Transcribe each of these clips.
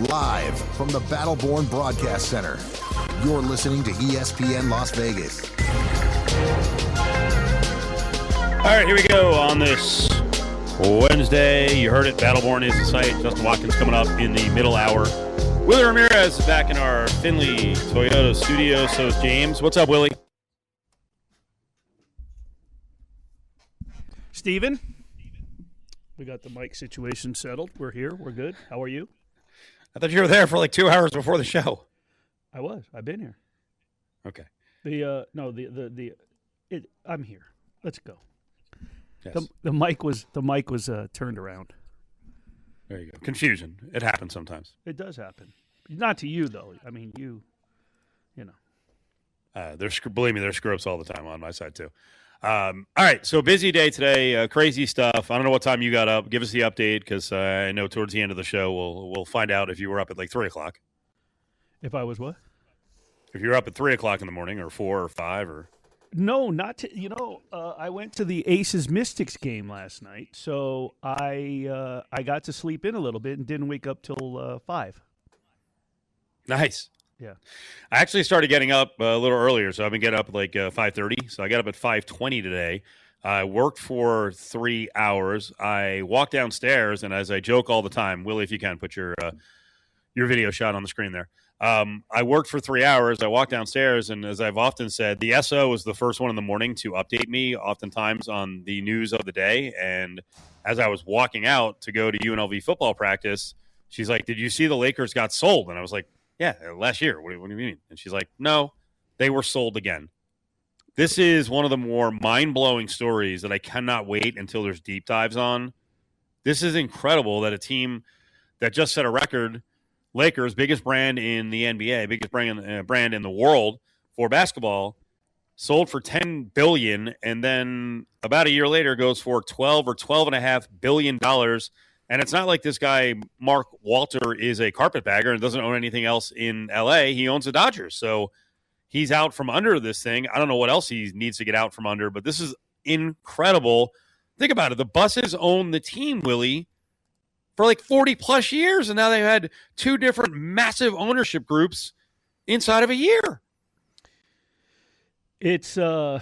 Live from the Battleborn Broadcast Center, you're listening to ESPN Las Vegas. All right, here we go on this Wednesday. You heard it, Battleborn is the site. Justin Watkins coming up in the middle hour. Willie Ramirez is back in our Findlay Toyota studio. So is James. What's up, Willie? Steven, we got the mic situation settled. We're here. We're good. How are you? I thought you were there for like 2 hours before the show. I was. I've been here. Okay. I'm here. Let's go. Yes. The mic was turned around. There you go. Confusion. It happens sometimes. It does happen. Not to you though. I mean, you know. Believe me, there's screw-ups all the time on my side too. All right, so busy day today, crazy stuff. I don't know what time you got up. Give us the update because I know towards the end of the show we'll find out if you were up at like 3 o'clock. If I was what? If you're up at 3 o'clock in the morning or 4 or 5 or... No, not to, I went to the Aces Mystics game last night, so I got to sleep in a little bit and didn't wake up till 5. Nice. Yeah. I actually started getting up a little earlier, so I've been getting up at like 5:30. So I got up at 5:20 today. I worked for 3 hours. I walked downstairs, and as I joke all the time, Willie, if you can, put your video shot on the screen there. I worked for 3 hours. I walked downstairs, and as I've often said, the SO was the first one in the morning to update me oftentimes on the news of the day. And as I was walking out to go to UNLV football practice, she's like, "Did you see the Lakers got sold?" And I was like, "Yeah, last year. What do you mean?" And she's like, "No, they were sold again." This is one of the more mind-blowing stories that I cannot wait until there's deep dives on. This is incredible that a team that just set a record, Lakers, biggest brand in the NBA, biggest brand in the world for basketball, sold for $10 billion, and then about a year later goes for $12 or $12.5 billion. And it's not like this guy, Mark Walter, is a carpetbagger and doesn't own anything else in L.A. He owns the Dodgers. So he's out from under this thing. I don't know what else he needs to get out from under, but this is incredible. Think about it. The Buses own the team, Willie, for like 40-plus years, and now they've had 2 different massive ownership groups inside of a year. I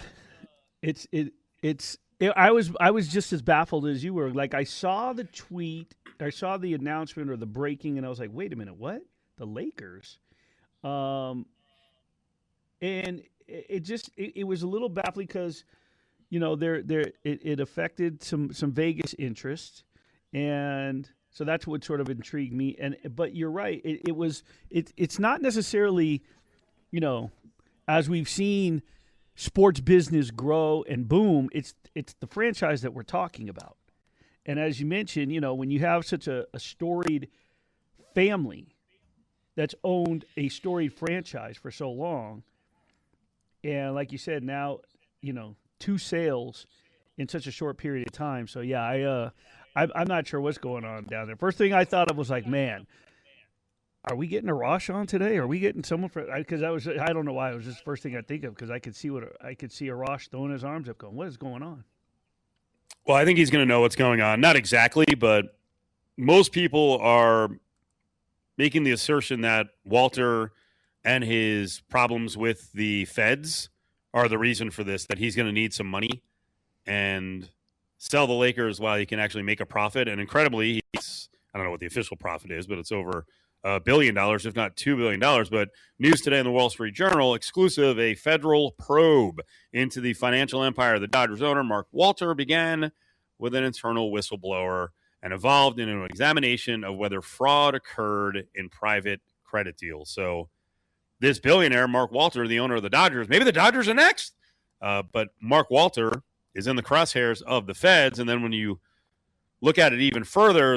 was just as baffled as you were. Like, I saw the tweet, I saw the announcement or the breaking, and I was like, wait a minute, what? The Lakers? And it was a little baffling because, you know, it affected some Vegas interest, and so that's what sort of intrigued me. But you're right, it's not necessarily, you know, as we've seen sports business grow and boom, it's the franchise that we're talking about. And as you mentioned, you know, when you have such a storied family that's owned a storied franchise for so long, and like you said, now, you know, 2 sales in such a short period of time. So yeah, I'm not sure what's going on down there. First thing I thought of was like, man, are we getting Arash on today? Are we getting someone for? Because I don't know why it was just the first thing I think of, because I could see Arash throwing his arms up, going, "What is going on?" Well, I think he's going to know what's going on. Not exactly, but most people are making the assertion that Walter and his problems with the feds are the reason for this. That he's going to need some money and sell the Lakers while he can actually make a profit. And incredibly, I don't know what the official profit is, but it's over $1 billion, if not $2 billion. But news today in the Wall Street Journal, exclusive, a federal probe into the financial empire of the Dodgers owner, Mark Walter, began with an internal whistleblower and evolved into an examination of whether fraud occurred in private credit deals. So this billionaire, Mark Walter, the owner of the Dodgers, maybe the Dodgers are next, but Mark Walter is in the crosshairs of the feds. And then when you look at it even further,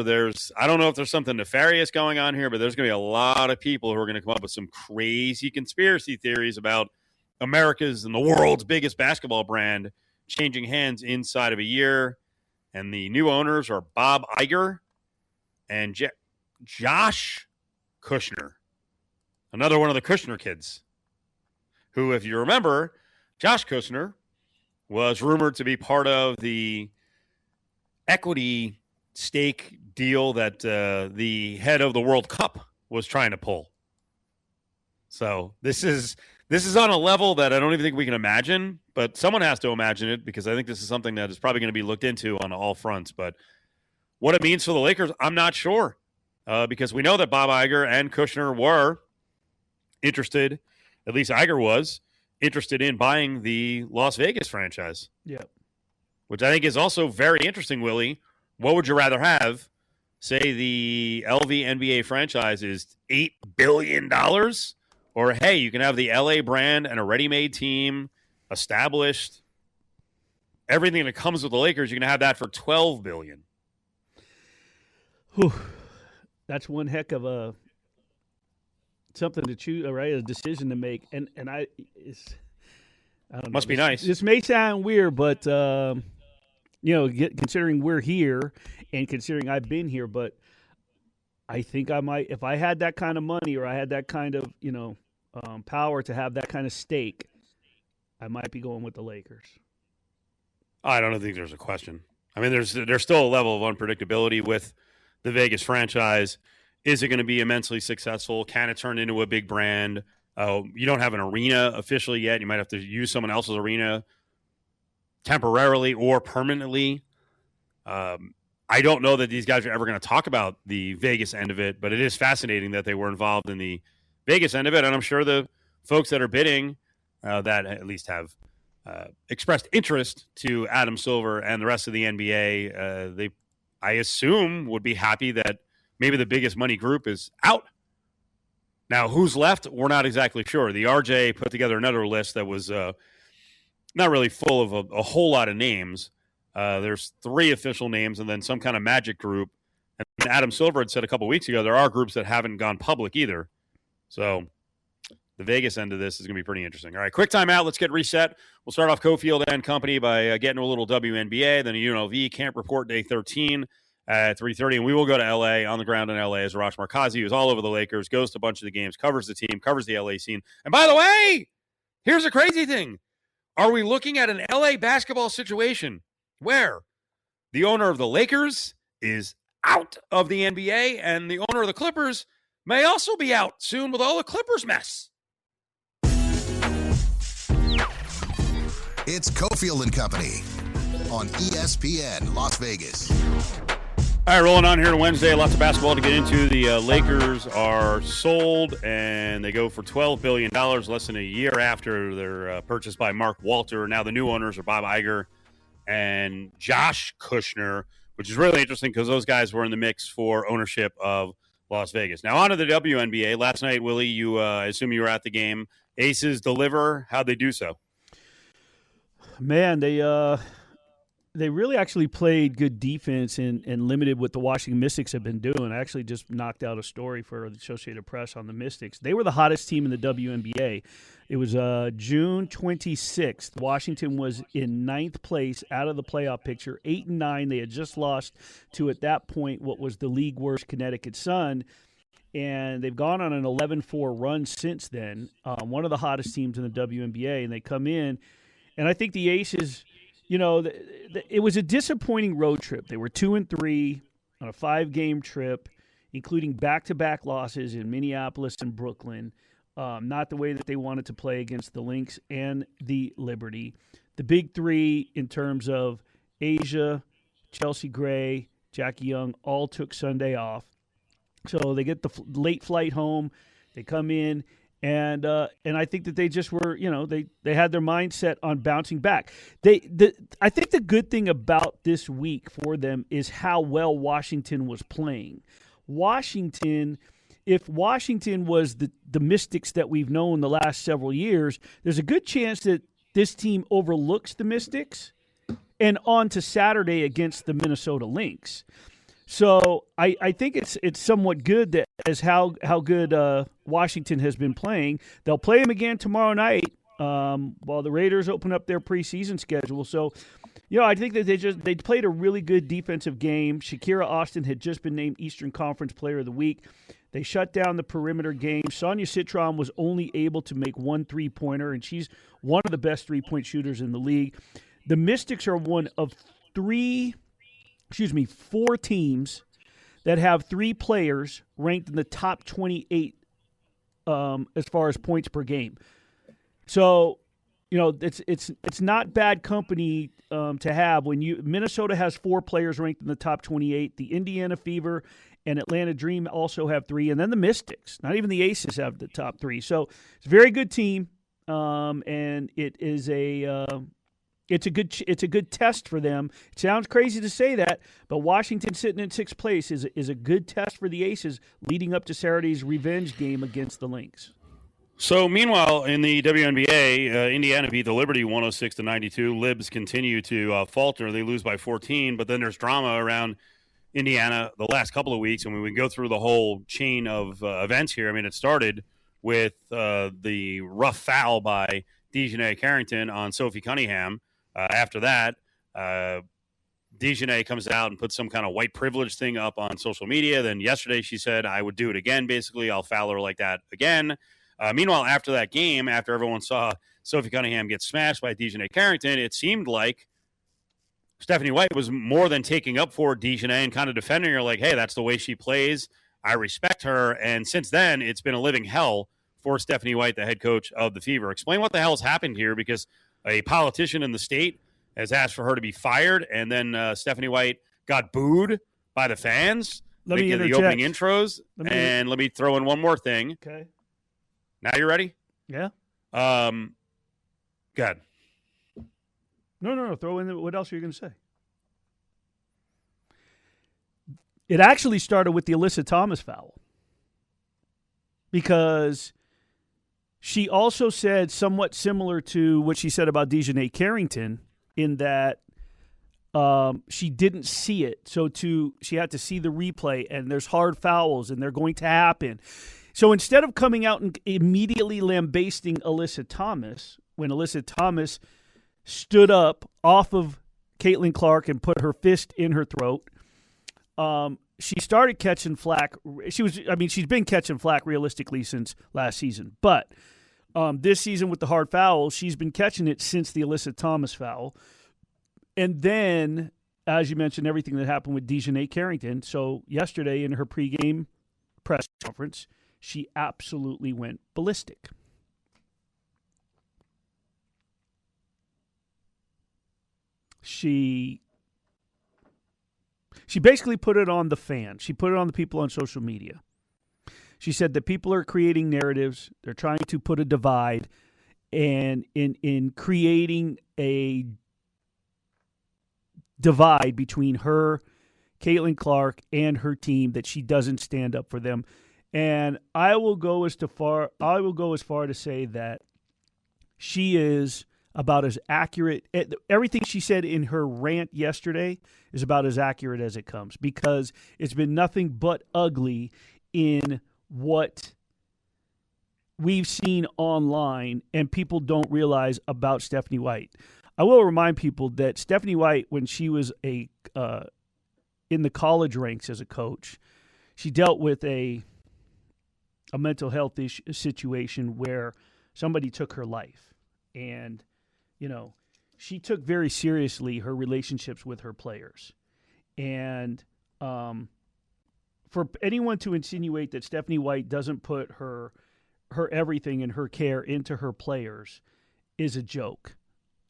I don't know if there's something nefarious going on here, but there's going to be a lot of people who are going to come up with some crazy conspiracy theories about America's and the world's biggest basketball brand changing hands inside of a year. And the new owners are Bob Iger and Josh Kushner, another one of the Kushner kids, who, if you remember, Josh Kushner was rumored to be part of the equity stake deal that the head of the World Cup was trying to pull. So this is on a level that I don't even think we can imagine, but someone has to imagine it because I think this is something that is probably going to be looked into on all fronts. But what it means for the Lakers, I'm not sure because we know that Bob Iger and Kushner were interested, at least Iger was, interested in buying the Las Vegas franchise. Yeah. Which I think is also very interesting, Willie. What would you rather have? Say the LV NBA franchise is $8 billion? Or, hey, you can have the LA brand and a ready-made team established. Everything that comes with the Lakers, you can have that for $12 billion. Whew. That's one heck of a something to choose, right? A decision to make. And I don't know. Must be nice. This may sound weird, but considering we're here and considering I've been here, but I think I might, if I had that kind of money or I had that kind of, power to have that kind of stake, I might be going with the Lakers. I don't think there's a question. I mean, there's still a level of unpredictability with the Vegas franchise. Is it going to be immensely successful? Can it turn into a big brand? You don't have an arena officially yet. You might have to use someone else's arena temporarily or permanently. I don't know that these guys are ever going to talk about the Vegas end of it, but it is fascinating that they were involved in the Vegas end of it. And I'm sure the folks that are bidding that at least have expressed interest to Adam Silver and the rest of the NBA, I assume would be happy that maybe the biggest money group is out. Now, who's left? We're not exactly sure. The RJ put together another list that was not really full of a whole lot of names. There's 3 official names and then some kind of magic group. And Adam Silver had said a couple weeks ago, there are groups that haven't gone public either. So the Vegas end of this is going to be pretty interesting. All right, quick timeout. Let's get reset. We'll start off Cofield and company by getting a little WNBA, then a UNLV camp report day 13 at 3:30. And we will go to L.A. on the ground in L.A. as Arash Markazi, who's all over the Lakers, goes to a bunch of the games, covers the team, covers the L.A. scene. And by the way, here's a crazy thing. Are we looking at an L.A. basketball situation where the owner of the Lakers is out of the NBA and the owner of the Clippers may also be out soon with all the Clippers mess? It's Cofield and Company on ESPN Las Vegas. All right, rolling on here to Wednesday. Lots of basketball to get into. The Lakers are sold, and they go for $12 billion, less than a year after they're purchased by Mark Walter. Now the new owners are Bob Iger and Josh Kushner, which is really interesting because those guys were in the mix for ownership of Las Vegas. Now on to the WNBA. Last night, Willie, I assume you were at the game. Aces deliver. How'd they do so? Man, they really actually played good defense and limited what the Washington Mystics have been doing. I actually just knocked out a story for the Associated Press on the Mystics. They were the hottest team in the WNBA. It was June 26th. Washington was in 9th place out of the playoff picture, 8-9. They had just lost to, at that point, what was the league worst Connecticut Sun. And they've gone on an 11-4 run since then. One of the hottest teams in the WNBA. And they come in. And I think the Aces, it was a disappointing road trip. They were 2-3 on a 5-game trip, including back-to-back losses in Minneapolis and Brooklyn. Not the way that they wanted to play against the Lynx and the Liberty. The big 3 in terms of Asia, Chelsea Gray, Jackie Young all took Sunday off. So they get the late flight home. They come in. And I think that they just were, they had their mindset on bouncing back. I think the good thing about this week for them is how well Washington was playing. If Washington was the Mystics that we've known the last several years, there's a good chance that this team overlooks the Mystics and on to Saturday against the Minnesota Lynx. So I think it's somewhat good that as how good Washington has been playing. They'll play them again tomorrow night while the Raiders open up their preseason schedule. So, I think that they played a really good defensive game. Shakira Austin had just been named Eastern Conference Player of the Week. They shut down the perimeter game. Sonia Citron was only able to make 1 3-pointer, and she's one of the best 3-point shooters in the league. The Mystics are one of 4 teams that have 3 players ranked in the top 28 as far as points per game. So, it's not bad company to have when Minnesota has 4 players ranked in the top 28. The Indiana Fever and Atlanta Dream also have 3, and then the Mystics. Not even the Aces have the top 3. So it's a very good team, and it's a good test for them. It sounds crazy to say that, but Washington sitting in 6th place is a good test for the Aces leading up to Saturday's revenge game against the Lynx. So, meanwhile, in the WNBA, Indiana beat the Liberty 106-92. Libs continue to falter. They lose by 14, but then there's drama around Indiana the last couple of weeks. And when we go through the whole chain of events here, I mean, it started with the rough foul by Dejanay Carrington on Sophie Cunningham. After that, Dejanay comes out and puts some kind of white privilege thing up on social media. Then yesterday she said, I would do it again, basically. I'll foul her like that again. Meanwhile, after that game, after everyone saw Sophie Cunningham get smashed by Dejanay Carrington, it seemed like Stephanie White was more than taking up for Dejanay and kind of defending her like, hey, that's the way she plays. I respect her. And since then, it's been a living hell for Stephanie White, the head coach of the Fever. Explain what the hell's happened here, because a politician in the state has asked for her to be fired, and then Stephanie White got booed by the fans. Let me the opening intros. Let me throw in one more thing. Okay. Now you ready? Yeah. Go ahead. No. Throw in what else are you going to say? It actually started with the Alyssa Thomas foul, because she also said somewhat similar to what she said about Dejanay Carrington, in that she didn't see it. So she had to see the replay, and there's hard fouls, and they're going to happen. So instead of coming out and immediately lambasting Alyssa Thomas, when Alyssa Thomas stood up off of Caitlin Clark and put her fist in her throat, she started catching flack. She's been catching flack realistically since last season. But this season with the hard foul, she's been catching it since the Alyssa Thomas foul. And then, as you mentioned, everything that happened with Dejanay Carrington. So yesterday in her pregame press conference, she absolutely went ballistic. She basically put it on the fans. She put it on the people on social media. She said that people are creating narratives. They're trying to put a divide, and in creating a divide between her, Caitlin Clark, and her team, that she doesn't stand up for them. And I will go as far to say that she is about as accurate. Everything she said in her rant yesterday is about as accurate as it comes, because it's been nothing but ugly in what we've seen online, and people don't realize about Stephanie White. I will remind people that Stephanie White, when she was in the college ranks as a coach, she dealt with a mental health situation where somebody took her life. And, she took very seriously her relationships with her players. And for anyone to insinuate that Stephanie White doesn't put her everything and her care into her players is a joke.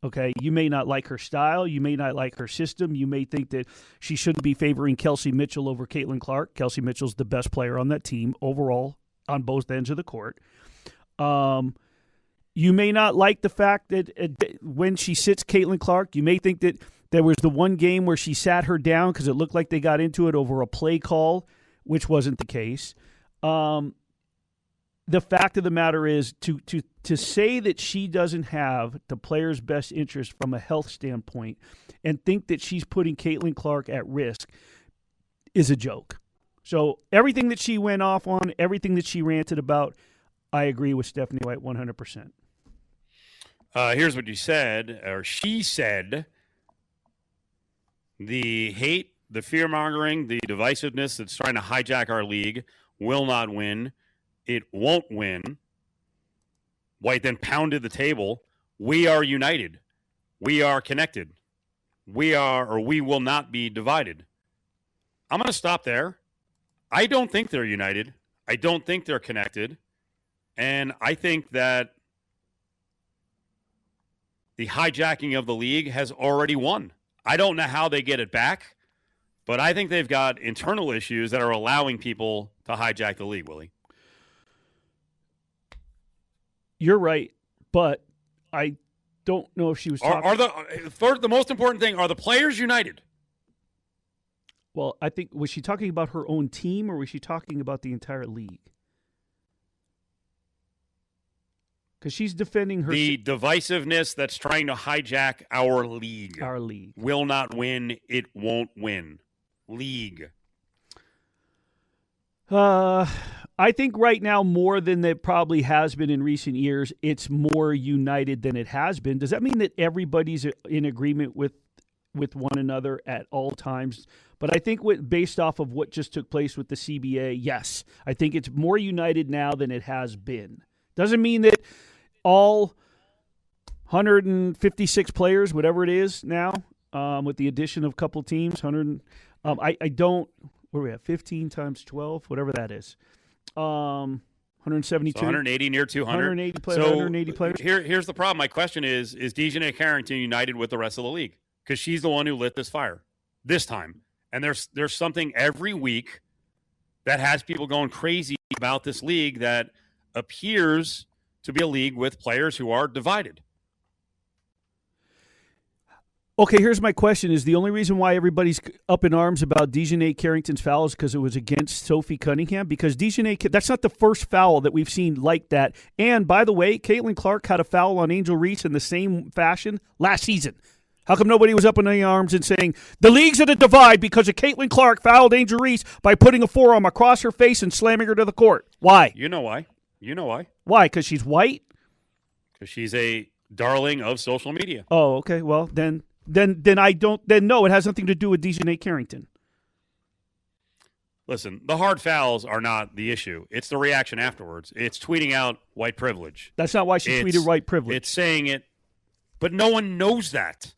Okay, you may not like her style. You may not like her system. You may think that she shouldn't be favoring Kelsey Mitchell over Caitlin Clark. Kelsey Mitchell's the best player on that team overall on both ends of the court. You may not like the fact that when she sits Caitlin Clark, you may think that there was the one game where she sat her down because it looked like they got into it over a play call, which wasn't the case. The fact of the matter is, to say that she doesn't have the player's best interest from a health standpoint and think that she's putting Caitlin Clark at risk is a joke. So everything that she went off on, everything that she ranted about, I agree with Stephanie White 100%. Here's what she said. The hate, the fear-mongering, the divisiveness that's trying to hijack our league will not win. It won't win. White then pounded the table. We are united. We are connected. We will not be divided. I'm going to stop there. I don't think they're united. I don't think they're connected. And I think that the hijacking of the league has already won. I don't know how they get it back, but I think they've got internal issues that are allowing people to hijack the league, Willie. You're right, but I don't know if she was talking. The most important thing, are the players united? Well, I think, was she talking about her own team, or was she talking about the entire league? Because she's defending her. The divisiveness that's trying to hijack our league. Our league. Will not win. It won't win. League. I think right now, more than it probably has been in recent years, it's more united than it has been. Does that mean that everybody's in agreement with one another at all times? But I think based off of what just took place with the CBA, yes. I think it's more united now than it has been. Doesn't mean that all 156 players, whatever it is now, with the addition of a couple teams, 100. I don't. What are we at? 15 times 12, whatever that is. 172. So 180, near 200. 180 players. So 180 players. Here's the problem. My question is Dejanay Carrington united with the rest of the league? Because she's the one who lit this fire this time. And there's something every week that has people going crazy about this league that appears to be a league with players who are divided. Okay, here's my question. Is the only reason why everybody's up in arms about Dejanay Carrington's foul is because it was against Sophie Cunningham? Because Dejanay, that's not the first foul that we've seen like that. And, by the way, Caitlin Clark had a foul on Angel Reese in the same fashion last season. How come nobody was up in the arms and saying, the league's at a divide because of Caitlin Clark fouled Angel Reese by putting a forearm across her face and slamming her to the court? Why? You know why. Why? Because she's white? Because she's a darling of social media. Oh, okay. Well, then no, it has nothing to do with Dejanay Carrington. Listen, the hard fouls are not the issue. It's the reaction afterwards. It's tweeting out white privilege. That's not why she tweeted white privilege. It's saying it, but no one knows that.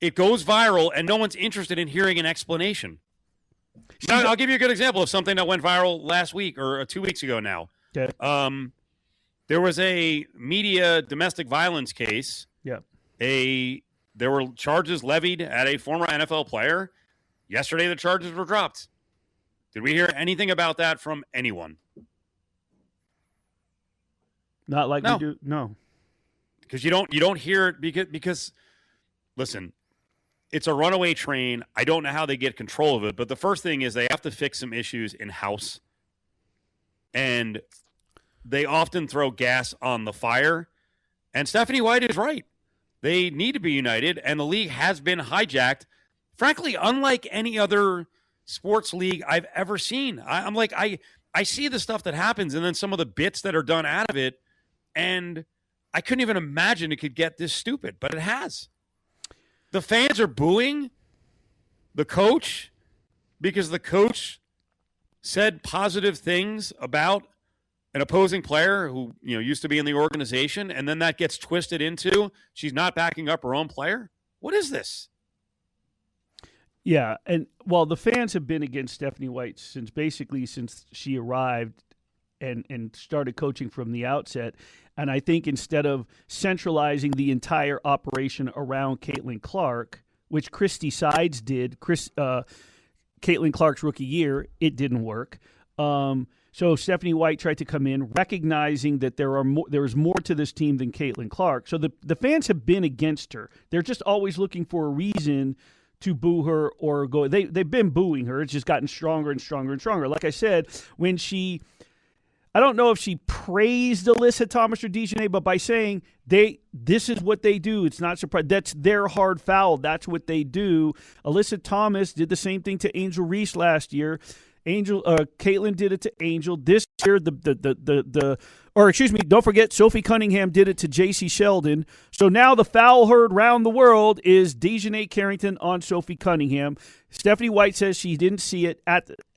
It goes viral, and no one's interested in hearing an explanation. Now, I'll give you a good example of something that went viral last week or 2 weeks ago now. Okay. There was a media domestic violence case. Yeah. There were charges levied at a former NFL player. Yesterday, the charges were dropped. Did we hear anything about that from anyone? Not like No. we do. No. Because you don't hear it because listen, it's a runaway train. I don't know how they get control of it, but the first thing is they have to fix some issues in-house. And they often throw gas on the fire. And Stephanie White is right. They need to be united, and the league has been hijacked, frankly, unlike any other sports league I've ever seen. I'm like, I see the stuff that happens and then some of the bits that are done out of it, and I couldn't even imagine it could get this stupid, but it has. The fans are booing the coach because the coach said positive things about an opposing player who used to be in the organization, and then that gets twisted into she's not backing up her own player. What is this? Yeah, and the fans have been against Stephanie White since she arrived and started coaching from the outset. And I think instead of centralizing the entire operation around Caitlin Clark, which Christy Sides did, Caitlin Clark's rookie year, it didn't work. So Stephanie White tried to come in, recognizing that there is more to this team than Caitlin Clark. So the fans have been against her. They're just always looking for a reason to boo her or go. They've been booing her. It's just gotten stronger and stronger and stronger. Like I said, I don't know if she praised Alyssa Thomas or Dejanay, but by saying this is what they do, it's not surprising. That's their hard foul. That's what they do. Alyssa Thomas did the same thing to Angel Reese last year. Caitlin did it to Angel this year. Don't forget, Sophie Cunningham did it to J.C. Sheldon. So now the foul heard round the world is Dejanay Carrington on Sophie Cunningham. Stephanie White says she didn't see it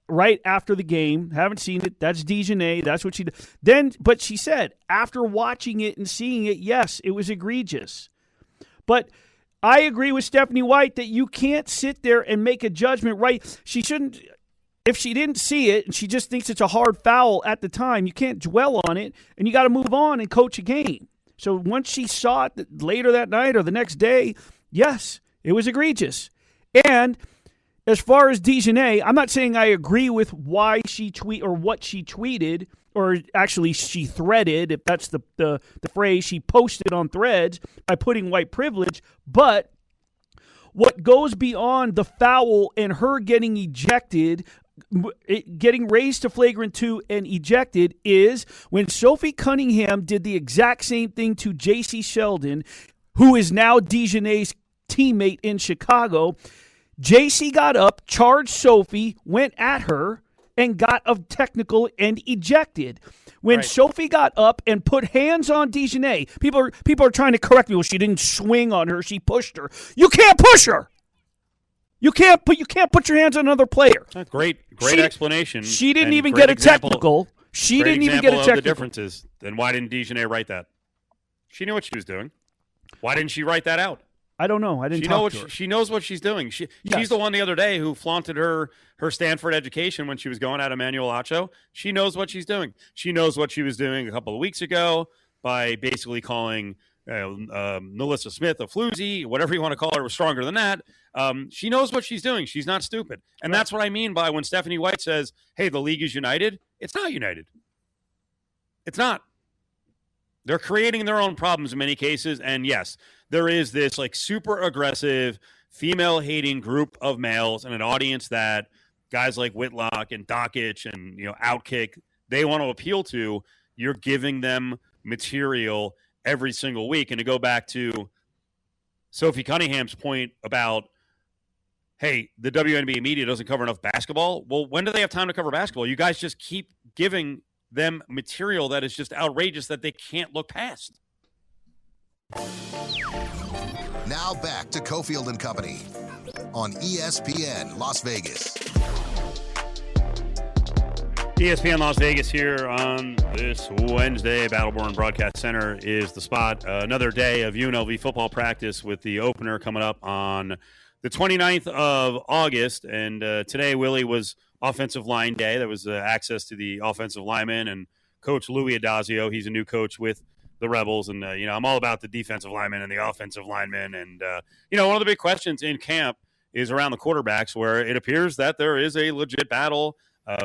right after the game. Haven't seen it. That's Dejanay. That's what she did. But she said after watching it and seeing it, yes, it was egregious. But I agree with Stephanie White that you can't sit there and make a judgment. Right? She shouldn't. if she didn't see it and she just thinks it's a hard foul at the time, you can't dwell on it, and you got to move on and coach a game. So once she saw it later that night or the next day, yes, it was egregious. And as far as Dejanay, I'm not saying I agree with why she or what she tweeted, or actually she threaded, if that's the phrase, she posted on Threads by putting white privilege, but what goes beyond the foul and her getting ejected, getting raised to flagrant 2 and ejected, is when Sophie Cunningham did the exact same thing to J.C. Sheldon, who is now Dejanay's teammate in Chicago. J.C. got up, charged Sophie, went at her, and got a technical and ejected. When Sophie got up and put hands on Dejanay, people are trying to correct me. Well, she didn't swing on her; she pushed her. You can't push her. You can't put your hands on another player. Great explanation. She didn't even get a technical. She didn't even get a technical. The difference is, then why didn't Dejanay write that? She knew what she was doing. Why didn't she write that out? I don't know. I didn't talk to her. She knows what she's doing. She's the one the other day who flaunted her Stanford education when she was going at Emmanuel Acho. She knows what she's doing. She knows what she was doing a couple of weeks ago by basically calling Melissa Smith a floozy, whatever you want to call her, was stronger than that. She knows what she's doing. She's not stupid. And that's what I mean by when Stephanie White says, hey, the league is united. It's not united. It's not. They're creating their own problems in many cases. And yes, there is this like super aggressive, female-hating group of males and an audience that guys like Whitlock and Dockich and Outkick, they want to appeal to. You're giving them material every single week. And to go back to Sophie Cunningham's point about, hey, the WNBA media doesn't cover enough basketball. Well, when do they have time to cover basketball? You guys just keep giving them material that is just outrageous that they can't look past. Now back to Cofield and Company on ESPN Las Vegas. ESPN Las Vegas here on this Wednesday. Battleborn Broadcast Center is the spot. Another day of UNLV football practice with the opener coming up on the 29th of August. And today, Willie, was offensive line day. There was access to the offensive lineman and Coach Louis Adazio. He's a new coach with the Rebels. And, I'm all about the defensive linemen and the offensive linemen. And, one of the big questions in camp is around the quarterbacks, where it appears that there is a legit battle.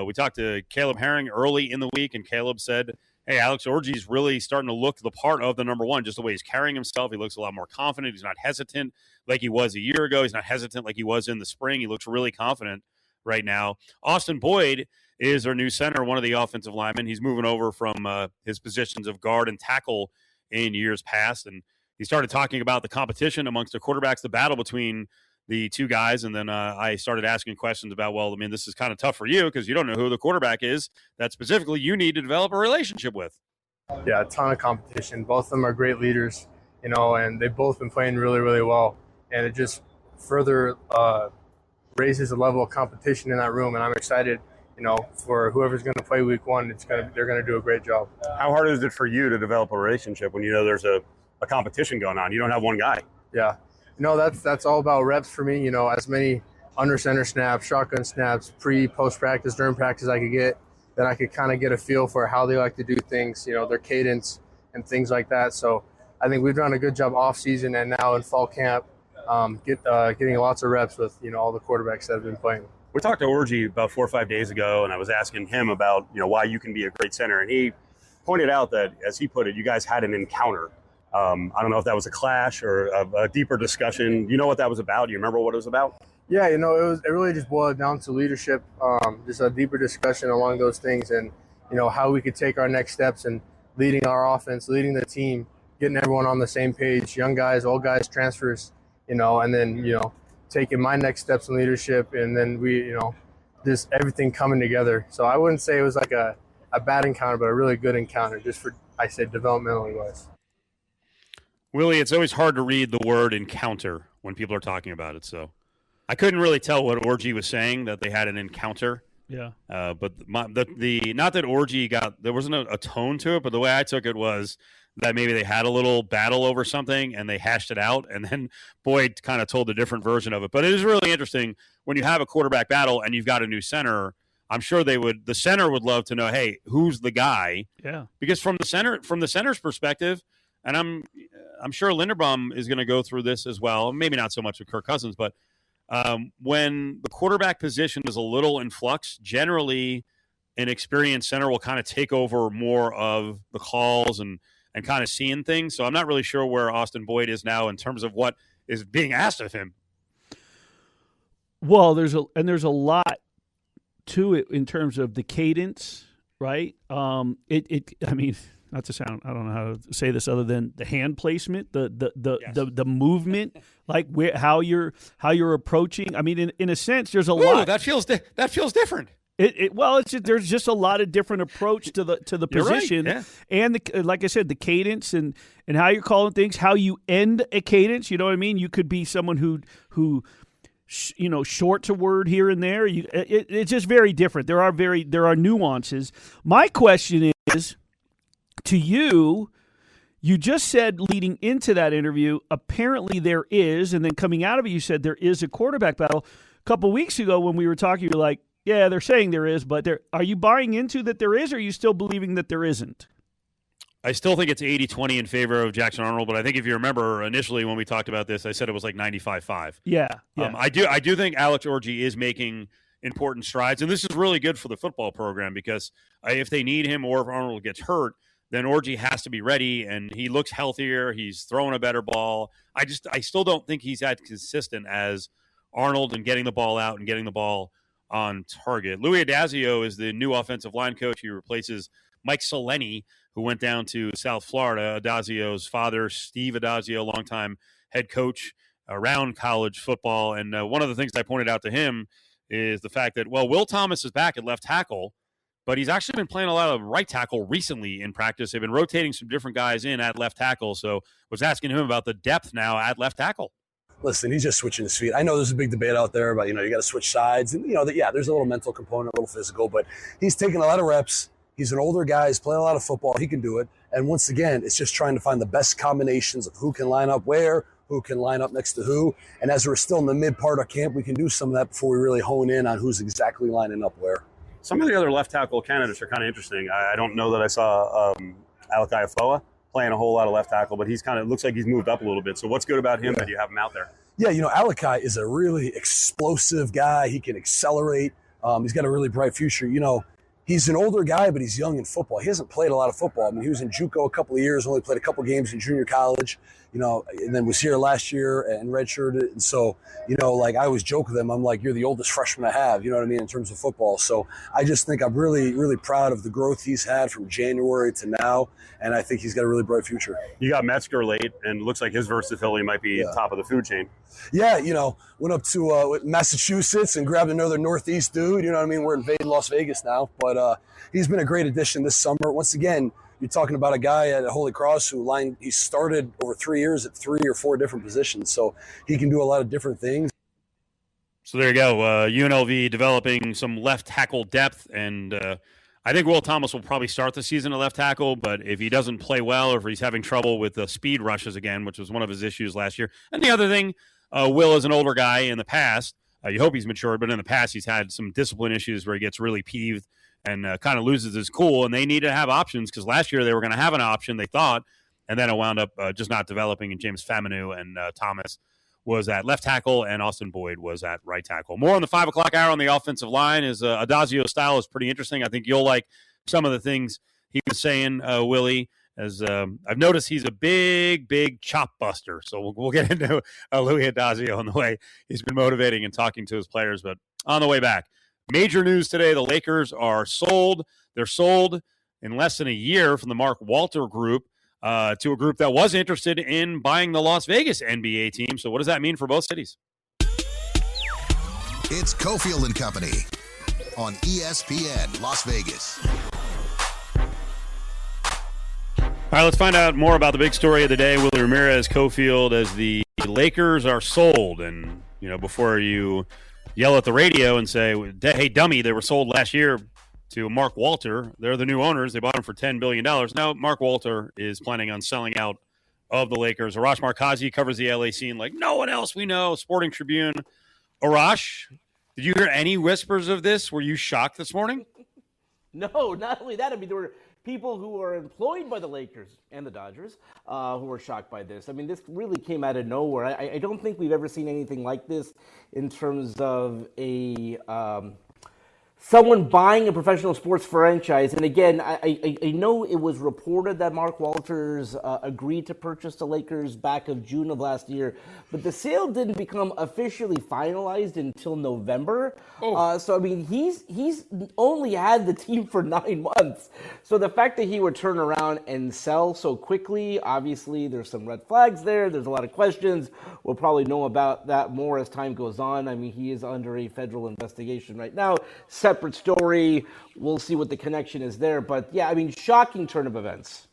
We talked to Caleb Herring early in the week, and Caleb said, hey, Alex Orji's really starting to look the part of the number one, just the way he's carrying himself. He looks a lot more confident. He's not hesitant like he was a year ago. He's not hesitant like he was in the spring. He looks really confident right now. Austin Boyd is our new center, one of the offensive linemen. He's moving over from his positions of guard and tackle in years past, and he started talking about the competition amongst the quarterbacks, the battle between the two guys, and then I started asking questions about, this is kind of tough for you because you don't know who the quarterback is that specifically you need to develop a relationship with. Yeah, a ton of competition. Both of them are great leaders, and they've both been playing really, really well, and it just further raises the level of competition in that room, and I'm excited, for whoever's going to play week one. They're going to do a great job. How hard is it for you to develop a relationship when there's a competition going on? You don't have one guy. Yeah. That's all about reps for me. As many under center snaps, shotgun snaps, post practice, during practice I could get, that I could kind of get a feel for how they like to do things, their cadence and things like that. So I think we've done a good job off season and now in fall camp, getting lots of reps with all the quarterbacks that have been playing. We talked to Orji about 4 or 5 days ago, and I was asking him about why you can be a great center, and he pointed out that, as he put it, you guys had an encounter. I don't know if that was a clash or a deeper discussion. You know what that was about? Do you remember what it was about? Yeah, it really just boiled down to leadership, just a deeper discussion along those things, and how we could take our next steps and leading our offense, leading the team, getting everyone on the same page, young guys, old guys, transfers, and then taking my next steps in leadership, and then we just everything coming together. So I wouldn't say it was like a bad encounter, but a really good encounter, just for, I said, developmentally wise. Willie, it's always hard to read the word encounter when people are talking about it. So I couldn't really tell what Orji was saying, that they had an encounter. Yeah. But not that Orji there wasn't a tone to it, but the way I took it was that maybe they had a little battle over something and they hashed it out, and then Boyd kind of told a different version of it. But it is really interesting when you have a quarterback battle and you've got a new center. I'm sure the center would love to know, hey, who's the guy? Yeah. Because from the center's perspective, and I'm sure Linderbaum is going to go through this as well. Maybe not so much with Kirk Cousins, but when the quarterback position is a little in flux, generally an experienced center will kind of take over more of the calls and kind of seeing things. So I'm not really sure where Austin Boyd is now in terms of what is being asked of him. Well, there's a lot to it in terms of the cadence, right? I mean, not to sound, I don't know how to say this other than the hand placement, the movement, like how you're approaching. I mean, in a sense, there's a lot. That feels different. There's just a lot of different approach to the position, right, yeah. And like I said, the cadence and how you're calling things, how you end a cadence. You know what I mean? You could be someone who shorts a word here and there. It's just very different. There are nuances. My question is to you. You just said leading into that interview, apparently there is, and then coming out of it, you said there is a quarterback battle. A couple weeks ago when we were talking, you were like, yeah, they're saying there is, but are you buying into that there is, or are you still believing that there isn't? I still think it's 80-20 in favor of Jackson Arnold, but I think if you remember initially when we talked about this, I said it was like 95-5. Yeah. I do think Alex Orji is making important strides, and this is really good for the football program because if they need him or if Arnold gets hurt, then Orji has to be ready, and he looks healthier. He's throwing a better ball. I still don't think he's as consistent as Arnold in getting the ball out and getting the ball on target. Louis Adazio is the new offensive line coach. He replaces Mike Soleni, who went down to South Florida. Adazio's father, Steve Adazio, longtime head coach around college football. And one of the things I pointed out to him is the fact that, Will Thomas is back at left tackle, but he's actually been playing a lot of right tackle recently in practice. They've been rotating some different guys in at left tackle. So was asking him about the depth now at left tackle. Listen, he's just switching his feet. I know there's a big debate out there about, you got to switch sides. And, there's a little mental component, a little physical, but he's taking a lot of reps. He's an older guy. He's playing a lot of football. He can do it. And once again, it's just trying to find the best combinations of who can line up where, who can line up next to who. And as we're still in the mid part of camp, we can do some of that before we really hone in on who's exactly lining up where. Some of the other left tackle candidates are kind of interesting. I don't know that I saw Alakai Afoa playing a whole lot of left tackle, but he's looks like he's moved up a little bit. So what's good about him that you have him out there? Yeah, Alakai is a really explosive guy. He can accelerate. He's got a really bright future. He's an older guy, but he's young in football. He hasn't played a lot of football. I mean, he was in JUCO a couple of years, only played a couple games in junior college, and then was here last year and redshirted. And so, I always joke with him. I'm like, you're the oldest freshman I have, you know what I mean, in terms of football. So I just think I'm really, really proud of the growth he's had from January to now. And I think he's got a really bright future. You got Metzger late, and looks like his versatility might be top of the food chain. Yeah, went up to Massachusetts and grabbed another Northeast dude. You know what I mean? We're invading Las Vegas now. But he's been a great addition this summer. Once again, you're talking about a guy at Holy Cross he started over 3 years at 3 or 4 different positions. So he can do a lot of different things. So there you go. UNLV developing some left tackle depth, and I think Will Thomas will probably start the season at left tackle, but if he doesn't play well or if he's having trouble with the speed rushes again, which was one of his issues last year. And the other thing, Will is an older guy in the past. You hope he's matured, but in the past he's had some discipline issues where he gets really peeved and kind of loses his cool, and they need to have options because last year they were going to have an option, they thought, and then it wound up just not developing, and James Faminu and Thomas was at left tackle, and Austin Boyd was at right tackle. More on the 5 o'clock hour on the offensive line is Adazio's style is pretty interesting. I think you'll like some of the things he was saying, Willie, as I've noticed he's a big chop buster. So we'll get into Louis Adazio on the way. He's been motivating and talking to his players, but on the way back. Major news today, the Lakers are sold. They're sold in less than a year from the Mark Walter Group. To a group that was interested in buying the Las Vegas NBA team. So what does that mean for both cities? It's Cofield and Company on ESPN Las Vegas. All right, let's find out more about the big story of the day. Willie Ramirez, Cofield, as the Lakers are sold. And, before you yell at the radio and say, hey, dummy, they were sold last year to Mark Walter. They're the new owners. They bought him for $10 billion. Now, Mark Walter is planning on selling out of the Lakers. Arash Markazi covers the LA scene like no one else we know. Sporting Tribune. Arash, Did you hear any whispers of this? Were you shocked this morning? No, not only that. I mean, there were people who are employed by the Lakers and the Dodgers who were shocked by this. I mean, this really came out of nowhere. I don't think we've ever seen anything like this in terms of a someone buying a professional sports franchise. And again, I know it was reported that Mark Walters agreed to purchase the Lakers back of June of last year, but the sale didn't become officially finalized until November. So I mean, he's only had the team for 9 months. So the fact that he would turn around and sell so quickly, obviously there's some red flags there. There's a lot of questions. We'll probably know about that more as time goes on. I mean, he is under a federal investigation right now. Separate story. We'll see what the connection is there. But yeah, I mean, shocking turn of events.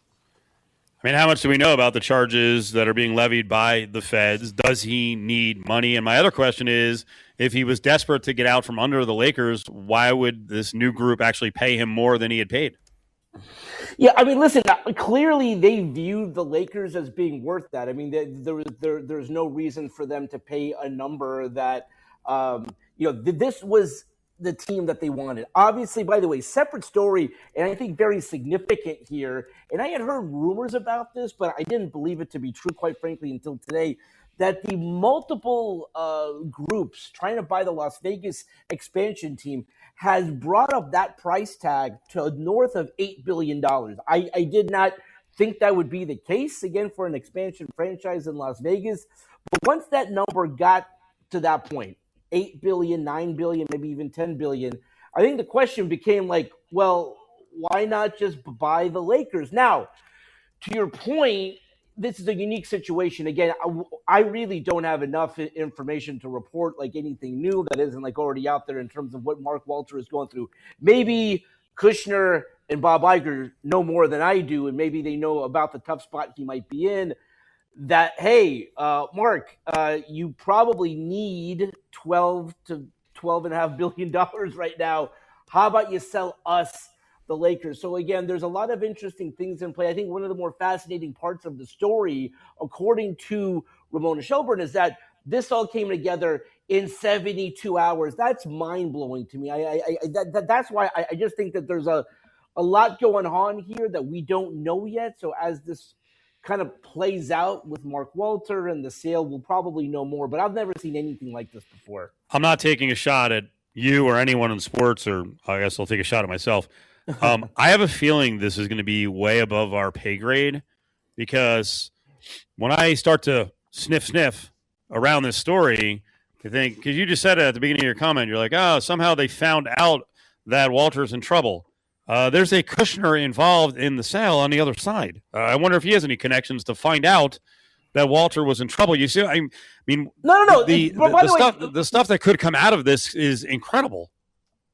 I mean, how much do we know about the charges that are being levied by the feds? Does he need money? And my other question is, if he was desperate to get out from under the Lakers, why would this new group actually pay him more than he had paid? Yeah, I mean, listen, clearly they viewed the Lakers as being worth that. I mean, there's no reason for them to pay a number that, this was the team that they wanted. Obviously, by the way, separate story, and I think very significant here, and I had heard rumors about this, but I didn't believe it to be true, quite frankly, until today, that the multiple groups trying to buy the Las Vegas expansion team has brought up that price tag to north of $8 billion. I did not think that would be the case, again, for an expansion franchise in Las Vegas. But once that number got to that point, 8 billion, 9 billion, maybe even 10 billion, I think the question became like, well, why not just buy the Lakers? Now, to your point, this is a unique situation. Again, I really don't have enough information to report like anything new that isn't like already out there in terms of what Mark Walter is going through. Maybe Kushner and Bob Iger know more than I do, and maybe they know about the tough spot he might be in. That, hey, Mark, you probably need $12 to $12.5 billion right now. How about you sell us, the Lakers? So again, there's a lot of interesting things in play. I think one of the more fascinating parts of the story, according to Ramona Shelburne, is that this all came together in 72 hours. That's mind-blowing to me. That's why I just think that there's a lot going on here that we don't know yet. So as this kind of plays out with Mark Walter and the sale, we'll probably know more. But I've never seen anything like this before. I'm not taking a shot at you or anyone in sports, or I guess I'll take a shot at myself. I have a feeling this is going to be way above our pay grade, because when I start to sniff around this story, I think, because you just said it at the beginning of your comment, you're like, somehow they found out that Walter's in trouble. There's a Kushner involved in the sale on the other side. I wonder if he has any connections to find out that Walter was in trouble. You see, I mean, no. The stuff that could come out of this is incredible.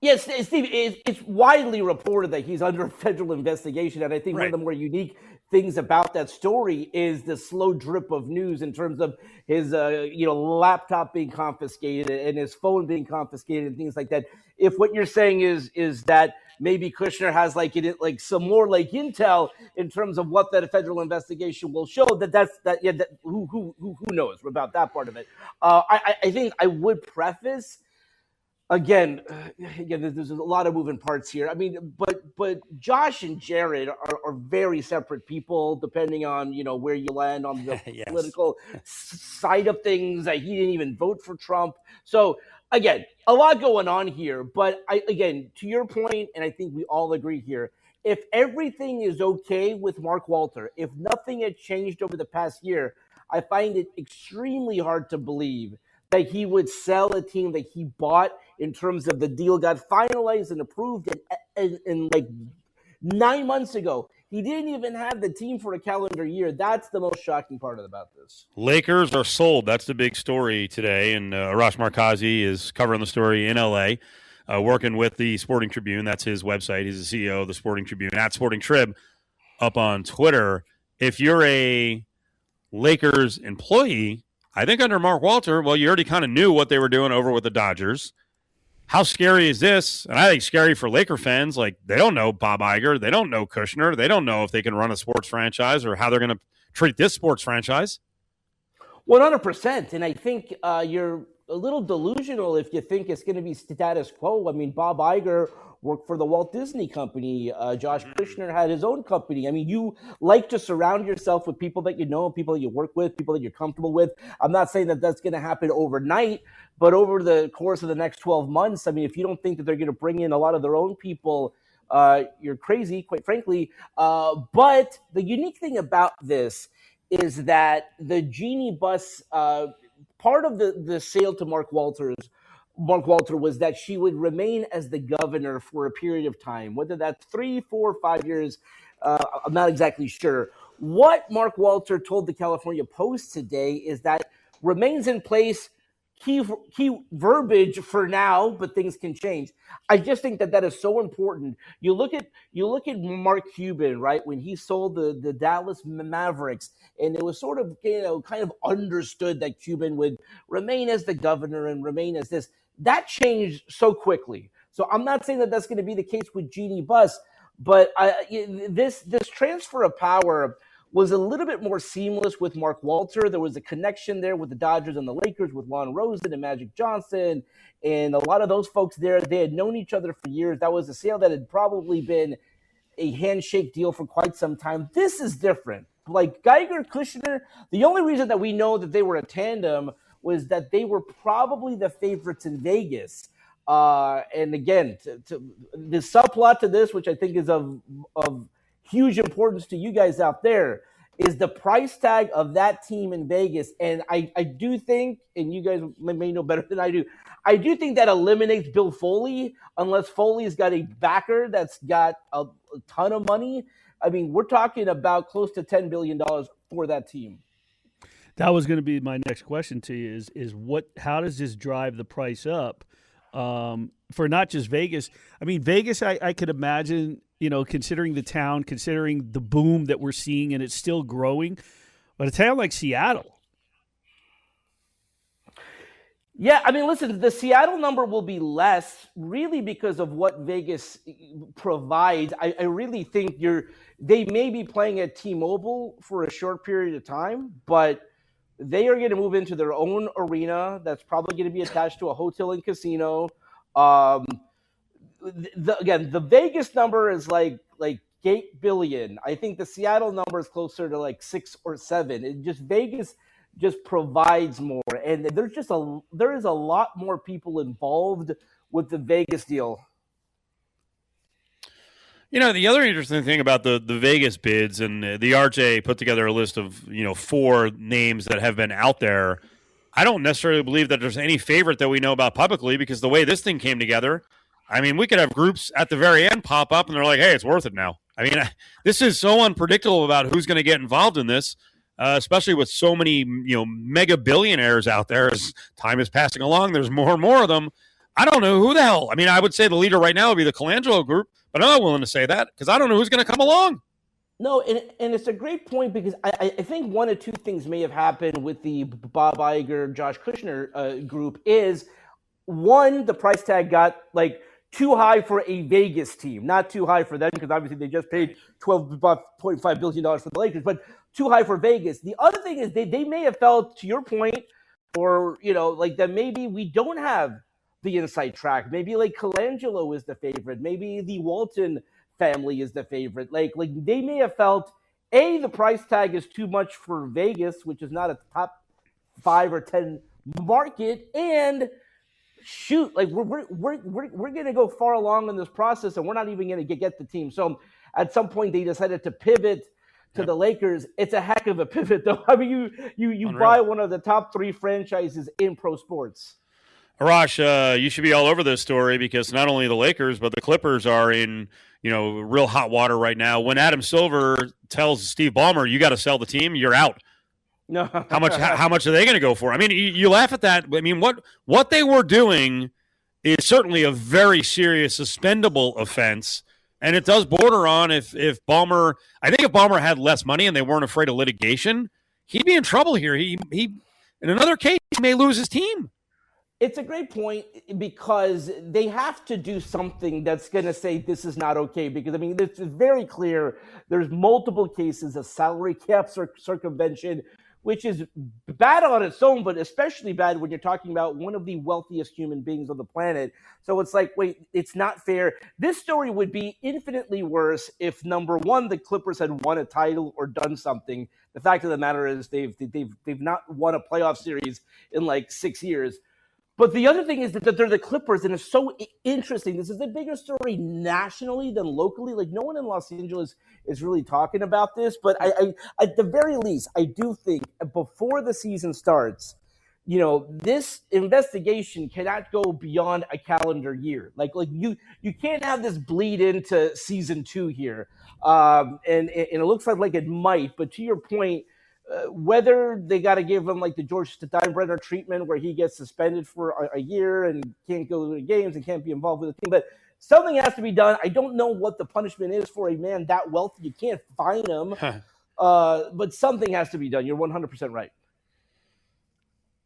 Yes, Steve, it's widely reported that he's under federal investigation, and I think one of the more unique things about that story is the slow drip of news in terms of his, laptop being confiscated and his phone being confiscated and things like that. If what you're saying is that maybe Kushner has some more intel in terms of what that federal investigation will show, who knows about that part of it. I think I would preface. Again, there's a lot of moving parts here. I mean, but Josh and Jared are very separate people, depending on, where you land on the yes. political side of things. He didn't even vote for Trump. So, again, a lot going on here. But, to your point, and I think we all agree here, if everything is okay with Mark Walter, if nothing had changed over the past year, I find it extremely hard to believe that he would sell a team that he bought in terms of the deal got finalized and approved in 9 months ago. He didn't even have the team for a calendar year. That's the most shocking part about this. Lakers are sold. That's the big story today. And Arash Markazi is covering the story in L.A., working with the Sporting Tribune. That's his website. He's the CEO of the Sporting Tribune, at Sporting Trib, up on Twitter. If you're a Lakers employee, I think under Mark Walter, well, you already kind of knew what they were doing over with the Dodgers. How scary is this? And I think scary for Laker fans. They don't know Bob Iger. They don't know Kushner. They don't know if they can run a sports franchise or how they're going to treat this sports franchise. 100%. And I think you're a little delusional if you think it's going to be status quo. I mean, Bob Iger worked for the Walt Disney Company. Josh Kushner had his own company. I mean, you like to surround yourself with people that you know, people that you work with, people that you're comfortable with. I'm not saying that that's going to happen overnight, but over the course of the next 12 months, I mean, if you don't think that they're going to bring in a lot of their own people, you're crazy, quite frankly. But the unique thing about this is that the Genie Bus, part of the sale to Mark Walter was that she would remain as the governor for a period of time, whether that's 3, 4, 5 years. I'm not exactly sure. What Mark Walter told the California Post today is that remains in place, key verbiage for now, but things can change. I just think that is so important. You look at Mark Cuban, right, when he sold the Dallas Mavericks, and it was sort of, kind of understood that Cuban would remain as the governor and remain as this. That changed so quickly. So I'm not saying that that's going to be the case with Jeannie Buss, but this transfer of power was a little bit more seamless with Mark Walter. There was a connection there with the Dodgers and the Lakers, with Lon Rosen and Magic Johnson, and a lot of those folks there. They had known each other for years. That was a sale that had probably been a handshake deal for quite some time. This is different. Like Geiger, Kushner, the only reason that we know that they were a tandem was that they were probably the favorites in Vegas. And again, the subplot to this, which I think is of huge importance to you guys out there, is the price tag of that team in Vegas. And I do think, and you guys may know better than I do think that eliminates Bill Foley, unless Foley's got a backer that's got a ton of money. I mean, we're talking about close to $10 billion for that team. That was going to be my next question to you how does this drive the price up for not just Vegas? I mean, Vegas, I could imagine, considering the town, considering the boom that we're seeing, and it's still growing, but a town like Seattle. Yeah, I mean, listen, the Seattle number will be less really because of what Vegas provides. I really think they may be playing at T-Mobile for a short period of time, but they are going to move into their own arena that's probably going to be attached to a hotel and casino. The Vegas number is like $8 billion. I think the Seattle number is closer to like 6 or 7. Vegas just provides more, and there is a lot more people involved with the Vegas deal. The other interesting thing about the Vegas bids, and the RJ put together a list of 4 names that have been out there. I don't necessarily believe that there's any favorite that we know about publicly, because the way this thing came together, I mean, we could have groups at the very end pop up and they're like, hey, it's worth it now. I mean, this is so unpredictable about who's going to get involved in this, especially with so many, mega billionaires out there. As time is passing along, there's more and more of them. I don't know who the hell. I mean, I would say the leader right now would be the Colangelo group, but I'm not willing to say that because I don't know who's going to come along. No, and it's a great point, because I think one or two things may have happened with the Bob Iger, Josh Kushner group. Is one, the price tag got like too high for a Vegas team, not too high for them, because obviously they just paid $12.5 billion for the Lakers, but too high for Vegas. The other thing is they may have felt, to your point, or like that maybe we don't have the inside track. Maybe like Colangelo is the favorite. Maybe the Walton family is the favorite. Like they may have felt, the price tag is too much for Vegas, which is not a top 5 or 10 market, and shoot, like we're gonna go far along in this process, and we're not even gonna get the team. So at some point they decided to pivot to the Lakers. It's a heck of a pivot, though. I mean, you buy one of the top 3 franchises in pro sports. Arash, you should be all over this story, because not only the Lakers, but the Clippers are in, real hot water right now. When Adam Silver tells Steve Ballmer, you got to sell the team, you're out. No. How much are they going to go for? I mean, you laugh at that. I mean, what they were doing is certainly a very serious suspendable offense, and it does border on if Ballmer. I think if Ballmer had less money and they weren't afraid of litigation, he'd be in trouble here. He in another case, he may lose his team. It's a great point, because they have to do something that's going to say this is not okay, because, I mean, it's very clear there's multiple cases of salary cap circumvention which is bad on its own, but especially bad when you're talking about one of the wealthiest human beings on the planet. So it's like, wait, it's not fair. This story would be infinitely worse if, number one, the Clippers had won a title or done something. The fact of the matter is they've not won a playoff series in like 6 years. But the other thing is that they're the Clippers, and it's so interesting. This is a bigger story nationally than locally. Like, no one in Los Angeles is really talking about this. But I at the very least, I do think before the season starts, this investigation cannot go beyond a calendar year. Like you can't have this bleed into season 2 here. And it looks like it might. But to your point, whether they got to give him like the George Steinbrenner treatment where he gets suspended for a year and can't go to the games and can't be involved with the team, but something has to be done. I don't know what the punishment is for a man that wealthy. You can't fine him, but something has to be done. You're 100% right.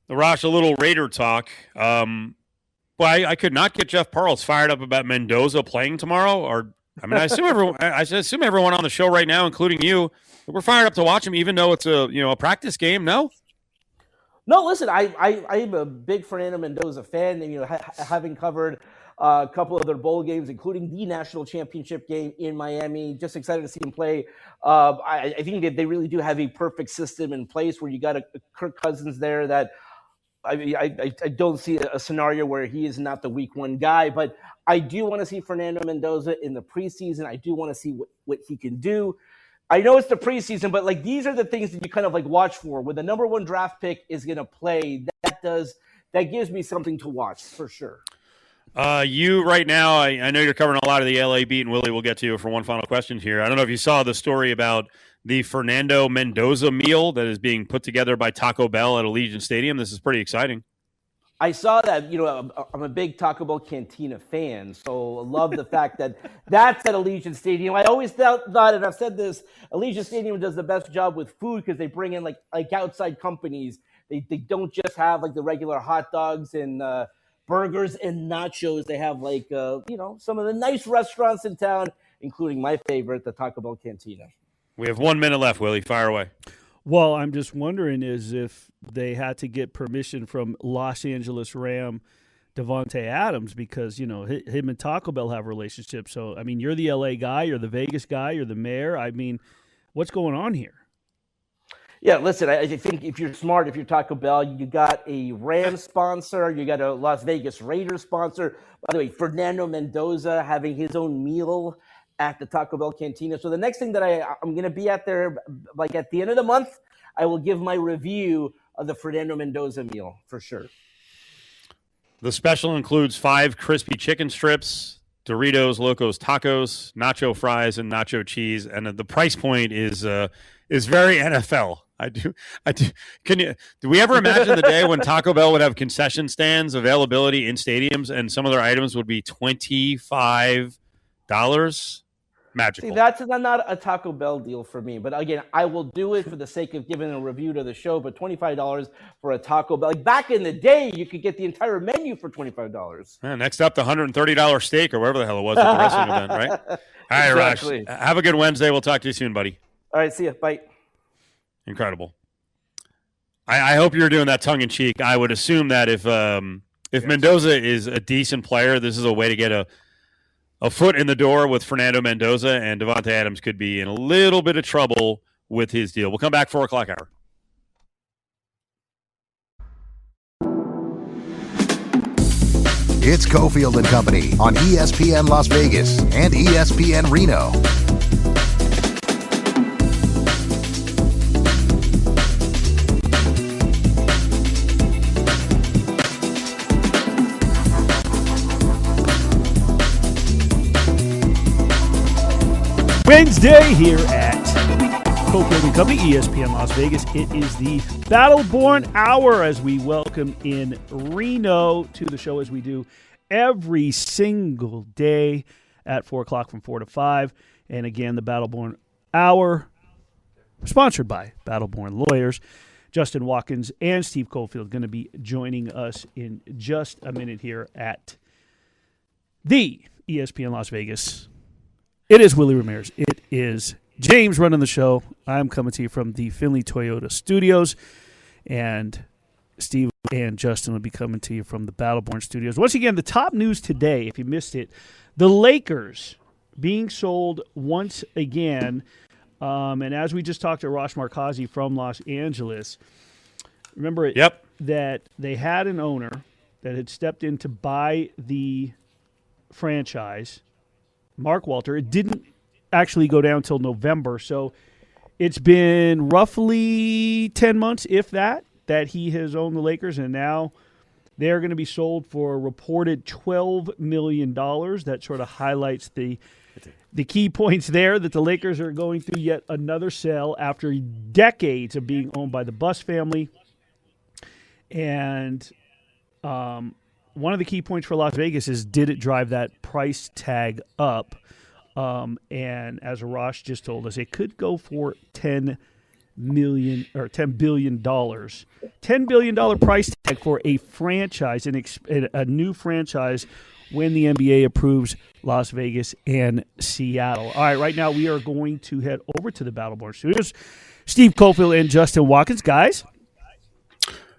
Arash, a little Raider talk. I could not get Jeff Parles fired up about Mendoza playing tomorrow. I assume everyone on the show right now, including you, we're fired up to watch him, even though it's a practice game. No, listen, I'm a big Fernando Mendoza fan, and having covered a couple of their bowl games, including the national championship game in Miami. Just excited to see him play. I think that they really do have a perfect system in place where you got a Kirk Cousins there that. I don't see a scenario where he is not the week 1 guy, but I do want to see Fernando Mendoza in the preseason. I do want to see what he can do. I know it's the preseason, but these are the things that you kind of watch for. When the number 1 draft pick is going to play, that gives me something to watch for sure. You right now, I know you're covering a lot of the LA beat, and Willie will get to you for one final question here. I don't know if you saw the story about the Fernando Mendoza meal that is being put together by Taco Bell at Allegiant Stadium. This is pretty exciting. I saw that. I'm a big Taco Bell Cantina fan, so I love the fact that that's at Allegiant Stadium. I always thought, and I've said this, Allegiant Stadium does the best job with food because they bring in like outside companies. They don't just have the regular hot dogs and burgers and nachos. They have some of the nice restaurants in town, including my favorite, the Taco Bell Cantina. We have 1 minute left, Willie. Fire away. Well, I'm just wondering is if they had to get permission from Los Angeles Ram Davante Adams because, him and Taco Bell have relationships. So, I mean, you're the LA guy, you're the Vegas guy, you're the mayor. I mean, what's going on here? Yeah, listen, I think if you're smart, if you're Taco Bell, you got a Rams sponsor, you got a Las Vegas Raiders sponsor. By the way, Fernando Mendoza having his own meal at the Taco Bell Cantina. So the next thing that I'm going to be at there, at the end of the month, I will give my review of the Fernando Mendoza meal for sure. The special includes 5 crispy chicken strips, Doritos Locos Tacos, nacho fries, and nacho cheese. And the price point is very NFL. Do we ever imagine the day when Taco Bell would have concession stands availability in stadiums and some of their items would be $25? Magical. See, that's not a Taco Bell deal for me. But again, I will do it for the sake of giving a review to the show. But $25 for a Taco Bell. Back in the day, you could get the entire menu for $25. Next up, the $130 steak or whatever the hell it was at the wrestling event, right? All right, exactly. Rash. Have a good Wednesday. We'll talk to you soon, buddy. All right, see ya. Bye. Incredible. I hope you're doing that tongue in cheek. I would assume that if Mendoza is a decent player, this is a way to get a foot in the door with Fernando Mendoza, and Davante Adams could be in a little bit of trouble with his deal. We'll come back 4 o'clock hour. It's Cofield and Company on ESPN Las Vegas and ESPN Reno. Wednesday here at Cofield and Company, ESPN Las Vegas. It is the Battleborn Hour as we welcome in Reno to the show as we do every single day at 4 o'clock from 4 to 5. And again, the Battleborn Hour, sponsored by Battleborn Lawyers. Justin Watkins and Steve Cofield going to be joining us in just a minute here at the ESPN Las Vegas. It is Willie Ramirez. It is James running the show. I'm coming to you from the Finley Toyota Studios, and Steve and Justin will be coming to you from the Battleborn Studios. Once again, the top news today, if you missed it, the Lakers being sold once again. And as we just talked to Arash Markazi from Los Angeles, remember that they had an owner that had stepped in to buy the franchise, Mark Walter. It didn't actually go down until November, so it's been roughly 10 months, if that he has owned the Lakers, and now they're going to be sold for a reported $12 million. That sort of highlights the key points there, that the Lakers are going through yet another sale after decades of being owned by the Buss family. And one of the key points for Las Vegas is, did it drive that price tag up? And as Arash just told us, it could go for $10 billion. $10 billion price tag for a franchise, a new franchise, when the NBA approves Las Vegas and Seattle. All right, right now we are going to head over to the Battleborn Studios. Steve Cofield and Justin Watkins, guys.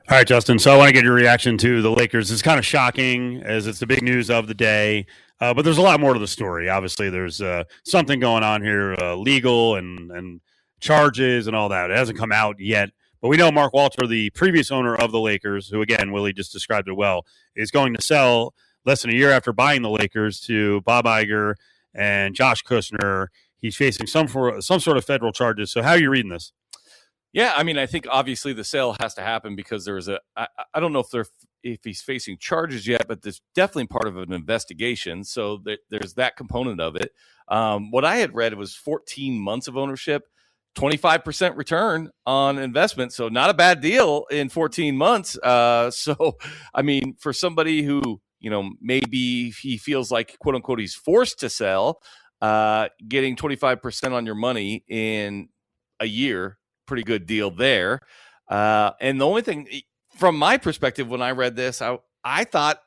All right, Justin. So I want to get your reaction to the Lakers. It's kind of shocking, as it's the big news of the day. But there's a lot more to the story. Obviously, there's something going on here, legal and charges and all that. It hasn't come out yet. But we know Mark Walter, the previous owner of the Lakers, who, again, Willie just described it well, is going to sell less than a year after buying the Lakers to Bob Iger and Josh Kushner. He's facing some sort of federal charges. So how are you reading this? Yeah, I mean, I think obviously the sale has to happen because there was I don't know if he's facing charges yet, but there's definitely part of an investigation. So there's that component of it. What I had read was 14 months of ownership, 25% return on investment. So not a bad deal in 14 months. So, I mean, for somebody who, maybe he feels like, quote unquote, he's forced to sell, getting 25% on your money in a year, pretty good deal there. And the only thing, from my perspective, when I read this, I thought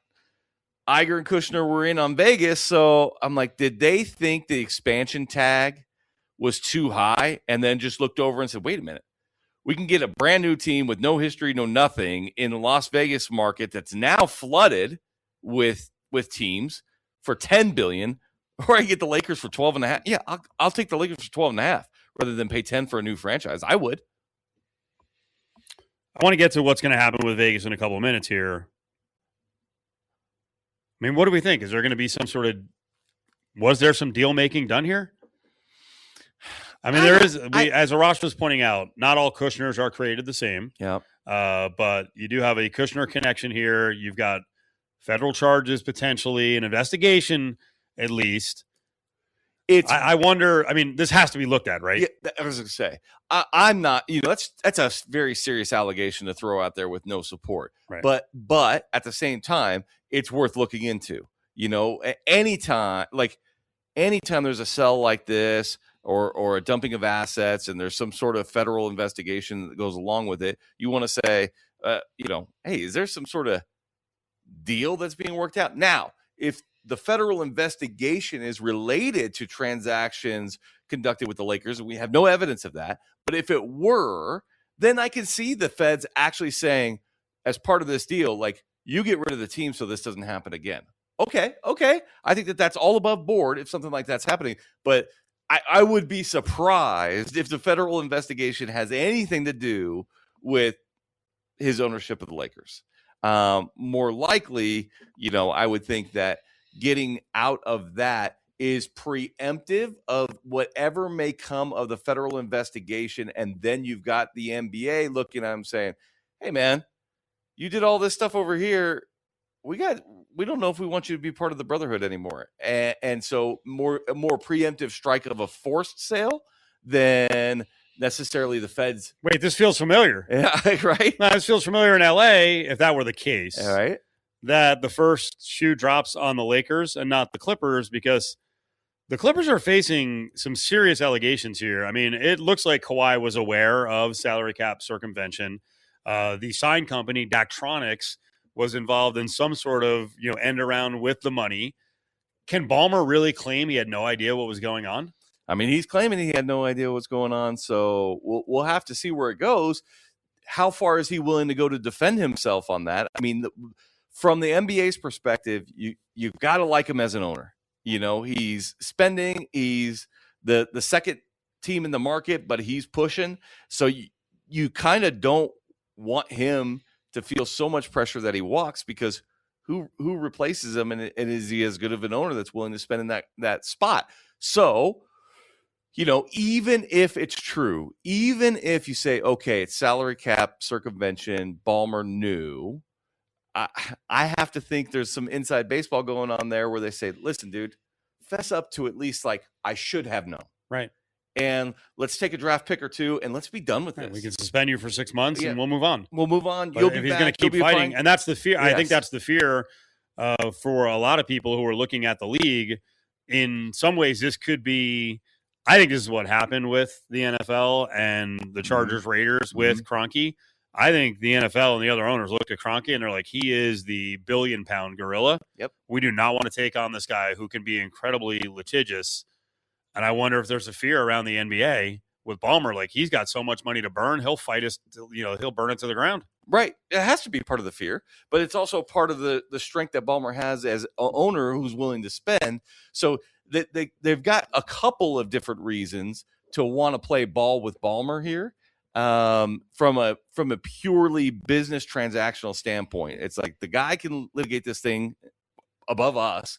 Iger and Kushner were in on Vegas. So I'm like, did they think the expansion tag was too high, and then just looked over and said, wait a minute, we can get a brand new team with no history, no nothing, in the Las Vegas market that's now flooded with teams for $10 billion, or I get the Lakers for 12.5. Yeah, I'll take the Lakers for 12.5 rather than pay 10 for a new franchise. I would. I want to get to what's going to happen with Vegas in a couple of minutes here. I mean, what do we think? Is there going to be was there some deal making done here? I mean, as Arash was pointing out, not all Kushners are created the same. Yeah. But you do have a Kushner connection here. You've got federal charges, potentially an investigation, at least. I wonder. I mean, this has to be looked at, right? Yeah, I was going to say, I'm not. That's a very serious allegation to throw out there with no support. Right. But at the same time, it's worth looking into. Anytime there's a sell like this, or a dumping of assets, and there's some sort of federal investigation that goes along with it, you want to say, hey, is there some sort of deal that's being worked out? Now, if the federal investigation is related to transactions conducted with the Lakers, and we have no evidence of that, but if it were, then I can see the feds actually saying, as part of this deal, like, you get rid of the team so this doesn't happen again. Okay. I think that's all above board if something like that's happening, but I would be surprised if the federal investigation has anything to do with his ownership of the Lakers. More likely, I would think that getting out of that is preemptive of whatever may come of the federal investigation. And then you've got the NBA looking at him saying, hey, man, you did all this stuff over here. We don't know if we want you to be part of the Brotherhood anymore. And so a more preemptive strike of a forced sale than necessarily the feds. Wait, this feels familiar. Yeah, right? Now, this feels familiar in LA, if that were the case. All right. That the first shoe drops on the Lakers and not the Clippers, because the Clippers are facing some serious allegations here. I mean, it looks like Kawhi was aware of salary cap circumvention. The sign company, Daktronics, was involved in some sort of, end around with the money. Can Ballmer really claim he had no idea what was going on? I mean, he's claiming he had no idea what's going on, so we'll have to see where it goes. How far is he willing to go to defend himself on that? I mean, from the NBA's perspective, you've got to like him as an owner. You know, he's spending, he's the second team in the market, but he's pushing. So you kind of don't want him to feel so much pressure that he walks, because who replaces him, and is he as good of an owner that's willing to spend in that spot? So, you know, even if it's true, even if you say, okay, it's salary cap circumvention, Ballmer knew, I have to think there's some inside baseball going on there where they say, listen, dude, fess up to at least like, I should have known. Right. And let's take a draft pick or two and let's be done with this. We can suspend you for 6 months and we'll move on. We'll move on. But if he's going to keep fighting, and that's the fear. Yes. I think that's the fear for a lot of people who are looking at the league. In some ways, this could be, I think this is what happened with the NFL and the Chargers Raiders with Kroenke. I think the NFL and the other owners look at Kroenke and they're like, he is the billion-pound gorilla. Yep. We do not want to take on this guy who can be incredibly litigious. And I wonder if there's a fear around the NBA with Ballmer. Like, he's got so much money to burn, he'll fight us. He'll burn it to the ground. Right. It has to be part of the fear, but it's also part of the strength that Ballmer has as an owner who's willing to spend. So they've got a couple of different reasons to want to play ball with Ballmer here. From a purely business transactional standpoint, it's like the guy can litigate this thing above us,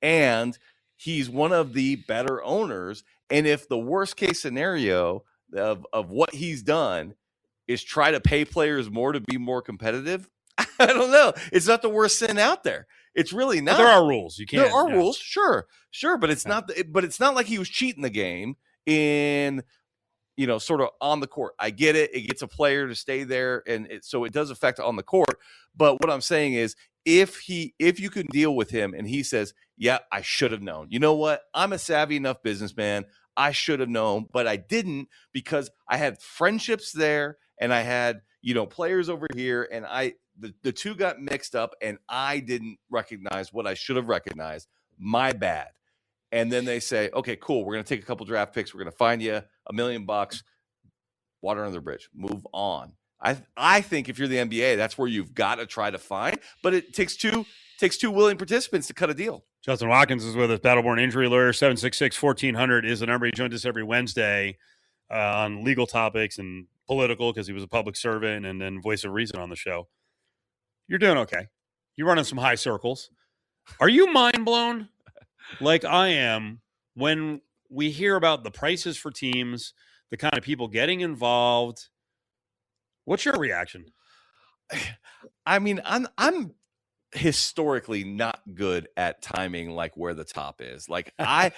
and he's one of the better owners. And if the worst case scenario of what he's done is try to pay players more to be more competitive, I don't know. It's not the worst sin out there. It's really not. But there are rules. You can't. There are rules, sure, but it's not. But it's not like he was cheating the game in, sort of on the court. I get it. It gets a player to stay there, and so it does affect on the court. But what I'm saying is, if you can deal with him and he says, yeah, I should have known. You know what? I'm a savvy enough businessman. I should have known, but I didn't, because I had friendships there and I had, players over here, and the two got mixed up and I didn't recognize what I should have recognized. My bad. And then they say, okay, cool. We're going to take a couple draft picks. We're going to find you $1 million, water under the bridge, move on. I think if you're the NBA, that's where you've got to try to find, but it takes two willing participants to cut a deal. Justin Watkins is with us, Battleborn Injury Lawyer. 766-1400 is the number. He joins us every Wednesday on legal topics and political, because he was a public servant and then voice of reason on the show. You're doing okay. You're running some high circles. Are you mind blown like I am when we hear about the prices for teams, the kind of people getting involved? What's your reaction? I mean, I'm historically not good at timing, like where the top is. Like I'm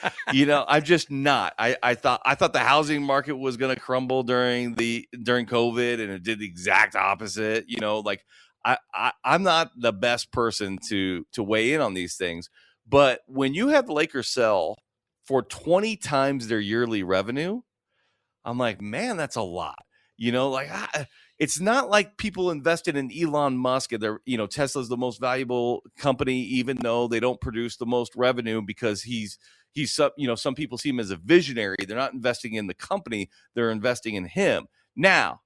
just not. I thought the housing market was going to crumble during COVID, and it did the exact opposite. Like I'm not the best person to weigh in on these things. But when you have the Lakers sell for 20 times their yearly revenue, I'm like, man, that's a lot. It's not like people invested in Elon Musk and they're, Tesla's the most valuable company, even though they don't produce the most revenue, because he's some people see him as a visionary. They're not investing in the company. They're investing in him. Now,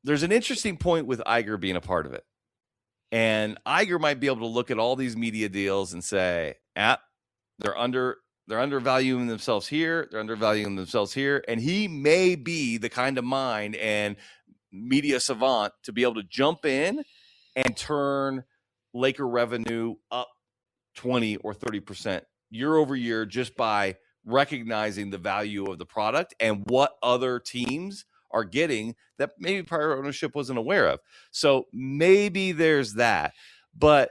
there's an interesting point with Iger being a part of it. And Iger might be able to look at all these media deals and say, they're undervaluing themselves here. They're undervaluing themselves here. And he may be the kind of mind and media savant to be able to jump in and turn Laker revenue up 20 or 30% year over year, just by recognizing the value of the product and what other teams are getting that maybe prior ownership wasn't aware of. So maybe there's that. But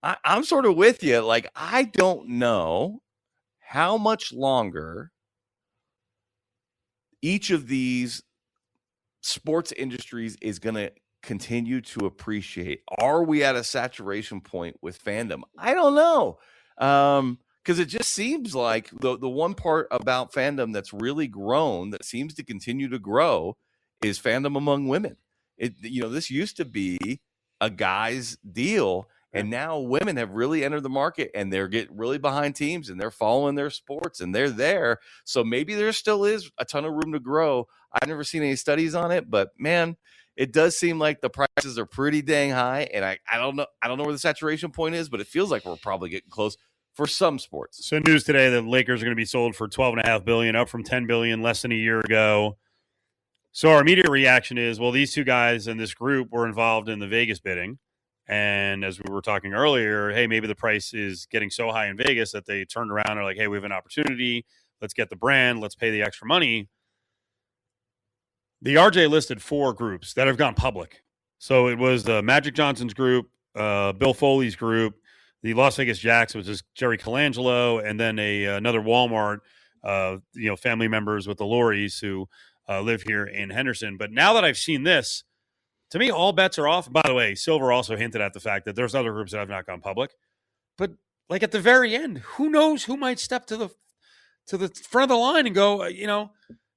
I'm sort of with you. Like, I don't know how much longer each of these sports industries is going to continue to appreciate. Are we at a saturation point with fandom? I don't know. Because it just seems like the one part about fandom that's really grown, that seems to continue to grow, is fandom among women. This used to be a guy's deal. And now women have really entered the market, and they're getting really behind teams, and they're following their sports, and they're there. So maybe there still is a ton of room to grow. I've never seen any studies on it, but man, it does seem like the prices are pretty dang high. And I don't know where the saturation point is, but it feels like we're probably getting close for some sports. So news today that Lakers are going to be sold for $12.5 billion, up from $10 billion less than a year ago. So our immediate reaction is, well, these two guys in this group were involved in the Vegas bidding. And as we were talking earlier, hey, maybe the price is getting so high in Vegas that they turned around and are like, hey, we have an opportunity. Let's get the brand. Let's pay the extra money. The RJ listed 4 groups that have gone public. So it was the Magic Johnson's group, Bill Foley's group, the Las Vegas Jacks, which is Jerry Colangelo, and then another Walmart, family members with the Lorries who live here in Henderson. But now that I've seen this, to me, all bets are off. By the way, Silver also hinted at the fact that there's other groups that have not gone public. But like at the very end, who knows who might step to the front of the line and go,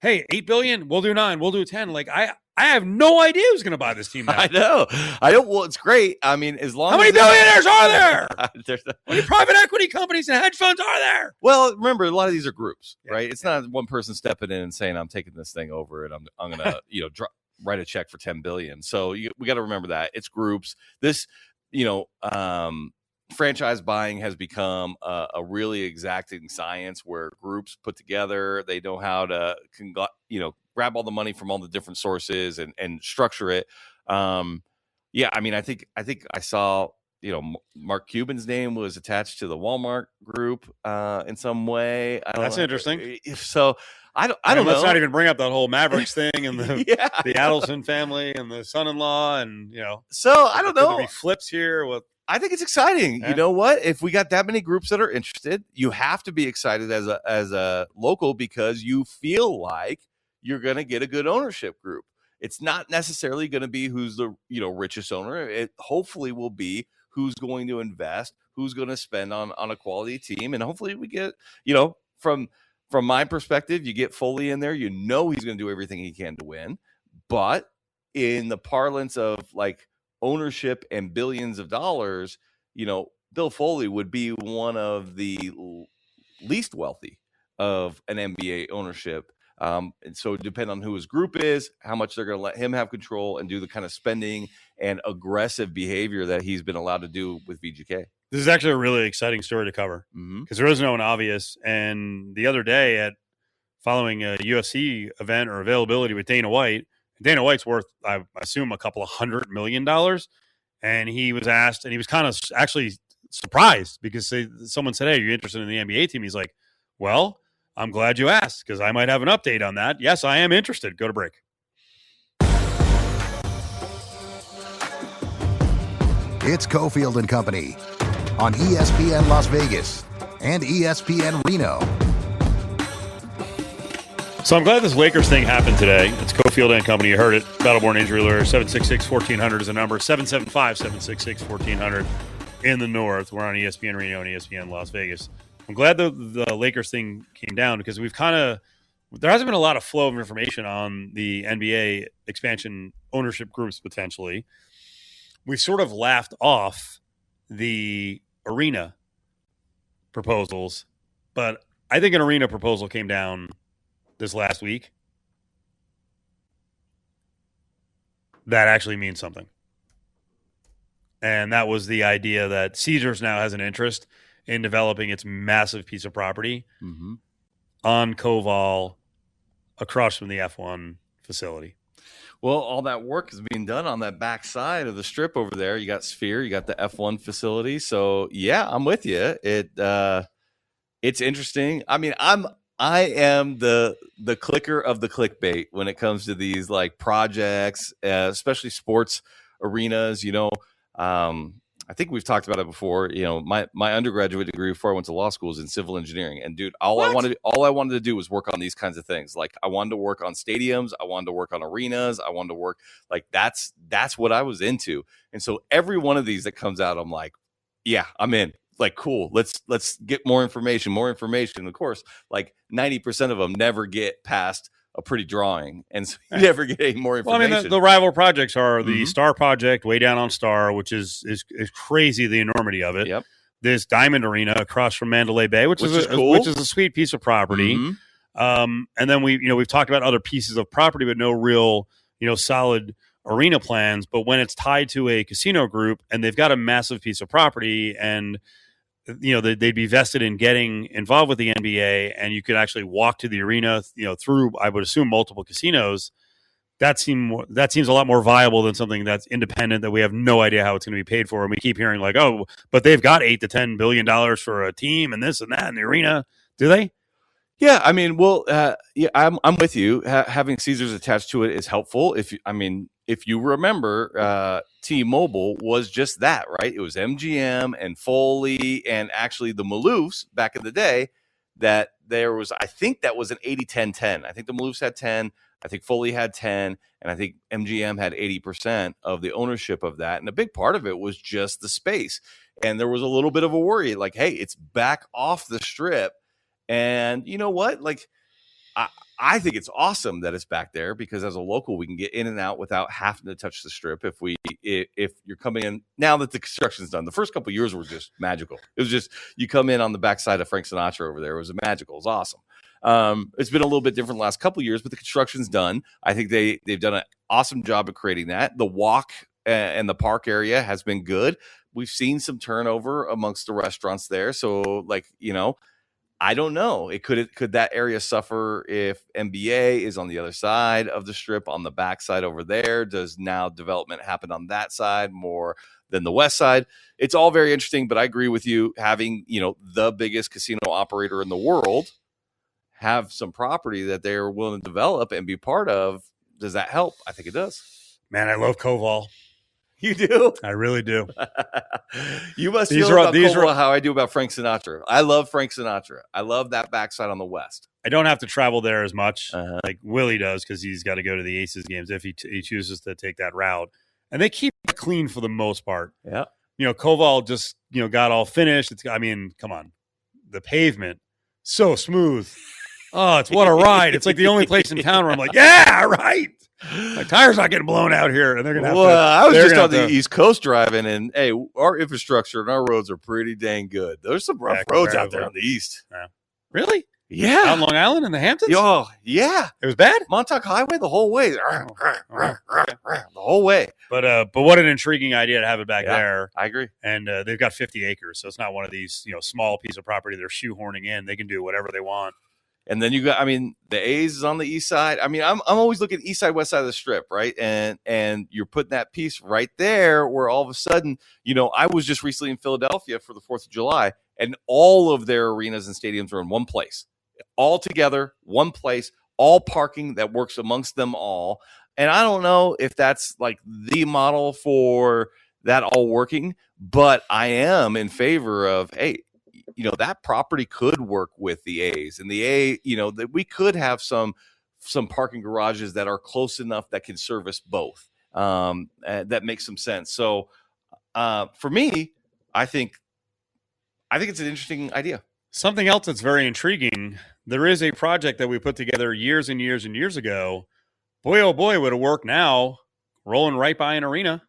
hey, $8 billion, we'll do 9, we'll do 10. Like I have no idea who's going to buy this team now. I know. I don't. Well, it's great. I mean, as long how many as billionaires are there? There's How many private equity companies and hedge funds are there? Well, remember, a lot of these are groups, right? It's not one person stepping in and saying, "I'm taking this thing over and I'm going to write a check for $10 billion." So we got to remember that it's groups. This franchise buying has become a really exacting science where groups put together. They know how to grab all the money from all the different sources and structure it. I mean, I think I saw Mark Cuban's name was attached to the Walmart group in some way. That's interesting. So I don't know. Let's not even bring up that whole Mavericks thing and the the Adelson family and the son-in-law and So I don't know. Could there be flips here with. I think it's exciting. Yeah. You know what? If we got that many groups that are interested, you have to be excited as a local because you feel like you're going to get a good ownership group. It's not necessarily going to be who's the richest owner. It hopefully will be who's going to invest, who's going to spend on a quality team, and hopefully we get from my perspective, you get Foley in there. He's going to do everything he can to win, but in the parlance of like ownership and billions of dollars, Bill Foley would be one of the least wealthy of an NBA ownership. And so depending on who his group is, how much they're going to let him have control and do the kind of spending and aggressive behavior that he's been allowed to do with VGK. This is actually a really exciting story to cover because there is no one obvious. And the other day following a UFC event or availability with Dana White's worth, I assume, a couple of $100 million. And he was asked, and he was kind of actually surprised because someone said, hey, are you interested in the NBA team? He's like, well, I'm glad you asked because I might have an update on that. Yes, I am interested. Go to break. It's Cofield and Company on ESPN Las Vegas and ESPN Reno. So I'm glad this Lakers thing happened today. It's Cofield and Company. You heard it. Battleborn Injury Lawyer. 766-1400 is the number. 775-766-1400 in the north. We're on ESPN Reno and ESPN Las Vegas. I'm glad the Lakers thing came down because there hasn't been a lot of flow of information on the NBA expansion ownership groups potentially. We've sort of laughed off the arena proposals, but I think an arena proposal came down this last week that actually means something. And that was the idea that Caesars now has an interest in developing its massive piece of property on Koval across from the F1 facility. Well, all that work is being done on that back side of the strip over there. You got Sphere, you got the F1 facility. So yeah, I'm with you. It's interesting. I mean, I am the clicker of the clickbait when it comes to these like projects, especially sports arenas. I think we've talked about it before. My undergraduate degree before I went to law school was in civil engineering, and dude, all I wanted to do was work on these kinds of things. Like I wanted to work on stadiums, I wanted to work on arenas, I wanted to work like that's what I was into. And so every one of these that comes out, I'm like, yeah, I'm in. Like, cool. Let's get more information. Of course, like 90% of them never get past a pretty drawing, and so you never get any more Well, I information. mean, the rival projects are the Mhm. Star Project way down on Star, which is crazy, the enormity of it. Yep. This Diamond Arena across from Mandalay Bay, which is cool. which is a sweet piece of property. Mhm. And then we've talked about other pieces of property, but no real solid arena plans. But when it's tied to a casino group and they've got a massive piece of property, and they'd be vested in getting involved with the NBA, and you could actually walk to the arena, through, I would assume, multiple casinos. That seems a lot more viable than something that's independent that we have no idea how it's going to be paid for. And we keep hearing like, oh, but they've got $8 to $10 billion for a team and this and that in the arena. Do they? Yeah, I mean, well, yeah, I'm with you. Having Caesars attached to it is helpful. If you remember, T-Mobile was just that, right? It was MGM and Foley and actually the Maloofs back in the day. That there was, I think that was an 80-10-10. I think the Maloofs had 10. I think Foley had 10, and I think MGM had 80% of the ownership of that. And a big part of it was just the space. And there was a little bit of a worry, like, hey, it's back off the strip. And you know what? Like, I think it's awesome that it's back there, because as a local, we can get in and out without having to touch the strip. If you're coming in now that the construction's done, the first couple of years were just magical. It was just, you come in on the backside of Frank Sinatra over there. It was magical. It was awesome. It's been a little bit different the last couple of years, but the construction's done. I think they've done an awesome job of creating that. The walk and the park area has been good. We've seen some turnover amongst the restaurants there. So, I don't know. Could that area suffer if NBA is on the other side of the strip, on the backside over there? Does now development happen on that side more than the west side? It's all very interesting, but I agree with you. Having, the biggest casino operator in the world have some property that they're willing to develop and be part of, does that help? I think it does. Man, I love Koval. You do? I really do. You must These feel are- about these Koval are- how I do about Frank Sinatra. I love Frank Sinatra. I love that backside on the west. I don't have to travel there as much like Willie does, because he's got to go to the Aces games if he chooses to take that route. And they keep it clean for the most part. Yeah. Koval just, got all finished. Come on. The pavement, so smooth. Oh, it's what a ride. It's like the only place in town where I'm like, yeah, right. My tire's not getting blown out here. And they're going to have to. I was they're just gonna on the have to- East Coast driving, and hey, our infrastructure and our roads are pretty dang good. There's some rough roads out there on the East. Really? Yeah. Out in Long Island in the Hamptons? Oh, yeah. It was bad? Montauk Highway the whole way. The whole way. But what an intriguing idea to have it back there. I agree. And they've got 50 acres, so it's not one of these small piece of property they're shoehorning in. They can do whatever they want. And then you got, the A's is on the east side. I'm always looking east side, west side of the strip, right? And you're putting that piece right there where all of a sudden, I was just recently in Philadelphia for the 4th of July, and all of their arenas and stadiums are in one place, all together, one place, all parking that works amongst them all. And I don't know if that's like the model for that all working, but I am in favor of, hey, that property could work with the A's, and the that we could have some parking garages that are close enough that can service both. That makes some sense. So for me, I think it's an interesting idea. Something else that's very intriguing. There is a project that we put together years and years and years ago. Boy, oh boy, would it work now, rolling right by an arena.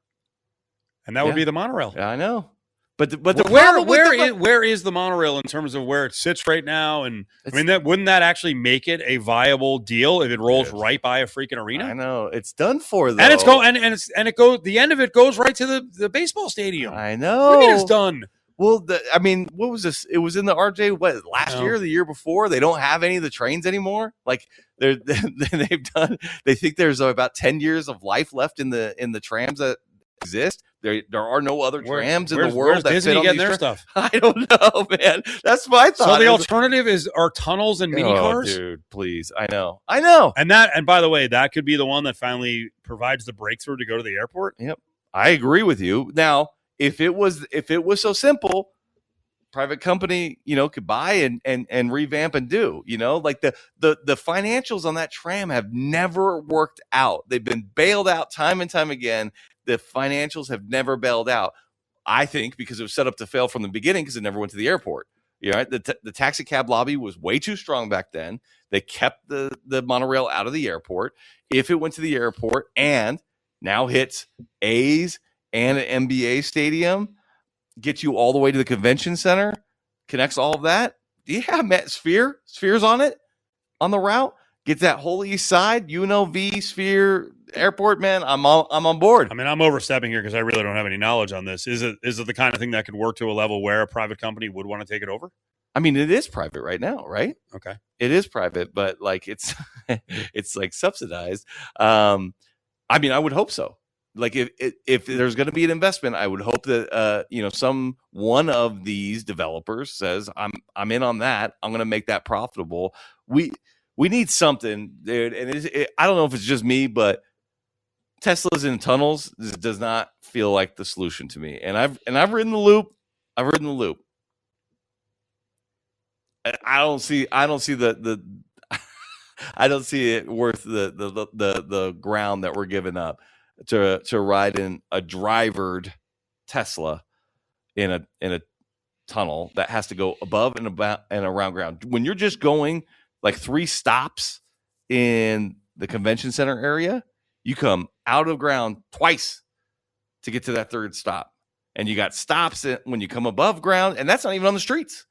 And that would be the monorail. Yeah, I know. But the where is the monorail in terms of where it sits right now? And wouldn't that actually make it a viable deal if it rolls right by a freaking arena? I know it's done for though, and it's go and it goes. The end of it goes right to the baseball stadium. I know. What do you mean it's done? Well, what was this? It was in the RJ last year, the year before. They don't have any of the trains anymore. Like they think there's about 10 years of life left in the trams that exist. There are no other trams in the world that Disney fit on getting these their stuff. I don't know, man. That's my thought. So the alternative are tunnels and mini cars. Dude, please. I know. And by the way, that could be the one that finally provides the breakthrough to go to the airport. Yep, I agree with you. Now, if it was so simple, private company, could buy and revamp and do, like the financials on that tram have never worked out. They've been bailed out time and time again. The financials have never bailed out. I think because it was set up to fail from the beginning because it never went to the airport. You know, right? The taxi cab lobby was way too strong back then. They kept the monorail out of the airport. If it went to the airport and now hits A's and an NBA stadium, gets you all the way to the convention center, connects all of that. Yeah, Matt, Sphere's on it, on the route. Get that whole east side, UNLV, Sphere, airport, man. I'm on board. I mean, I'm overstepping here because I really don't have any knowledge on this. Is it the kind of thing that could work to a level where a private company would want to take it over? I mean, it is private right now, right? Okay. It is private, but like it's it's like subsidized. I mean, I would hope so. Like if there's going to be an investment, I would hope that some one of these developers says, I'm in on that. I'm going to make that profitable. We need something, dude. And I don't know if it's just me, but Teslas in tunnels does not feel like the solution to me. And I've ridden the loop. I don't see the I don't see it worth the ground that we're giving up to ride in a drivered Tesla in a tunnel that has to go above and about and around ground. When you're just going like 3 stops in the convention center area, you come out of ground twice to get to that 3rd stop. And you got stops when you come above ground, and that's not even on the streets.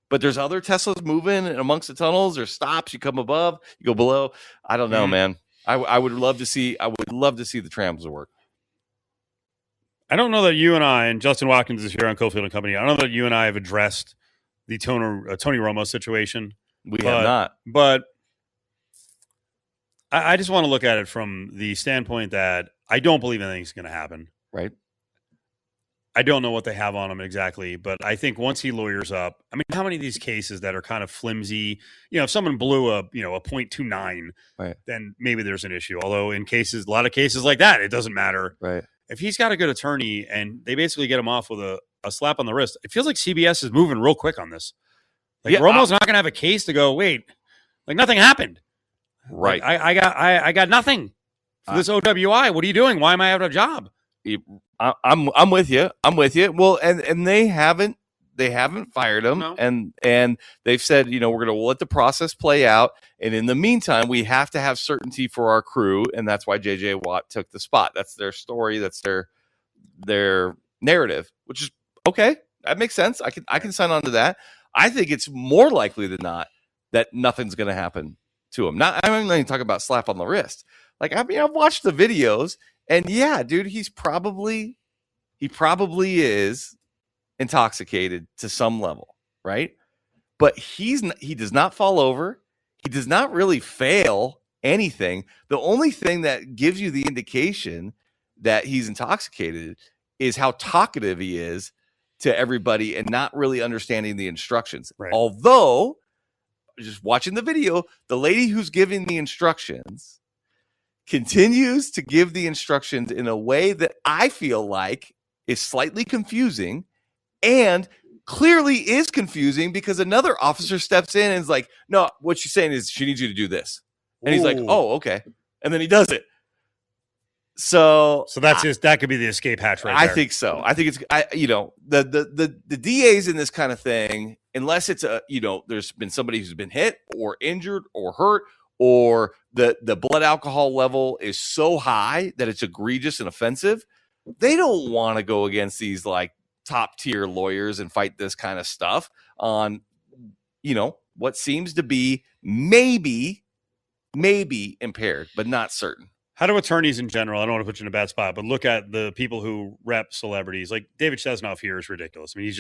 But there's other Teslas moving and amongst the tunnels. There's stops. You come above, you go below. I don't know, man. I would love to see the trams work. I don't know that you and I, and Justin Watkins is here on Cofield and Company, I don't know that you and I have addressed the Tony Romo situation. We have not. But I just want to look at it from the standpoint that I don't believe anything's going to happen. Right. I don't know what they have on him exactly, but I think once he lawyers up, I mean, how many of these cases that are kind of flimsy, if someone blew a .29, right, then maybe there's an issue. Although a lot of cases like that, it doesn't matter. Right. If he's got a good attorney and they basically get him off with a slap on the wrist, it feels like CBS is moving real quick on this. Like Romo's not going to have a case to go, wait, like nothing happened. Right. Like, I got nothing for this OWI. What are you doing? Why am I out of a job? I'm with you. Well, and they haven't fired him, No. and they've said, we're going to let the process play out, and in the meantime, we have to have certainty for our crew, and that's why JJ Watt took the spot. That's their story. That's their narrative, which is okay. That makes sense. I can sign on to that. I think it's more likely than not that nothing's going to happen to him. I'm not even talking about slap on the wrist. Like, I mean, I've watched the videos. And yeah, dude, he probably is intoxicated to some level, right? But he does not fall over. He does not really fail anything. The only thing that gives you the indication that he's intoxicated is how talkative he is to everybody and not really understanding the instructions. Right. Although, just watching the video, the lady who's giving the instructions continues to give the instructions in a way that I feel like is slightly confusing and clearly is confusing because another officer steps in and is like, no, what she's saying is she needs you to do this. And he's like, oh, okay. And then he does it. So that could be the escape hatch right there. I think so. I think it's, the DAs in this kind of thing, unless it's there's been somebody who's been hit or injured or hurt, or the blood alcohol level is so high that it's egregious and offensive, they don't want to go against these like top tier lawyers and fight this kind of stuff on, what seems to be maybe impaired, but not certain. How do attorneys in general, I don't want to put you in a bad spot, but look at the people who rep celebrities. Like David Chesnoff here is ridiculous. I mean,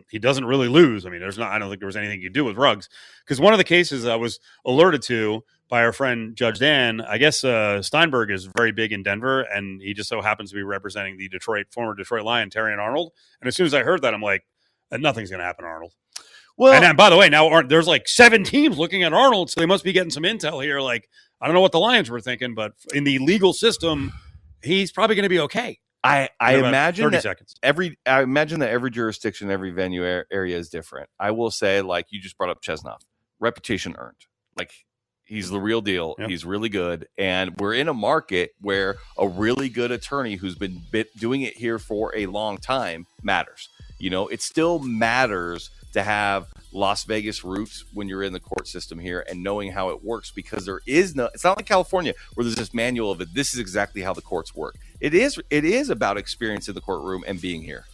he doesn't really lose. I mean, I don't think there was anything you do with Ruggs. Because one of the cases I was alerted to by our friend Judge Dan, I guess Steinberg is very big in Denver, and he just so happens to be representing the former Detroit Lion, Terrion Arnold. And as soon as I heard that, I'm like, nothing's going to happen, Arnold. Well, and by the way, now there's like 7 teams looking at Arnold, so they must be getting some intel here. Like, I don't know what the Lions were thinking, but in the legal system, he's probably going to be okay. I imagine that 30 seconds. I imagine that every jurisdiction, every venue area is different. I will say, like you just brought up Chesnoff, reputation earned. Like, he's the real deal. Yep. He's really good. And we're in a market where a really good attorney who's been doing it here for a long time matters. It still matters to have Las Vegas roots when you're in the court system here and knowing how it works, because it's not like California where there's this manual of it. This is exactly how the courts work. It is about experience in the courtroom and being here.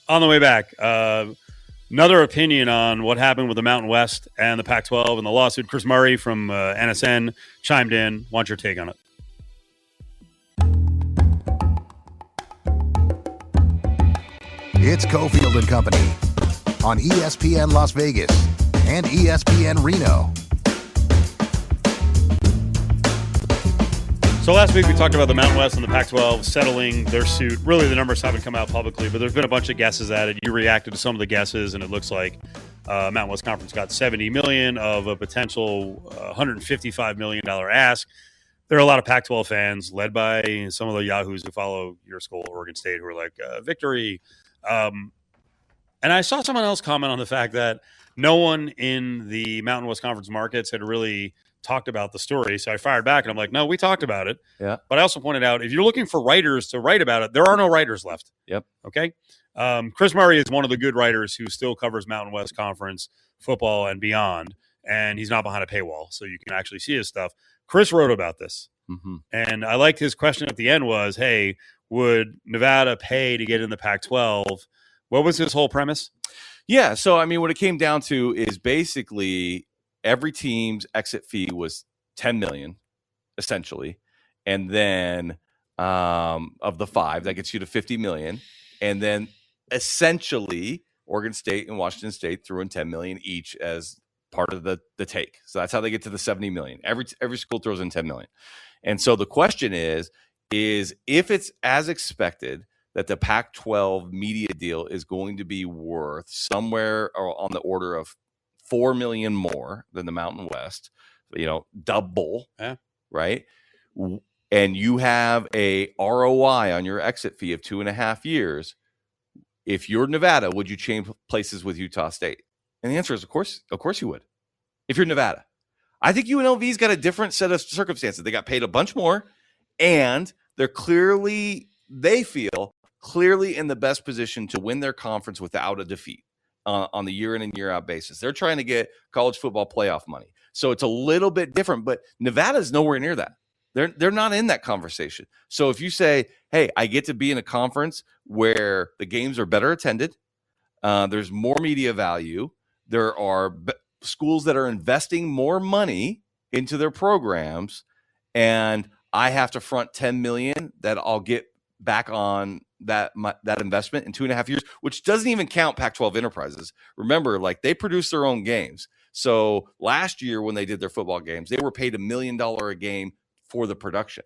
On the way back, another opinion on what happened with the Mountain West and the Pac-12 and the lawsuit. Chris Murray from NSN chimed in. Want your take on it? It's Cofield and Company on ESPN Las Vegas and ESPN Reno. So last week we talked about the Mountain West and the Pac-12 settling their suit. Really, the numbers haven't come out publicly, but there's been a bunch of guesses at it. You reacted to some of the guesses, and it looks like Mountain West Conference got $70 million of a potential $155 million ask. There are a lot of Pac-12 fans, led by some of the yahoos who follow your school, Oregon State, who are like, victory. And I saw someone else comment on the fact that no one in the Mountain West Conference markets had really talked about the story. So I fired back and I'm like, no, we talked about it. Yeah. But I also pointed out, if you're looking for writers to write about it, there are no writers left. Yep. Okay. Chris Murray is one of the good writers who still covers Mountain West Conference football and beyond. And he's not behind a paywall, so you can actually see his stuff. Chris wrote about this. Mm-hmm. And I liked his question at the end was, hey, would Nevada pay to get in the Pac-12? What was his whole premise? Yeah. So, I mean, what it came down to is basically every team's exit fee was $10 million, essentially. And then of the 5, that gets you to $50 million. And then essentially Oregon State and Washington State threw in $10 million each as part of the take. So that's how they get to the $70 million. Every school throws in $10 million. And so the question is if it's as expected that the Pac-12 media deal is going to be worth somewhere on the order of $4 million more than the Mountain West, double, right? And you have a ROI on your exit fee of 2.5 years. If you're Nevada, would you change places with Utah State? And the answer is, of course you would. If you're Nevada, I think UNLV's got a different set of circumstances. They got paid a bunch more, and they feel clearly in the best position to win their conference without a defeat on the year in and year out basis. They're trying to get college football playoff money. So it's a little bit different, but Nevada's nowhere near that. They're not in that conversation. So if you say, hey, I get to be in a conference where the games are better attended, there's more media value, there are schools that are investing more money into their programs, and I have to front $10 million that I'll get back on that investment in 2.5 years, which doesn't even count Pac-12 enterprises. Remember, they produce their own games. So last year when they did their football games, they were paid $1 million a game for the production.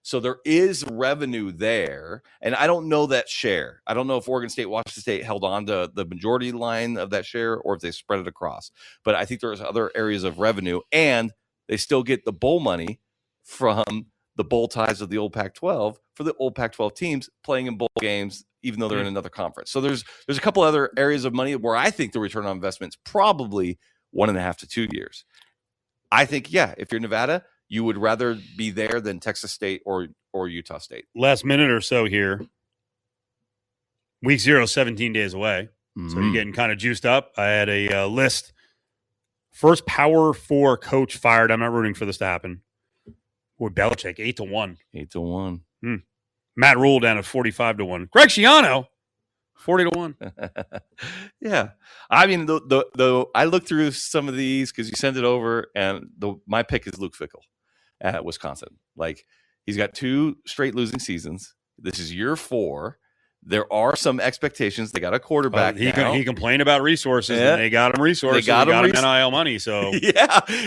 So there is revenue there. And I don't know that share. I don't know if Oregon State, Washington State held on to the majority line of that share or if they spread it across. But I think there's other areas of revenue, and they still get the bowl money from the bowl ties of the old Pac-12 for the old Pac-12 teams playing in bowl games, even though they're in another conference. So there's a couple other areas of money where I think the return on investment is probably 1.5 to 2 years. I think, if you're Nevada, you would rather be there than Texas State or Utah State. Last minute or so here. Week 0, 17 days away. Mm-hmm. So you're getting kind of juiced up. I had a list. First Power 4 coach fired. I'm not rooting for this to happen. Boy, Belichick, 8-1. 8-1. Matt Rule down at 45-1. Greg Schiano, 40-1. Yeah. I mean, I looked through some of these because you sent it over, and my pick is Luke Fickell at Wisconsin. He's got 2 straight losing seasons. This is year 4. There are some expectations. They got a quarterback now. He complained about resources, and they got him resources. They got him NIL money, so you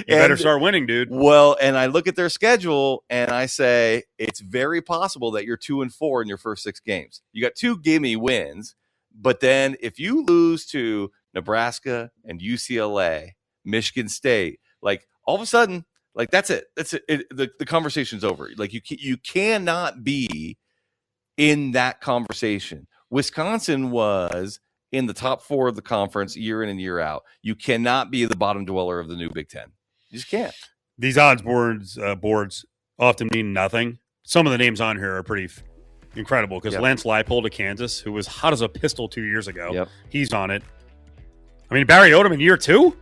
better start winning, dude. Well, and I look at their schedule, and I say it's very possible that you're 2-4 in your first 6 games. You got 2 gimme wins, but then if you lose to Nebraska and UCLA, Michigan State, all of a sudden, that's it. That's it. The conversation's over. You cannot be in that conversation. Wisconsin was in the top 4 of the conference year in and year out. You cannot be the bottom dweller of the new Big Ten. You just can't. These odds boards often mean nothing. Some of the names on here are pretty incredible because Lance Leipold of Kansas, who was hot as a pistol 2 years ago, he's on it. I mean, Barry Odom in year two?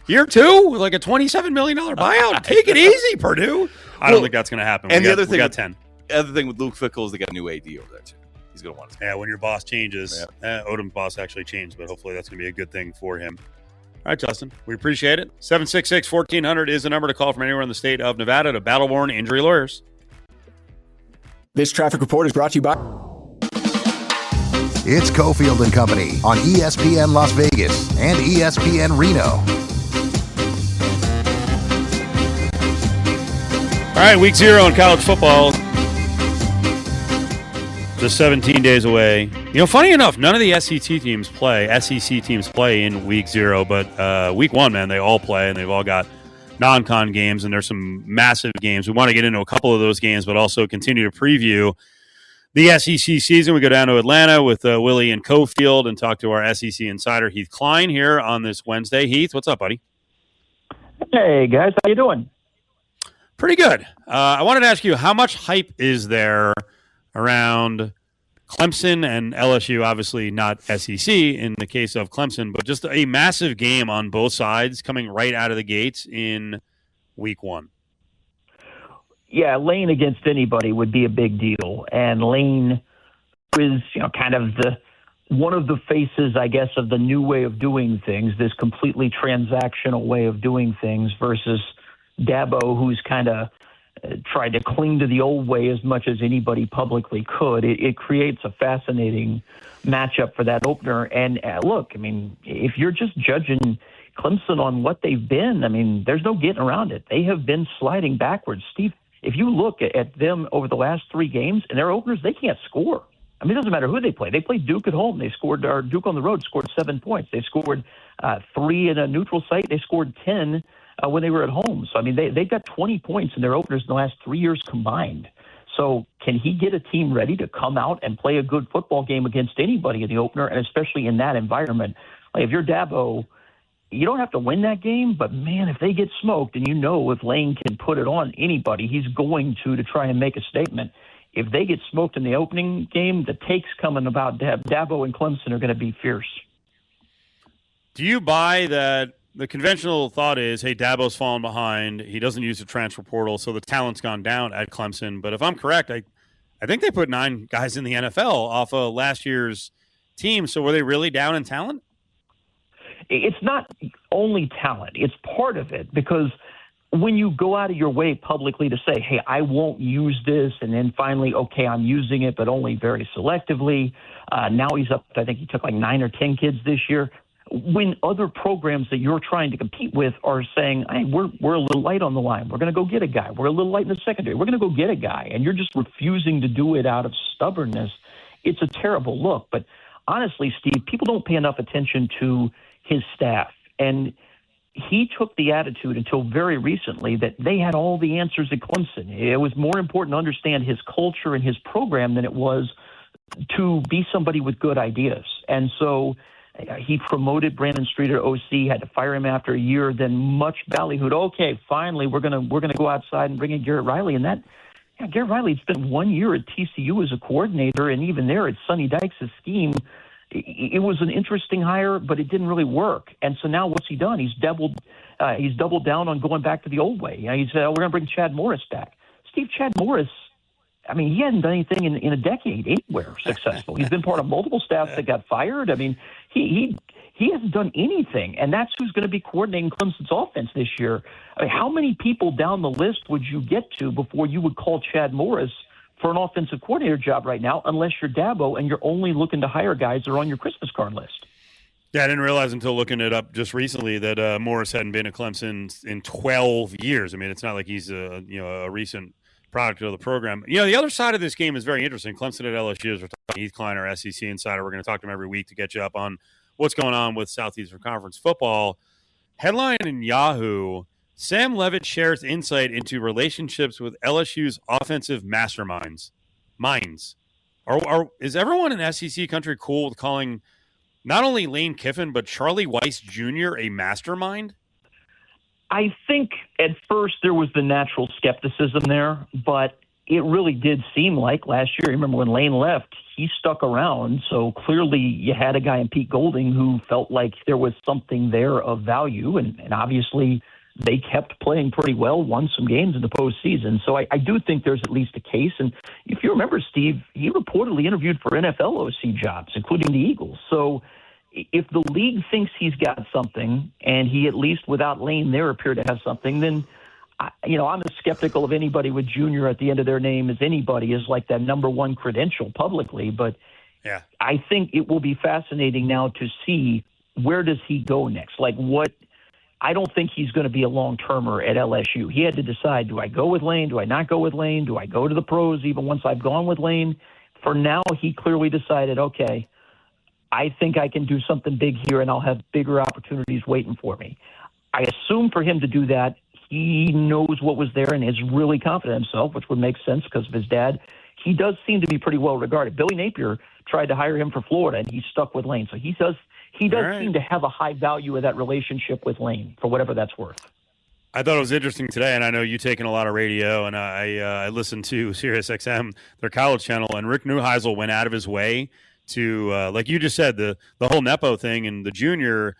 Year two with like a $27 million buyout? Take it easy, Purdue. I don't think that's going to happen. And we the got 10. The other thing with Luke Fickell is they got a new AD over there, too. He's going to want to. Yeah, when your boss changes, Odom's boss actually changed, but hopefully that's going to be a good thing for him. All right, Justin, we appreciate it. 766-1400 is the number to call from anywhere in the state of Nevada to Battle-Born Injury Lawyers. This traffic report is brought to you by... It's Cofield and Company on ESPN Las Vegas and ESPN Reno. All right, week 0 in college football. Just 17 days away. You know, funny enough, none of the SEC teams play in week 0, but week 1, man, they all play, and they've all got non-con games, and there's some massive games. We want to get into a couple of those games, but also continue to preview the SEC season. We go down to Atlanta with Willie and Cofield and talk to our SEC insider, Heath Cline, here on this Wednesday. Heath, what's up, buddy? Hey, guys. How you doing? Pretty good. I wanted to ask you, how much hype is there around Clemson and LSU? Obviously not SEC in the case of Clemson, but just a massive game on both sides coming right out of the gates in week 1. Yeah, Lane against anybody would be a big deal. And Lane is, kind of one of the faces, I guess, of the new way of doing things, this completely transactional way of doing things versus Dabo, who's kind of tried to cling to the old way as much as anybody publicly could. It creates a fascinating matchup for that opener. And look, I mean, if you're just judging Clemson on what they've been, I mean, there's no getting around it. They have been sliding backwards. Steve, if you look at them over the last 3 games and their openers, they can't score. I mean, it doesn't matter who they play. They played Duke at home. They scored, or Duke on the road scored 7 points. They scored 3 in a neutral site. They scored 10 when they were at home. So, I mean, they've got 20 points in their openers in the last 3 years combined. So can he get a team ready to come out and play a good football game against anybody in the opener, and especially in that environment? Like, if you're Dabo, you don't have to win that game, but, man, if they get smoked, and if Lane can put it on anybody, he's going to try and make a statement. If they get smoked in the opening game, the takes coming about Dabo and Clemson are going to be fierce. Do you buy that? The conventional thought is, hey, Dabo's fallen behind. He doesn't use the transfer portal, so the talent's gone down at Clemson. But if I'm correct, I think they put 9 guys in the NFL off of last year's team. So were they really down in talent? It's not only talent. It's part of it, because when you go out of your way publicly to say, hey, I won't use this, and then finally, okay, I'm using it, but only very selectively. Now he's up, I think he took like 9 or 10 kids this year. When other programs that you're trying to compete with are saying, hey, we're a little light on the line, we're going to go get a guy. We're a little light in the secondary, we're going to go get a guy. And you're just refusing to do it out of stubbornness. It's a terrible look. But honestly, Steve, people don't pay enough attention to his staff. And he took the attitude until very recently that they had all the answers at Clemson. It was more important to understand his culture and his program than it was to be somebody with good ideas. And so he promoted Brandon Streeter OC, had to fire him after a year, then much ballyhooed. Okay, finally we're gonna go outside and bring in Garrett Riley. And Garrett Riley spent 1 year at TCU as a coordinator, and even there it's Sonny Dykes' scheme. It was an interesting hire, but it didn't really work. And so now what's he done? He's doubled down on going back to the old way. He said, we're going to bring Chad Morris back. Steve, Chad Morris, I mean, he hadn't done anything in a decade anywhere successful. He's been part of multiple staffs that got fired. I mean, he hasn't done anything, and that's who's going to be coordinating Clemson's offense this year. I mean, how many people down the list would you get to before you would call Chad Morris for an offensive coordinator job right now, unless you're Dabo and you're only looking to hire guys that are on your Christmas card list? Yeah, I didn't realize until looking it up just recently that Morris hadn't been at Clemson in 12 years. I mean, it's not like he's a recent product of the program. The other side of this game is very interesting. Clemson at LSU, as we're talking, Heath Cline, our SEC insider. We're going to talk to him every week to get you up on what's going on with Southeastern Conference football. Headline in Yahoo: Sam Levitt shares insight into relationships with LSU's offensive masterminds. Is everyone in SEC country cool with calling not only Lane Kiffin but Charlie Weiss Jr. a mastermind? I think at first there was the natural skepticism there, but it really did seem like last year, remember when Lane left, he stuck around. So clearly you had a guy in Pete Golding who felt like there was something there of value. And obviously they kept playing pretty well, won some games in the postseason. So I do think there's at least a case. And if you remember, Steve, he reportedly interviewed for NFL OC jobs, including the Eagles. So if the league thinks he's got something, and he at least without Lane there appeared to have something, then I'm as skeptical of anybody with Junior at the end of their name as anybody is like that number one credential publicly. But yeah, I think it will be fascinating now to see where does he go next. Like what? I don't think he's going to be a long-termer at LSU. He had to decide, do I go with Lane? Do I not go with Lane? Do I go to the pros even once I've gone with Lane? For now, he clearly decided, okay, I think I can do something big here and I'll have bigger opportunities waiting for me. I assume for him to do that, he knows what was there and is really confident in himself, which would make sense because of his dad. He does seem to be pretty well regarded. Billy Napier tried to hire him for Florida, and he stuck with Lane. So he does right. seem to have a high value of that relationship with Lane, for whatever that's worth. I thought it was interesting today, and I know you taking a lot of radio, and I listened to SiriusXM, their college channel, and Rick Neuheisel went out of his way to, like you just said, the whole Nepo thing and the junior.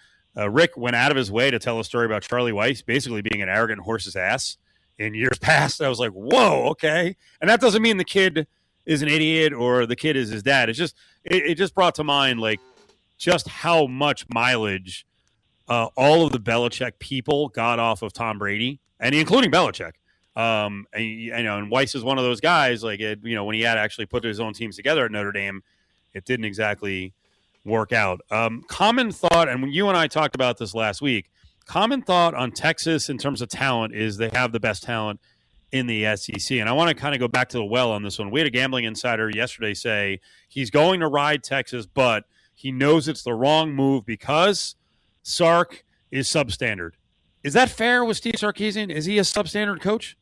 Rick went out of his way to tell a story about Charlie Weiss basically being an arrogant horse's ass in years past. I was like, whoa, okay. And that doesn't mean the kid is an idiot or the kid is his dad. It's just it just brought to mind like just how much mileage all of the Belichick people got off of Tom Brady, and including Belichick. And Weiss is one of those guys. Like when he had actually put his own teams together at Notre Dame, it didn't exactly work out. Common thought, and when you and I talked about this last week, common thought on Texas in terms of talent is they have the best talent in the SEC. And I want to kind of go back to the well on this one. We had a gambling insider yesterday say he's going to ride Texas, but he knows it's the wrong move because Sark is substandard. Is that fair with Steve Sarkisian? Is he a substandard coach?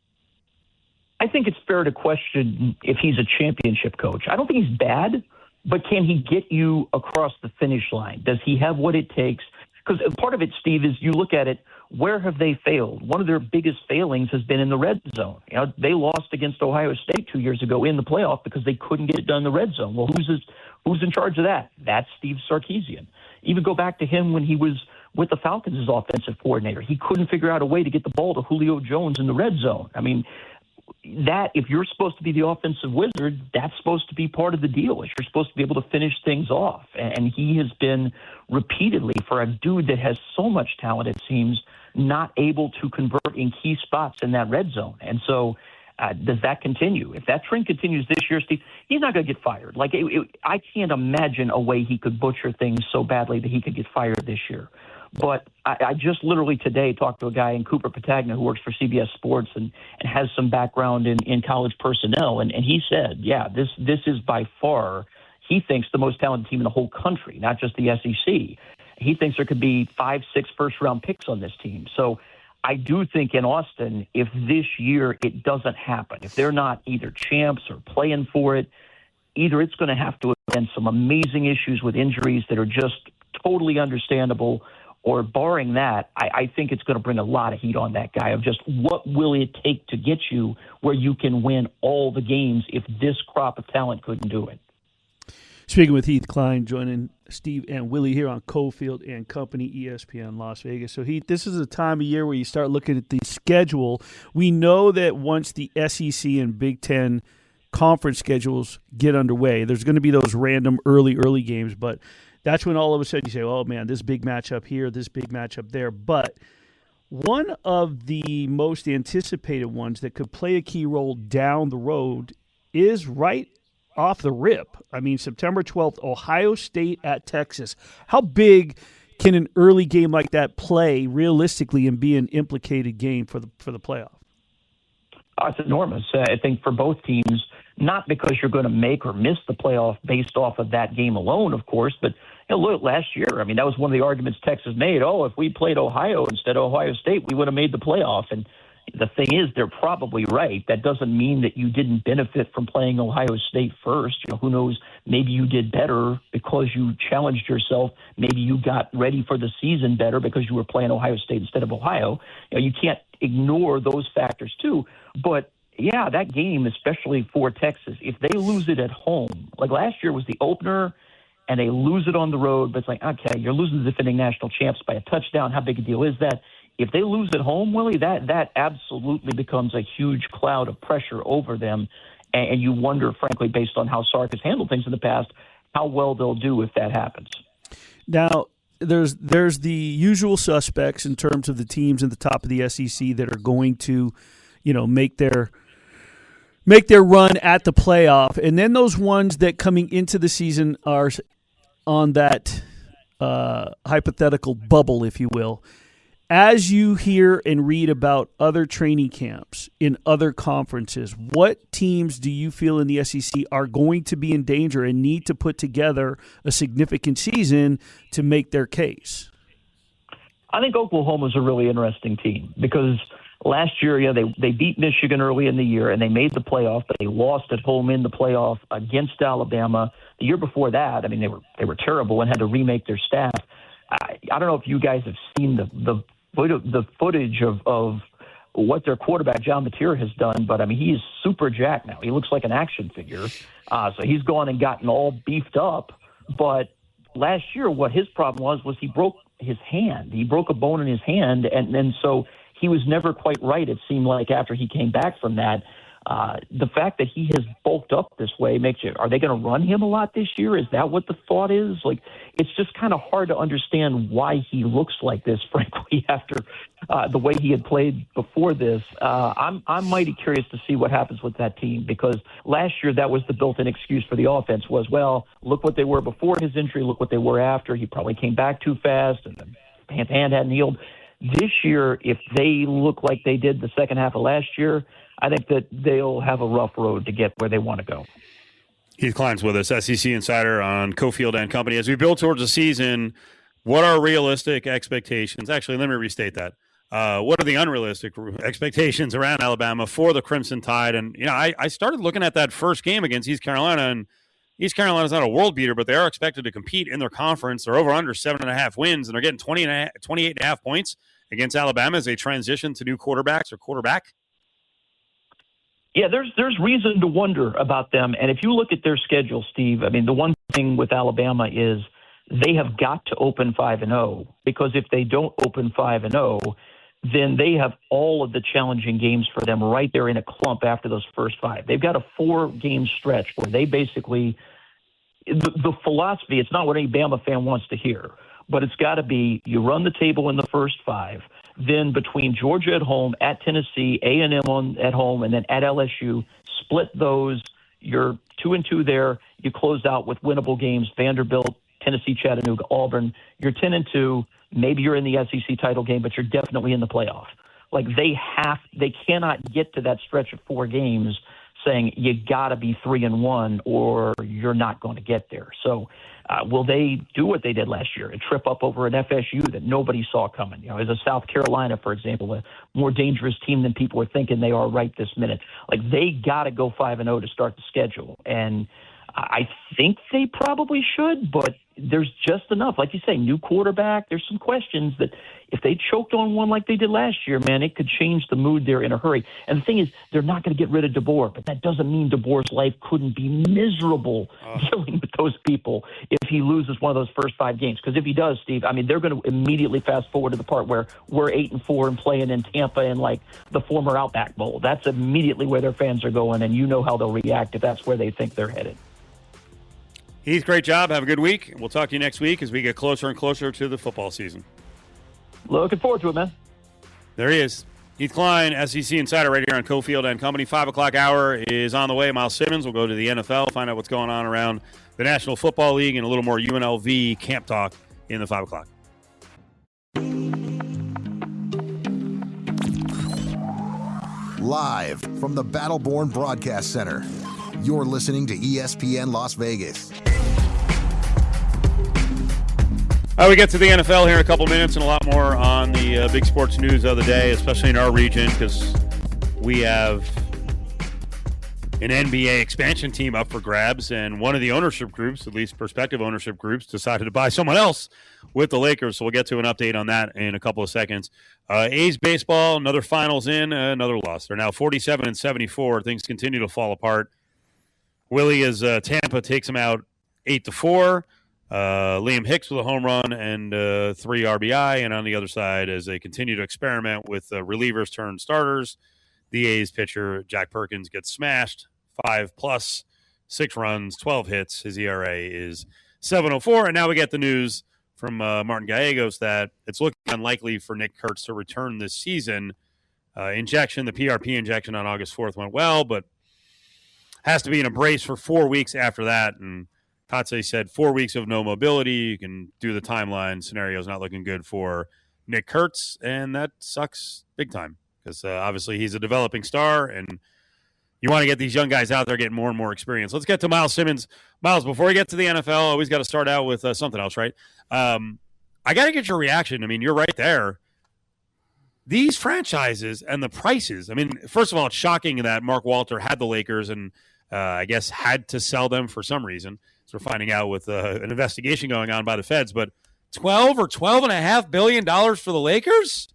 I think it's fair to question if he's a championship coach. I don't think he's bad, but can he get you across the finish line? Does he have what it takes? Because part of it, Steve, is you look at it, where have they failed? One of their biggest failings has been in the red zone. They lost against Ohio State 2 years ago in the playoff because they couldn't get it done in the red zone. Well, who's in charge of that? That's Steve Sarkisian. Even go back to him when he was with the Falcons as offensive coordinator. He couldn't figure out a way to get the ball to Julio Jones in the red zone. I mean, that if you're supposed to be the offensive wizard, that's supposed to be part of the deal. You're supposed to be able to finish things off. And he has been repeatedly, for a dude that has so much talent, it seems, not able to convert in key spots in that red zone. And so does that continue? If that trend continues this year, Steve, he's not going to get fired. I can't imagine a way he could butcher things so badly that he could get fired this year. But I just literally today talked to a guy in Cooper Patagna who works for CBS Sports and has some background in college personnel. And he said, yeah, this is by far, he thinks, the most talented team in the whole country, not just the SEC. He thinks there could be 5-6 first-round picks on this team. So I do think in Austin, if this year it doesn't happen, if they're not either champs or playing for it, either it's going to have to have been some amazing issues with injuries that are just totally understandable, or barring that, I think it's going to bring a lot of heat on that guy of just what will it take to get you where you can win all the games if this crop of talent couldn't do it. Speaking with Heath Cline, joining Steve and Willie here on Cofield and Company, ESPN Las Vegas. So, Heath, this is a time of year where you start looking at the schedule. We know that once the SEC and Big Ten conference schedules get underway, there's going to be those random early games, but that's when all of a sudden you say, oh, man, this big matchup here, this big matchup there. But one of the most anticipated ones that could play a key role down the road is right off the rip. I mean, September 12th, Ohio State at Texas. How big can an early game like that play realistically and be an implicated game for the playoff? It's enormous. I think for both teams, not because you're going to make or miss the playoff based off of that game alone, of course, but look, last year, I mean, that was one of the arguments Texas made. Oh, if we played Ohio instead of Ohio State, we would have made the playoff. And the thing is, they're probably right. That doesn't mean that you didn't benefit from playing Ohio State first. Who knows? Maybe you did better because you challenged yourself. Maybe you got ready for the season better because you were playing Ohio State instead of Ohio. You can't ignore those factors too. But yeah, that game, especially for Texas, if they lose it at home, like last year was the opener, and they lose it on the road, but it's like, okay, you're losing the defending national champs by a touchdown. How big a deal is that? If they lose at home, Willie, that absolutely becomes a huge cloud of pressure over them, and you wonder, frankly, based on how Sark has handled things in the past, how well they'll do if that happens. Now, there's the usual suspects in terms of the teams at the top of the SEC that are going to, make their run at the playoff, and then those ones that coming into the season are on that hypothetical bubble, if you will. As you hear and read about other training camps in other conferences, what teams do you feel in the SEC are going to be in danger and need to put together a significant season to make their case? I think Oklahoma's a really interesting team because last year, they beat Michigan early in the year and they made the playoff, but they lost at home in the playoff against Alabama. The year before that, I mean, they were terrible and had to remake their staff. I don't know if you guys have seen the footage of what their quarterback, John Mateer, has done, but, I mean, he is super jacked now. He looks like an action figure. So he's gone and gotten all beefed up. But last year, what his problem was he broke his hand. He broke a bone in his hand, and so he was never quite right, it seemed like, after he came back from that. The fact that he has bulked up this way makes you, are they going to run him a lot this year? Is that what the thought is? Like, it's just kind of hard to understand why he looks like this, frankly, after the way he had played before this. I'm mighty curious to see what happens with that team, because last year that was the built-in excuse for the offense was, well, look what they were before his injury, look what they were after. He probably came back too fast and the hand hadn't healed. This year, if they look like they did the second half of last year, I think that they'll have a rough road to get where they want to go. Heath Cline's with us, SEC Insider on Cofield and Company. As we build towards the season, what are realistic expectations? Actually, let me restate that. What are the unrealistic expectations around Alabama for the Crimson Tide? And, I started looking at that first game against East Carolina, and East Carolina's not a world beater, but they are expected to compete in their conference. They're over under 7.5 wins, and they're getting 28.5 points against Alabama as they transition to new quarterbacks or quarterback. Yeah, there's reason to wonder about them. And if you look at their schedule, Steve, I mean, the one thing with Alabama is they have got to open 5-0, because if they don't open 5-0, then they have all of the challenging games for them right there in a clump after those first 5. They've got a 4-game stretch where they basically, the philosophy, it's not what any Bama fan wants to hear, but it's got to be you run the table in the first 5. Then between Georgia at home, at Tennessee, A&M at home, and then at LSU, split those. You're 2-2 there. You close out with winnable games: Vanderbilt, Tennessee, Chattanooga, Auburn. You're 10-2. Maybe you're in the SEC title game, but you're definitely in the playoff. Like they cannot get to that stretch of 4 games saying you got to be 3-1 or you're not going to get there. So will they do what they did last year and trip up over an FSU that nobody saw coming? As a South Carolina, for example, a more dangerous team than people are thinking they are right this minute. Like, they got to go 5-0 to start the schedule. And I think they probably should, but there's just enough. Like you say, new quarterback, there's some questions that if they choked on one like they did last year, man, it could change the mood there in a hurry. And the thing is, they're not going to get rid of DeBoer, but that doesn't mean DeBoer's life couldn't be miserable dealing with those people if he loses one of those first 5 games. Because if he does, Steve, I mean, they're going to immediately fast forward to the part where we're 8-4 and playing in Tampa in like the former Outback Bowl. That's immediately where their fans are going, and you know how they'll react if that's where they think they're headed. Heath, great job. Have a good week. We'll talk to you next week as we get closer and closer to the football season. Looking forward to it, man. There he is. Heath Cline, SEC Insider, right here on Cofield and Company. 5 o'clock hour is on the way. Myles Simmons will go to the NFL, find out what's going on around the National Football League, and a little more UNLV camp talk in the 5 o'clock. Live from the Battleborn Broadcast Center, you're listening to ESPN Las Vegas. We get to the NFL here in a couple minutes and a lot more on the big sports news of the day, especially in our region, because we have an NBA expansion team up for grabs, and one of the ownership groups, at least prospective ownership groups, decided to buy someone else with the Lakers. So we'll get to an update on that in a couple of seconds. A's baseball, another finals in, another loss. They're now 47-74. Things continue to fall apart. Willie, as Tampa takes him out 8-4. Liam Hicks with a home run and 3 RBI. And on the other side, as they continue to experiment with relievers turned starters, the A's pitcher, Jack Perkins, gets smashed. 5+, 6 runs, 12 hits. His ERA is 7.04. And now we get the news from Martin Gallegos that it's looking unlikely for Nick Kurtz to return this season. The PRP injection on August 4th went well, but has to be in a brace for 4 weeks after that. And Kotze said 4 weeks of no mobility. You can do the timeline. Scenario's not looking good for Nick Kurtz, and that sucks big time because obviously he's a developing star, and you want to get these young guys out there getting more and more experience. Let's get to Myles Simmons. Myles, before we get to the NFL, always got to start out with something else, right? I got to get your reaction. I mean, you're right there. These franchises and the prices, I mean, first of all, it's shocking that Mark Walter had the Lakers and I guess had to sell them for some reason. So we're finding out with an investigation going on by the feds. But $12 or $12.5 billion for the Lakers?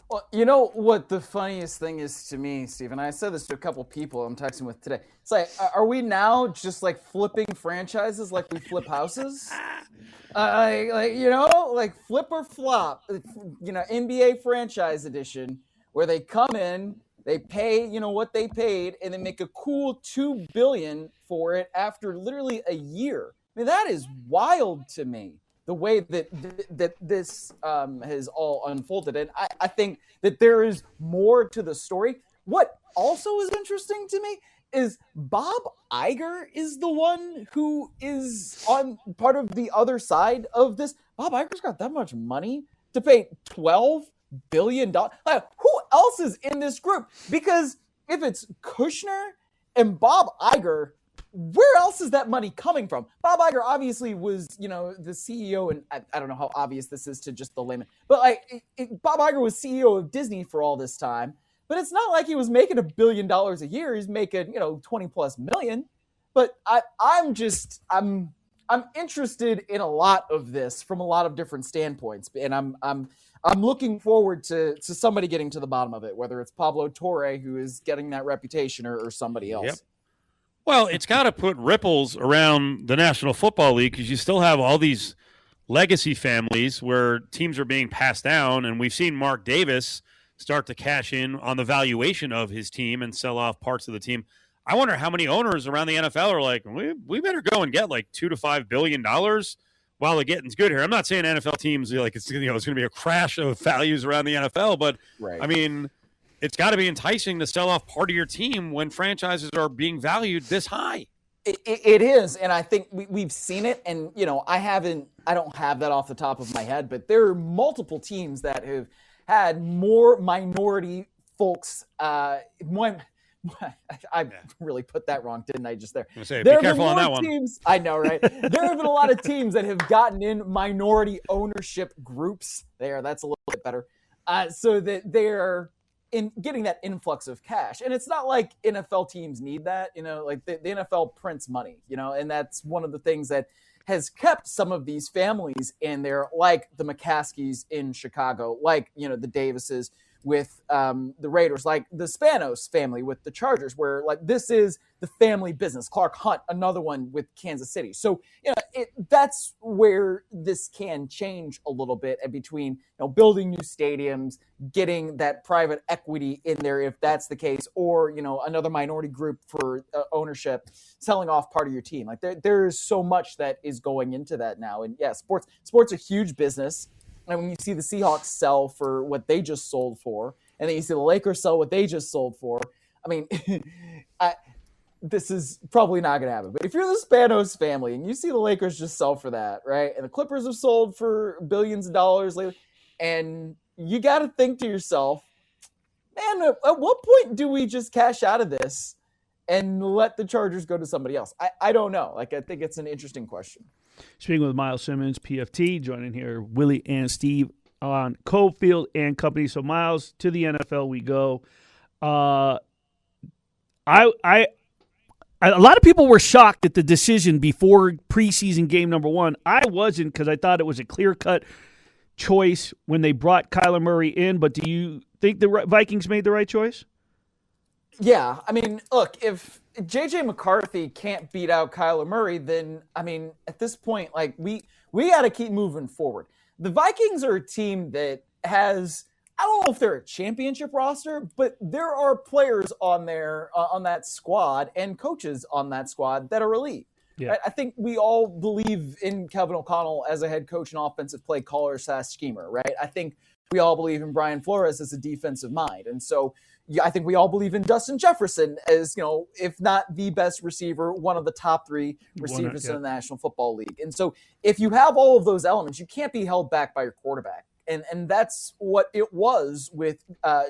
Well, you know what the funniest thing is to me, Stephen? I said this to a couple people I'm texting with today. It's like, are we now just like flipping franchises like we flip houses? Like flip or flop, NBA franchise edition, where they come in, they pay, what they paid, and they make a cool $2 billion for it after literally a year. I mean, that is wild to me, the way that this has all unfolded. And I think that there is more to the story. What also is interesting to me is Bob Iger is the one who is on part of the other side of this. Bob Iger's got that much money to pay $12 billion. Like, who else is in this group? Because if it's Kushner and Bob Iger, where else is that money coming from? Bob Iger obviously was, the CEO, and I don't know how obvious this is to just the layman, but Bob Iger was CEO of Disney for all this time. But it's not like he was making $1 billion a year. He's making, 20+ million. But I'm interested in a lot of this from a lot of different standpoints, and I'm looking forward to somebody getting to the bottom of it, whether it's Pablo Torre, who is getting that reputation, or somebody else. Yep. Well, it's got to put ripples around the National Football League because you still have all these legacy families where teams are being passed down, and we've seen Mark Davis start to cash in on the valuation of his team and sell off parts of the team. I wonder how many owners around the NFL are like, we better go and get like $2 to $5 billion while the getting's good here. I'm not saying NFL teams like it's going to be a crash of values around the NFL, but right. I mean, it's got to be enticing to sell off part of your team when franchises are being valued this high. It is, and I think we've seen it, and I don't have that off the top of my head, but there are multiple teams that have had more minority folks. I really put that wrong, didn't I? Just there. Be careful on that one. Teams, I know, right? There have been a lot of teams that have gotten in minority ownership groups. That's a little bit better, so that they're in getting that influx of cash. And it's not like NFL teams need that. Like the NFL prints money. And that's one of the things that has kept some of these families in there, like the McCaskies in Chicago, like, the Davises with the Raiders, like the Spanos family with the Chargers, where like this is the family business. Clark Hunt, another one with Kansas City. So, that's where this can change a little bit, and between, building new stadiums, getting that private equity in there, if that's the case, or, another minority group for ownership, selling off part of your team. Like there's so much that is going into that now. And yeah, sports a huge business. And when you see the Seahawks sell for what they just sold for, and then you see the Lakers sell what they just sold for, I mean, this is probably not going to happen. But if you're the Spanos family and you see the Lakers just sell for that, right, and the Clippers have sold for billions of dollars lately, and you got to think to yourself, man, at what point do we just cash out of this and let the Chargers go to somebody else? I don't know. I think it's an interesting question. Speaking with Myles Simmons, PFT, joining here, Willie and Steve on Cofield and Company. So, Myles, to the NFL we go. I A lot of people were shocked at the decision before preseason game number 1. I wasn't, because I thought it was a clear-cut choice when they brought Kyler Murray in. But do you think the Vikings made the right choice? Yeah. I mean, look, if J.J. McCarthy can't beat out Kyler Murray, then, I mean, at this point, like, we got to keep moving forward. The Vikings are a team that has, I don't know if they're a championship roster, but there are players on there, on that squad, and coaches on that squad that are elite. Yeah. I think we all believe in Kevin O'Connell as a head coach and offensive play caller / schemer, right? I think we all believe in Brian Flores as a defensive mind. And so I think we all believe in Justin Jefferson as, you know, if not the best receiver, one of the top 3 receivers in the National Football League. And so if you have all of those elements, you can't be held back by your quarterback. And that's what it was with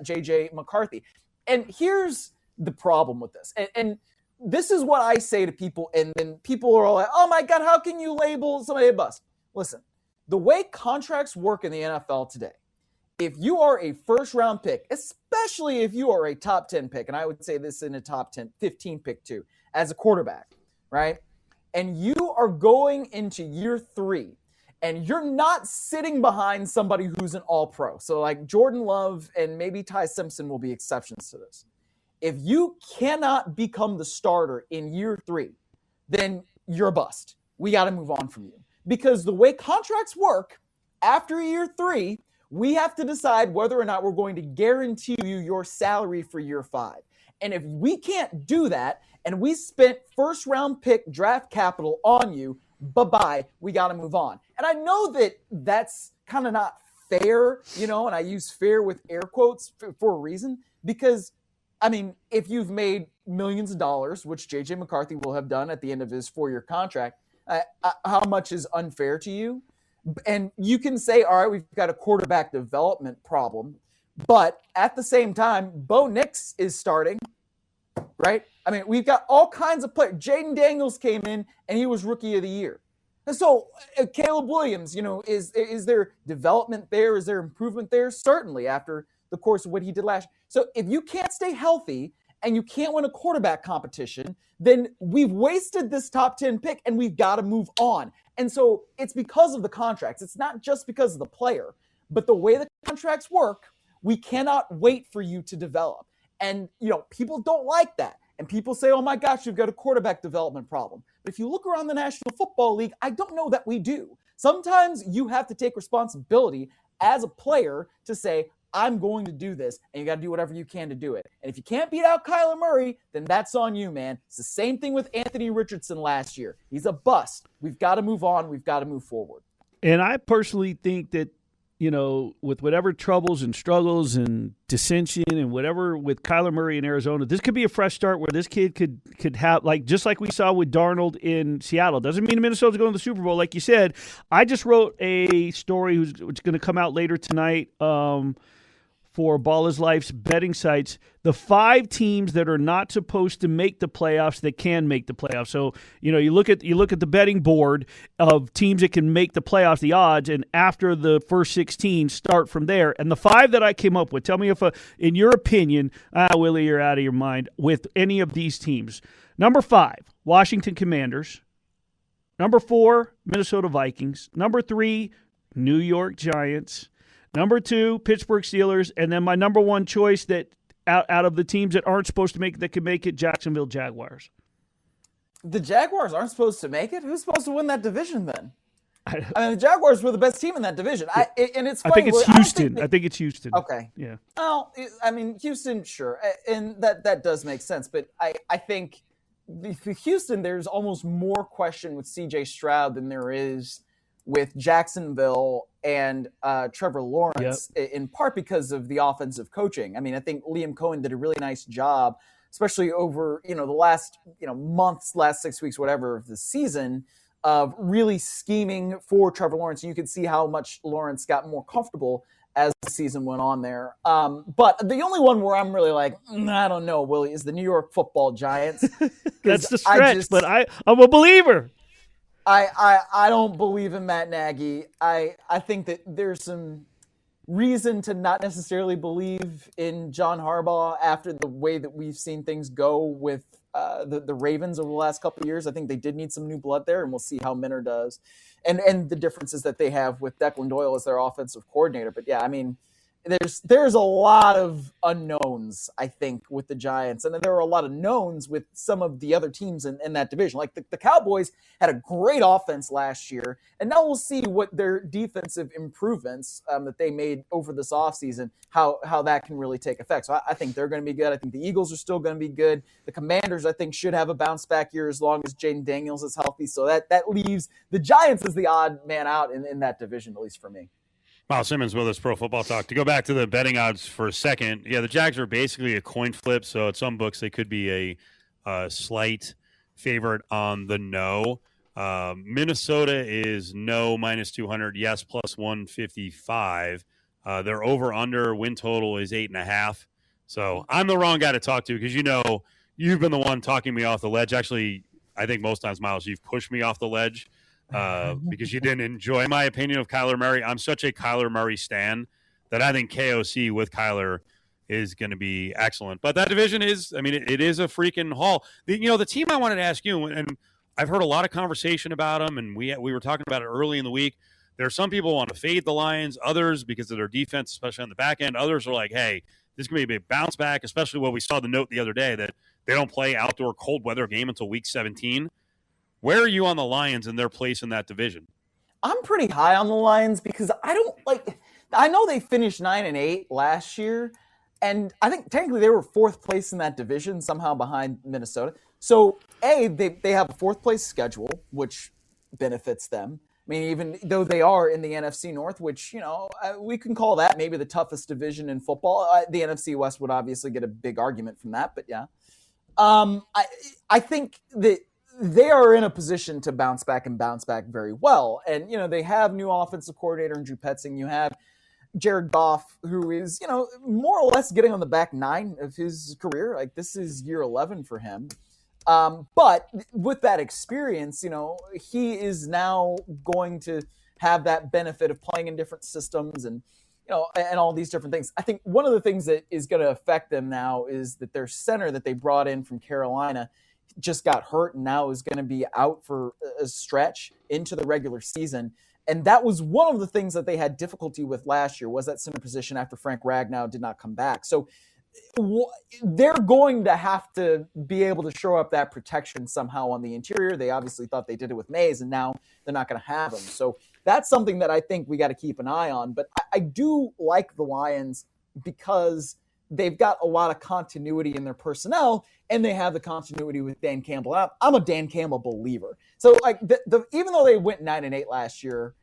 J.J. McCarthy. And here's the problem with this. And this is what I say to people, and then people are all like, oh my God, how can you label somebody a bust? Listen, the way contracts work in the NFL today, if you are a first-round pick, especially if you are a top 10 pick, and I would say this in a top 10, 15 pick too, as a quarterback, right? And you are going into year 3, and you're not sitting behind somebody who's an all-pro. So like Jordan Love and maybe Ty Simpson will be exceptions to this. If you cannot become the starter in year 3, then you're a bust. We got to move on from you. Because the way contracts work, after year 3, we have to decide whether or not we're going to guarantee you your salary for year 5. And if we can't do that, and we spent first-round pick draft capital on you, bye-bye, we got to move on. And I know that that's kind of not fair, you know, and I use fair with air quotes for a reason, because I mean, if you've made millions of dollars, which J.J. McCarthy will have done at the end of his 4-year contract, how much is unfair to you? And you can say, all right, we've got a quarterback development problem. But at the same time, Bo Nix is starting, right? I mean, we've got all kinds of players. Jaden Daniels came in, and he was Rookie of the Year. And so Caleb Williams, you know, is there development there? Is there improvement there? Certainly after the course of what he did last year. So if you can't stay healthy and you can't win a quarterback competition, then we've wasted this top 10 pick and we've got to move on. And so it's because of the contracts. It's not just because of the player, but the way the contracts work, we cannot wait for you to develop. And, you know, people don't like that. And people say, oh my gosh, you've got a quarterback development problem. But if you look around the National Football League, I don't know that we do. Sometimes you have to take responsibility as a player to say, I'm going to do this, and you got to do whatever you can to do it. And if you can't beat out Kyler Murray, then that's on you, man. It's the same thing with Anthony Richardson last year. He's a bust. We've got to move on. We've got to move forward. And I personally think that, you know, with whatever troubles and struggles and dissension and whatever with Kyler Murray in Arizona, this could be a fresh start where this kid could have, like, just like we saw with Darnold in Seattle. Doesn't mean Minnesota's going to the Super Bowl, like you said. I just wrote a story which is going to come out later tonight for Ball is Life's betting sites, the 5 teams that are not supposed to make the playoffs that can make the playoffs. So, you know, you look at the betting board of teams that can make the playoffs, the odds, and after the first 16, start from there. And the 5 that I came up with, tell me if, in your opinion, Willie, you're out of your mind with any of these teams. Number 5, Washington Commanders. Number 4, Minnesota Vikings. Number 3, New York Giants. Number 2, Pittsburgh Steelers, and then my number 1 choice that out of the teams that aren't supposed to make it that can make it, Jacksonville Jaguars. The Jaguars aren't supposed to make it? Who's supposed to win that division then? I mean, the Jaguars were the best team in that division. And it's funny. I think it's Houston. I think it's Houston. Okay. Yeah. Well, I mean, Houston, sure. And that does make sense. But I think for Houston, there's almost more question with C.J. Stroud than there is with Jacksonville and Trevor Lawrence, in part because of the offensive coaching. I mean, I think Liam Cohen did a really nice job, especially over, you know, the last, you know, months, last 6 weeks, whatever, of the season, of really scheming for Trevor Lawrence. And you could see how much Lawrence got more comfortable as the season went on there. But the only one where I'm really like, I don't know, Willie, is the New York Football Giants. That's the stretch, but I'm a believer. I don't believe in Matt Nagy. I think that there's some reason to not necessarily believe in John Harbaugh after the way that we've seen things go with the Ravens over the last couple of years. I think they did need some new blood there, and we'll see how Minner does, and the differences that they have with Declan Doyle as their offensive coordinator. But yeah, I mean, there's a lot of unknowns, I think, with the Giants, and there are a lot of knowns with some of the other teams in that division. Like the Cowboys had a great offense last year, and now we'll see what their defensive improvements that they made over this offseason, how that can really take effect. So I think they're going to be good. I think the Eagles are still going to be good. The Commanders, I think, should have a bounce back year as long as Jaden Daniels is healthy. So that leaves the Giants as the odd man out in that division, at least for me. Myles Simmons with us, Pro Football Talk. To go back to the betting odds for a second, yeah, the Jags are basically a coin flip. So at some books, they could be a slight favorite on the no. Minnesota is no minus 200, yes plus 155. Their over-under win total is 8.5. So I'm the wrong guy to talk to because you've been the one talking me off the ledge. Actually, I think most times, Myles, you've pushed me off the ledge. Because you didn't enjoy my opinion of Kyler Murray. I'm such a Kyler Murray stan that I think KOC with Kyler is going to be excellent. But that division is, it is a freaking haul. The team I wanted to ask you, and I've heard a lot of conversation about them, and we were talking about it early in the week. There are some people who want to fade the Lions, others because of their defense, especially on the back end. Others are like, hey, this is going to be a big bounce back, especially when we saw the note the other day that they don't play outdoor cold weather game until week 17. Where are you on the Lions and their place in that division? I'm pretty high on the Lions because I know they finished 9-8 last year, and I think technically they were fourth place in that division, somehow behind Minnesota. So, they have a fourth place schedule, which benefits them. I mean, even though they are in the NFC North, which, we can call that maybe the toughest division in football. The NFC West would obviously get a big argument from that, but yeah. I think that they are in a position to bounce back very well. And, they have new offensive coordinator in Drew Petzing. You have Jared Goff, who is, more or less getting on the back nine of his career. Like, this is year 11 for him. But with that experience, he is now going to have that benefit of playing in different systems and all these different things. I think one of the things that is going to affect them now is that their center that they brought in from Carolina just got hurt and now is going to be out for a stretch into the regular season. And that was one of the things that they had difficulty with last year, was that center position after Frank Ragnow did not come back. So they're going to have to be able to show up that protection somehow on the interior. They obviously thought they did it with Mays, and now they're not going to have him. So that's something that I think we got to keep an eye on. But I do like the Lions because they've got a lot of continuity in their personnel, and they have the continuity with Dan Campbell. I'm a Dan Campbell believer. So even though they went 9-8 last year,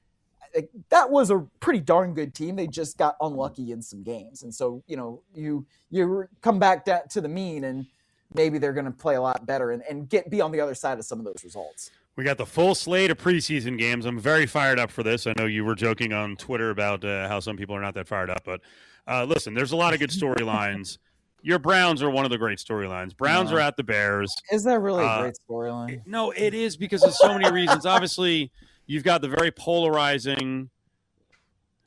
that was a pretty darn good team. They just got unlucky in some games. And so, you come back to the mean, and maybe they're going to play a lot better and be on the other side of some of those results. We got the full slate of preseason games. I'm very fired up for this. I know you were joking on Twitter about how some people are not that fired up, but listen, there's a lot of good storylines. Your Browns are one of the great storylines. Browns are at the Bears. Is that really a great storyline? No, it is because of so many reasons. Obviously, you've got the very polarizing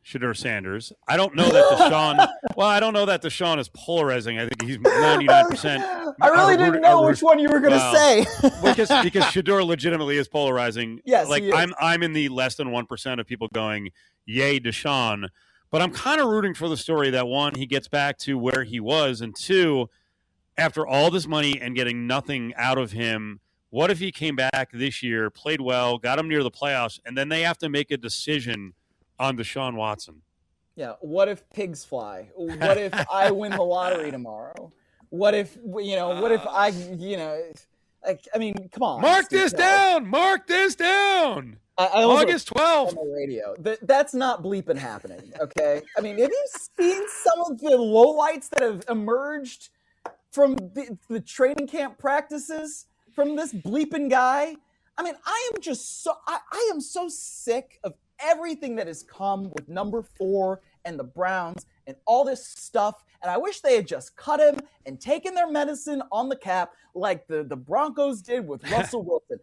Shedeur Sanders. I don't know that Deshaun is polarizing. I think he's 99%. I really didn't know which one you were going to say. because Shedeur legitimately is polarizing. Yes, like he is. I'm in the less than 1% of people going, yay, Deshaun. But I'm kind of rooting for the story that, one, he gets back to where he was, and two, after all this money and getting nothing out of him, what if he came back this year, played well, got him near the playoffs, and then they have to make a decision on Deshaun Watson? Yeah. What if pigs fly? What if I win the lottery tomorrow? What if, I, come on. Mark this down. Mark this down. August 12th. On the radio. That's not bleeping happening, okay? Have you seen some of the lowlights that have emerged from the training camp practices from this bleeping guy? I am so sick of everything that has come with number 4 and the Browns and all this stuff. And I wish they had just cut him and taken their medicine on the cap like the Broncos did with Russell Wilson.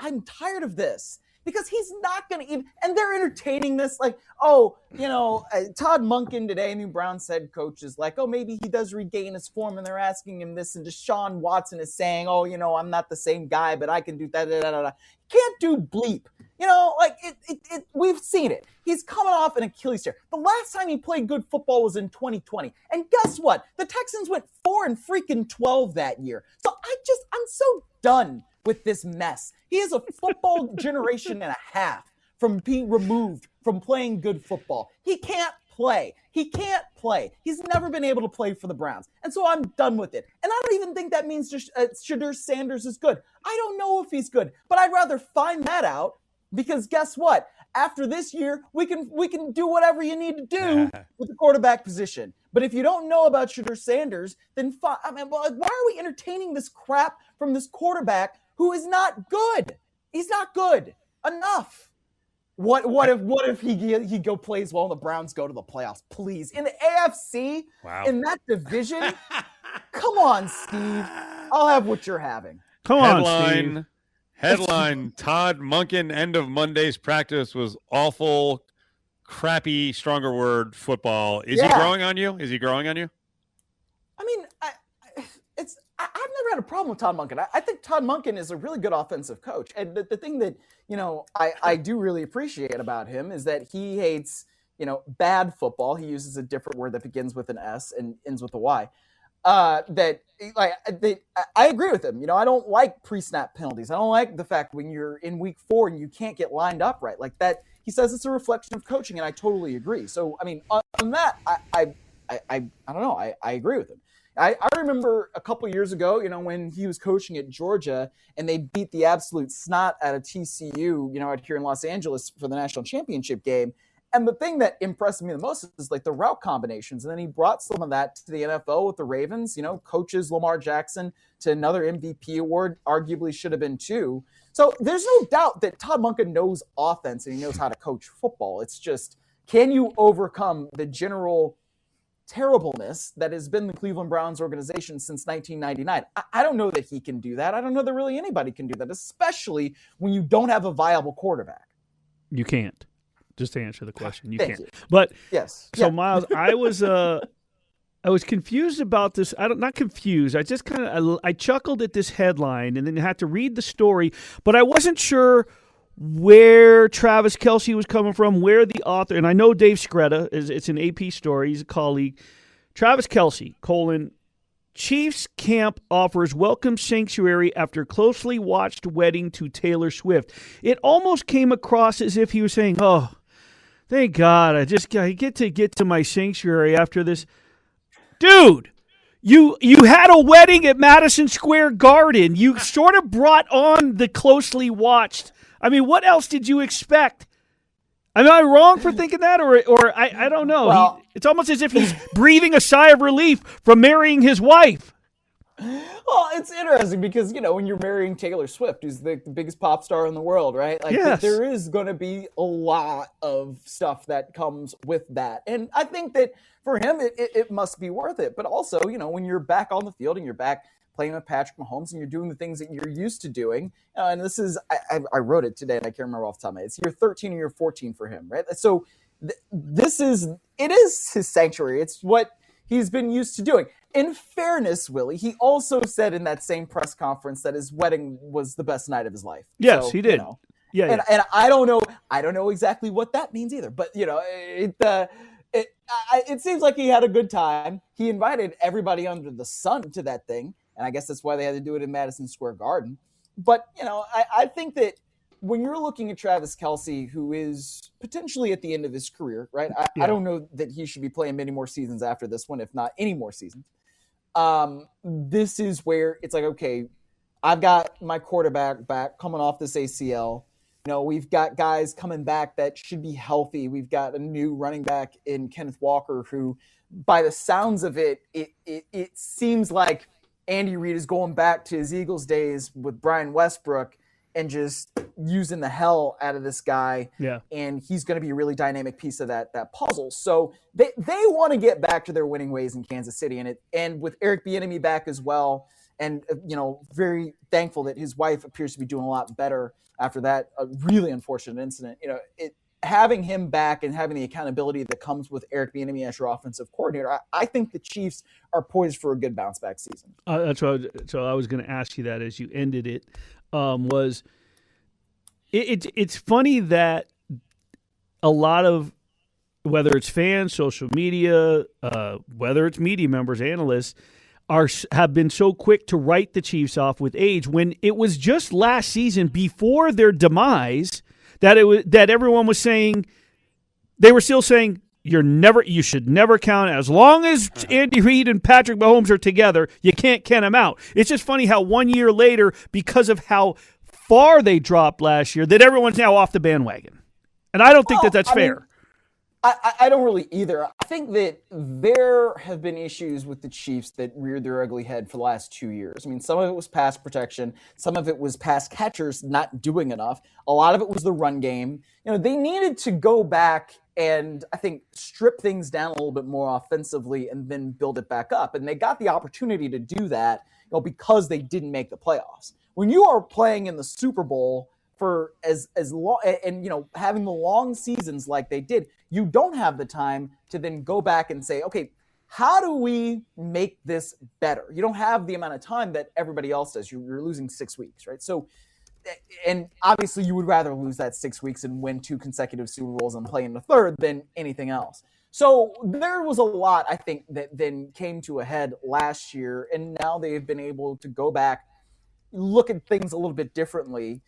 I'm tired of this. because he's not going to even, and they're entertaining this like, Todd Monken today, new Browns head coach, is like, maybe he does regain his form, and they're asking him this, and Deshaun Watson is saying, I'm not the same guy, but I can do that. Can't do bleep. We've seen it. He's coming off an Achilles tear. The last time he played good football was in 2020. And guess what? The Texans went 4-12 that year. So I'm so done with this mess. He is a football generation and a half from being removed from playing good football. He can't play. He's never been able to play for the Browns. And so I'm done with it. And I don't even think that means Shadur Sanders is good. I don't know if he's good, but I'd rather find that out, because guess what? After this year, we can do whatever you need to do with the quarterback position. But if you don't know about Shadur Sanders, then why are we entertaining this crap from this quarterback who is not good? He's not good enough. What if he go plays well and the Browns go to the playoffs? Please, in the AFC, in that division, come on, Steve. I'll have what you're having. Come on, Steve. Headline: Todd Monken end of Monday's practice was awful, crappy. Stronger word. Football. Is he growing on you? I mean, I've never had a problem with Todd Monken. I think Todd Monken is a really good offensive coach. And the thing that, I do really appreciate about him is that he hates, bad football. He uses a different word that begins with an S and ends with a Y. I agree with him. I don't like pre-snap penalties. I don't like the fact when you're in week 4 and you can't get lined up right like that. He says it's a reflection of coaching, and I totally agree. So, I mean, on that, I don't know. I agree with him. I remember a couple years ago, when he was coaching at Georgia and they beat the absolute snot out of TCU, out here in Los Angeles for the national championship game. And the thing that impressed me the most is like the route combinations. And then he brought some of that to the NFL with the Ravens, coaches Lamar Jackson to another MVP award, arguably should have been 2. So there's no doubt that Todd Monken knows offense and he knows how to coach football. It's just, can you overcome the general terribleness that has been the Cleveland Browns organization since 1999? I don't know that he can do that. I don't know that really anybody can do that, especially when you don't have a viable quarterback. You can't. Just to answer the question, you Thank can't. you. But yes. So Myles, I was confused about this. Not confused. I just I chuckled at this headline and then had to read the story, but I wasn't sure where Travis Kelce was coming from, where the author, and I know Dave Scretta, it's an AP story, he's a colleague. Travis Kelce, Chiefs camp offers welcome sanctuary after closely watched wedding to Taylor Swift. It almost came across as if he was saying, oh, thank God, I get to my sanctuary after this. Dude, you had a wedding at Madison Square Garden. You sort of brought on the closely watched. I mean, what else did you expect? Am I wrong for thinking that, or I don't know. Well, it's almost as if he's breathing a sigh of relief from marrying his wife. Well, it's interesting because, when you're marrying Taylor Swift, who's the biggest pop star in the world, right? Like, yes. There is going to be a lot of stuff that comes with that. And I think that for him, it must be worth it. But also, when you're back on the field and you're back playing with Patrick Mahomes and you're doing the things that you're used to doing. And this is, I wrote it today and I can't remember off the top of my head. It's year 13 or year 14 for him, right? So it is his sanctuary. It's what he's been used to doing. In fairness, Willie, he also said in that same press conference that his wedding was the best night of his life. Yes, he did. And I don't know exactly what that means either, but it seems like he had a good time. He invited everybody under the sun to that thing. And I guess that's why they had to do it in Madison Square Garden. But, I think that when you're looking at Travis Kelce, who is potentially at the end of his career, right? I don't know that he should be playing many more seasons after this one, if not any more seasons. This is where it's like, okay, I've got my quarterback back coming off this ACL. We've got guys coming back that should be healthy. We've got a new running back in Kenneth Walker, who, by the sounds of it seems like Andy Reid is going back to his Eagles days with Brian Westbrook and just using the hell out of this guy. Yeah. And he's going to be a really dynamic piece of that puzzle. So they want to get back to their winning ways in Kansas City. And with Eric Bieniemy back as well, and very thankful that his wife appears to be doing a lot better after that really unfortunate incident. Having him back and having the accountability that comes with Eric Bieniemy as your offensive coordinator, I think the Chiefs are poised for a good bounce back season. That's what so I was going to ask you that as you ended it. It's funny that a lot of, whether it's fans, social media, whether it's media members, analysts, have been so quick to write the Chiefs off with age, when it was just last season before their demise that everyone was saying, they were still saying, you should never count. As long as Andy Reid and Patrick Mahomes are together, you can't count them out. It's just funny how 1 year later, because of how far they dropped last year, that everyone's now off the bandwagon. And I don't think that's fair. I don't really either. I think that there have been issues with the Chiefs that reared their ugly head for the last 2 years. I mean, some of it was pass protection. Some of it was pass catchers not doing enough. A lot of it was the run game. They needed to go back and, I think, strip things down a little bit more offensively and then build it back up. And they got the opportunity to do that, because they didn't make the playoffs. When you are playing in the Super Bowl for as long, and having the long seasons like they did, you don't have the time to then go back and say, okay, how do we make this better? You don't have the amount of time that everybody else does. You're losing 6 weeks, right? So, and obviously you would rather lose that 6 weeks and win 2 consecutive Super Bowls and play in the third than anything else. So there was a lot, I think, that then came to a head last year, and now they've been able to go back, look at things a little bit differently,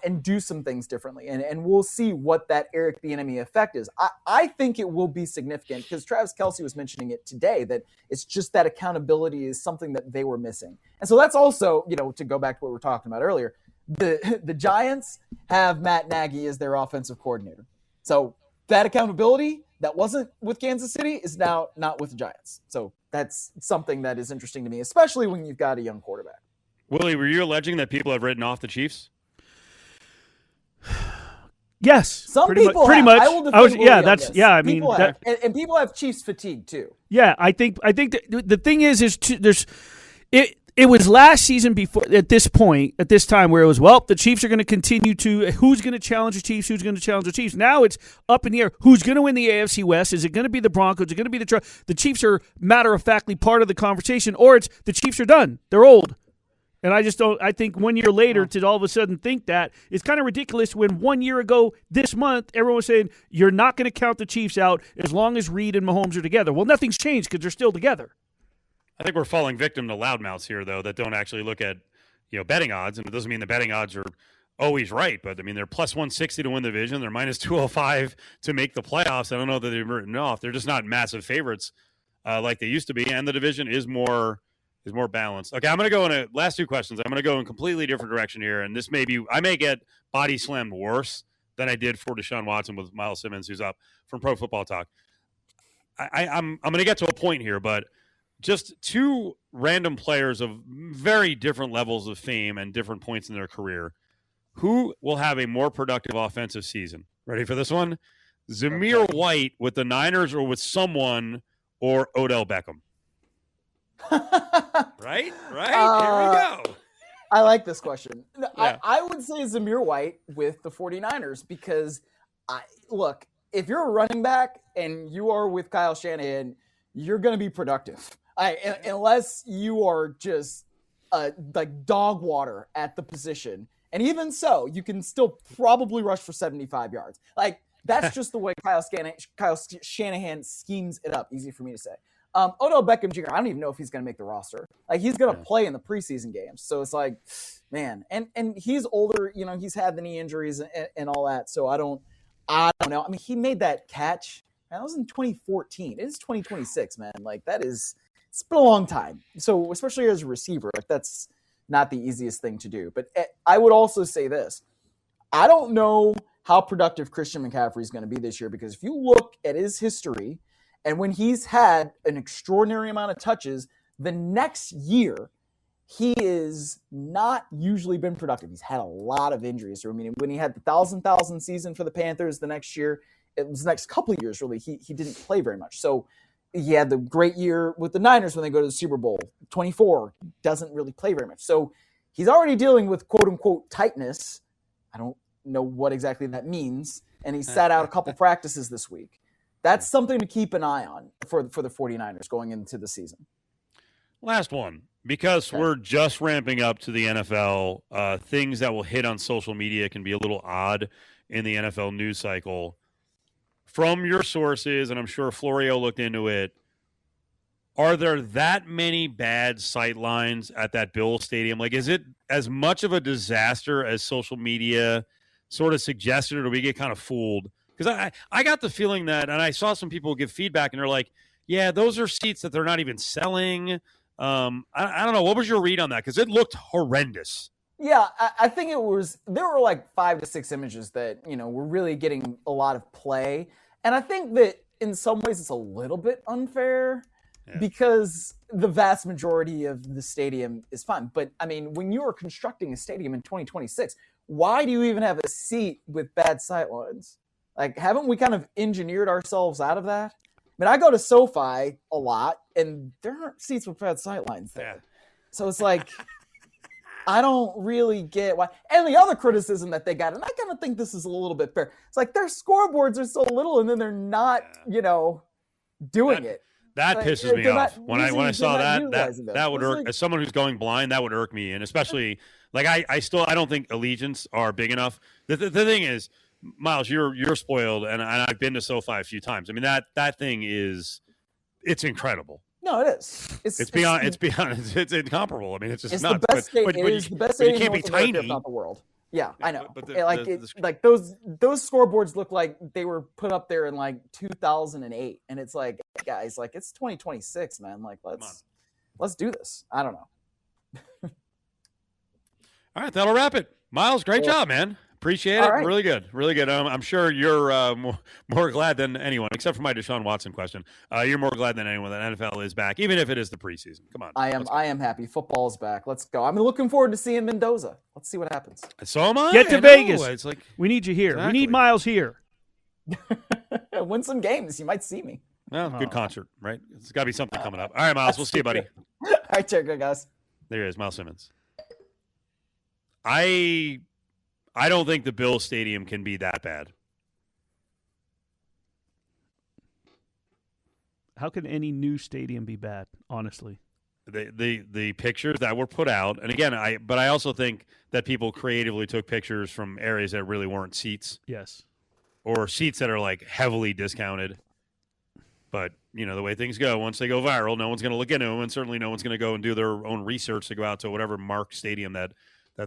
and do some things differently. And we'll see what that Eric Bieniemy effect is. I think it will be significant, because Travis Kelce was mentioning it today, that it's just that accountability is something that they were missing. And so that's also, to go back to what we were talking about earlier, the Giants have Matt Nagy as their offensive coordinator. So that accountability that wasn't with Kansas City is now not with the Giants. So that's something that is interesting to me, especially when you've got a young quarterback. Willie, were you alleging that people have written off the Chiefs? Yes, some pretty people pretty have. much. I will defend Willie on this. I mean, people have. And people have Chiefs fatigue too. Yeah, I think the thing is there's it was last season before at this time where it was, well, the Chiefs are going to continue to, who's going to challenge the Chiefs, who's going to challenge the Chiefs. Now it's up in the air. Who's going to win the AFC West? Is it going to be the Broncos? Is it going to be the Chiefs are matter-of-factly part of the conversation, or it's the Chiefs are done. They're old. And I think 1 year later to all of a sudden think that it's kind of ridiculous when 1 year ago this month, everyone was saying, you're not going to count the Chiefs out as long as Reid and Mahomes are together. Well, nothing's changed because they're still together. I think we're falling victim to loudmouths here, though, that don't actually look at, betting odds. And it doesn't mean the betting odds are always right, but I mean, they're plus 160 to win the division. They're minus 205 to make the playoffs. I don't know that they've written off. They're just not massive favorites like they used to be. And the division is more balanced. Okay, I'm going to go in last 2 questions. I'm going to go in a completely different direction here. And this I may get body slammed worse than I did for Deshaun Watson with Myles Simmons, who's up from Pro Football Talk. I'm going to get to a point here, but just 2 random players of very different levels of fame and different points in their career. Who will have a more productive offensive season? Ready for this one? Zamir White with the Niners or with someone, or Odell Beckham? Right? Here we go. I like this question. Yeah. I would say Zamir White with the 49ers because, look, if you're a running back and you are with Kyle Shanahan, you're going to be productive. Unless you are just like dog water at the position. And even so, you can still probably rush for 75 yards. Like, that's just the way Kyle Shanahan schemes it up. Easy for me to say. Odell Beckham Jr., I don't even know if he's going to make the roster. Like, he's going to play in the preseason games. So it's like, man. And he's older. He's had the knee injuries and all that. So I don't know. I mean, he made that catch. That was in 2014. It is 2026, man. Like, it's been a long time. So especially as a receiver, like, that's not the easiest thing to do. But I would also say this. I don't know how productive Christian McCaffrey is going to be this year, because if you look at his history and when he's had an extraordinary amount of touches, the next year he is not usually been productive. He's had a lot of injuries. I mean, when he had the 1,000 season for the Panthers the next year, it was the next couple of years, really, he didn't play very much. So he had the great year with the Niners when they go to the Super Bowl. 24 doesn't really play very much. So he's already dealing with quote unquote tightness. I don't know what exactly that means. And he sat out a couple practices this week. That's something to keep an eye on for the 49ers going into the season. Last one, because we're just ramping up to the NFL, things that will hit on social media can be a little odd in the NFL news cycle. From your sources, and I'm sure Florio looked into it, are there that many bad sight lines at that Bills stadium? Like, is it as much of a disaster as social media sort of suggested, or do we get kind of fooled? Because I got the feeling that, and I saw some people give feedback, and they're like, yeah, those are seats that they're not even selling. I don't know. What was your read on that? Because it looked horrendous. Yeah, I think there were like 5 to 6 images that, were really getting a lot of play. And I think that in some ways it's a little bit unfair because the vast majority of the stadium is fine. But I mean, when you are constructing a stadium in 2026, why do you even have a seat with bad sight lines? Like, haven't we kind of engineered ourselves out of that? I mean, I go to SoFi a lot, and there aren't seats with bad sight lines there. Yeah. So it's like, I don't really get why. And the other criticism that they got, and I kind of think this is a little bit fair, it's like their scoreboards are so little, and then they're not, doing it. That like, pisses me off. When I saw that would irk, like, as someone who's going blind, that would irk me. And especially, like, I don't think Allegiants are big enough. The thing is, Myles, you're spoiled, and I've been to SoFi a few times. I mean, that thing it's incredible. No, it is. It's incomparable. I mean, it's just nuts. The best the best stadium you can't be tiny, if not the world. Yeah, I know. But like those scoreboards look like they were put up there in like 2008, and it's like, guys, like it's 2026, man. Like let's do this. I don't know. All right, that'll wrap it. Myles, great job, man. Appreciate it. Right. Really good. Really good. I'm sure you're more glad than anyone, except for my Deshaun Watson question. You're more glad than anyone that NFL is back, even if it is the preseason. Come on. I am happy. Football's back. Let's go. I'm looking forward to seeing Mendoza. Let's see what happens. So am I. Get to Vegas. It's like, we need you here. Exactly. We need Myles here. Win some games. You might see me. Well, good concert, right? It's got to be something coming up. All right, Myles. We'll see you, buddy. All right, check it, guys. There he is, Myles Simmons. I don't think the Bills Stadium can be that bad. How can any new stadium be bad, honestly? The pictures that were put out, and again, I also think that people creatively took pictures from areas that really weren't seats. Yes. Or seats that are like heavily discounted. But, the way things go, once they go viral, no one's going to look into them, and certainly no one's going to go and do their own research to go out to whatever marked stadium that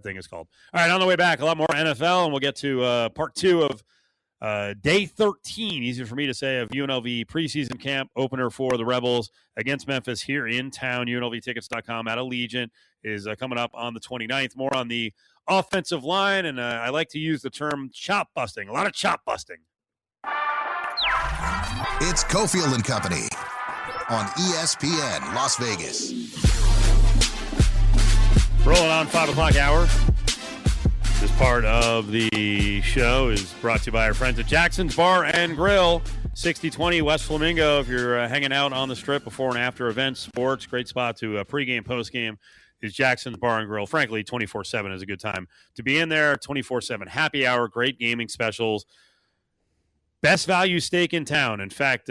thing is called. All right, on the way back, a lot more NFL, and we'll get to part 2 of day 13, easier for me to say, of UNLV preseason camp opener for the Rebels against Memphis here in town. UNLVtickets.com at Allegiant is coming up on the 29th. More on the offensive line, and I like to use the term chop busting. A lot of chop busting. It's Cofield and Company on ESPN Las Vegas. Rolling on 5 o'clock hour. This part of the show is brought to you by our friends at Jackson's Bar and Grill, 6020 West Flamingo. If you're hanging out on the strip before and after events, sports, great spot to pregame, postgame is Jackson's Bar and Grill. Frankly, 24/7 is a good time to be in there. 24/7 happy hour, great gaming specials, best value steak in town. In fact,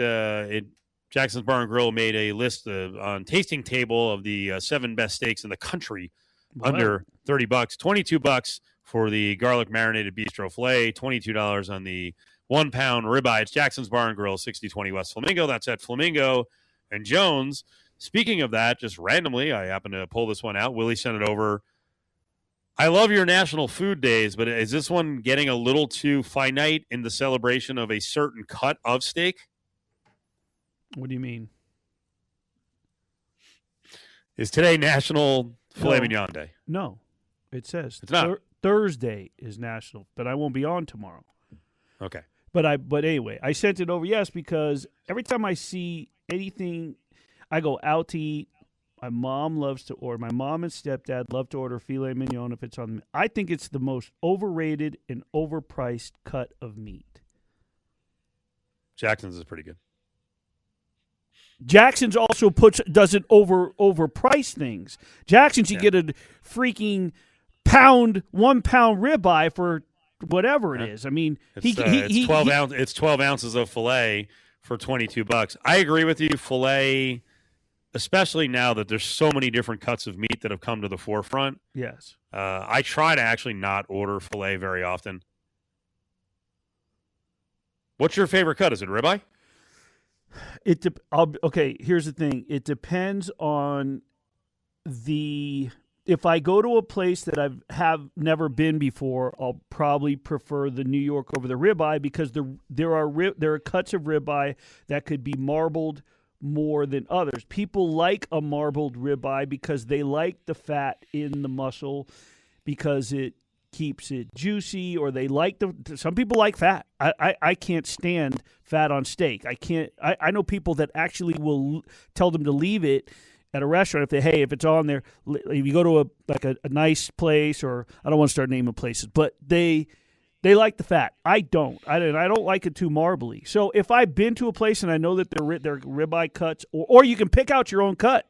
Jackson's Bar and Grill made a list on tasting table of the 7 best steaks in the country. Wow. Under $30, $22 for the garlic marinated bistro filet, $22 on the 1-pound ribeye. It's Jackson's Bar and Grill, 6020 West Flamingo. That's at Flamingo and Jones. Speaking of that, just randomly, I happened to pull this one out. Willie sent it over. I love your National Food Days, but is this one getting a little too finite in the celebration of a certain cut of steak? What do you mean? Is today National Filet Mignon Day? No, it says it's not. Thursday is national, but I won't be on tomorrow. Okay. But anyway, I sent it over, yes, because every time I see anything, I go out to eat. My mom and stepdad love to order filet mignon if it's on. I think it's the most overrated and overpriced cut of meat. Jackson's is pretty good. Jackson's also doesn't overprice things. Jackson should get a freaking 1 pound ribeye for whatever it is. I mean, it's 12 ounces of filet for $22. I agree with you. Filet, especially now that there's so many different cuts of meat that have come to the forefront. Yes. I try to actually not order filet very often. What's your favorite cut? Is it ribeye? Okay, here's the thing. It depends on if I go to a place that have never been before, I'll probably prefer the New York over the ribeye because there are cuts of ribeye that could be marbled more than others. People like a marbled ribeye because they like the fat in the muscle because it keeps it juicy, or they like some people like fat. I can't stand fat on steak. I know people that actually will tell them to leave it at a restaurant if it's on there. If you go to a nice place, or I don't want to start naming places, but they like the fat. I don't like it too marbly. So if I've been to a place and I know that they're ribeye cuts, or you can pick out your own cut.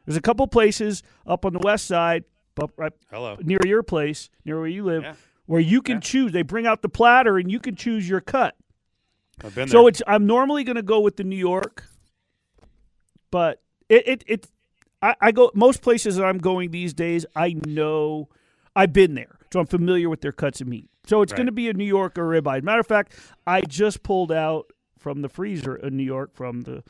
There's a couple places up on the west side, right near your place, near where you live, where you can choose. They bring out the platter and you can choose your cut. I've been there. So I'm normally going to go with the New York, but I go most places that I'm going these days. I know I've been there, so I'm familiar with their cuts of meat. So it's going to be a New York or ribeye. Matter of fact, I just pulled out from the freezer a New York from the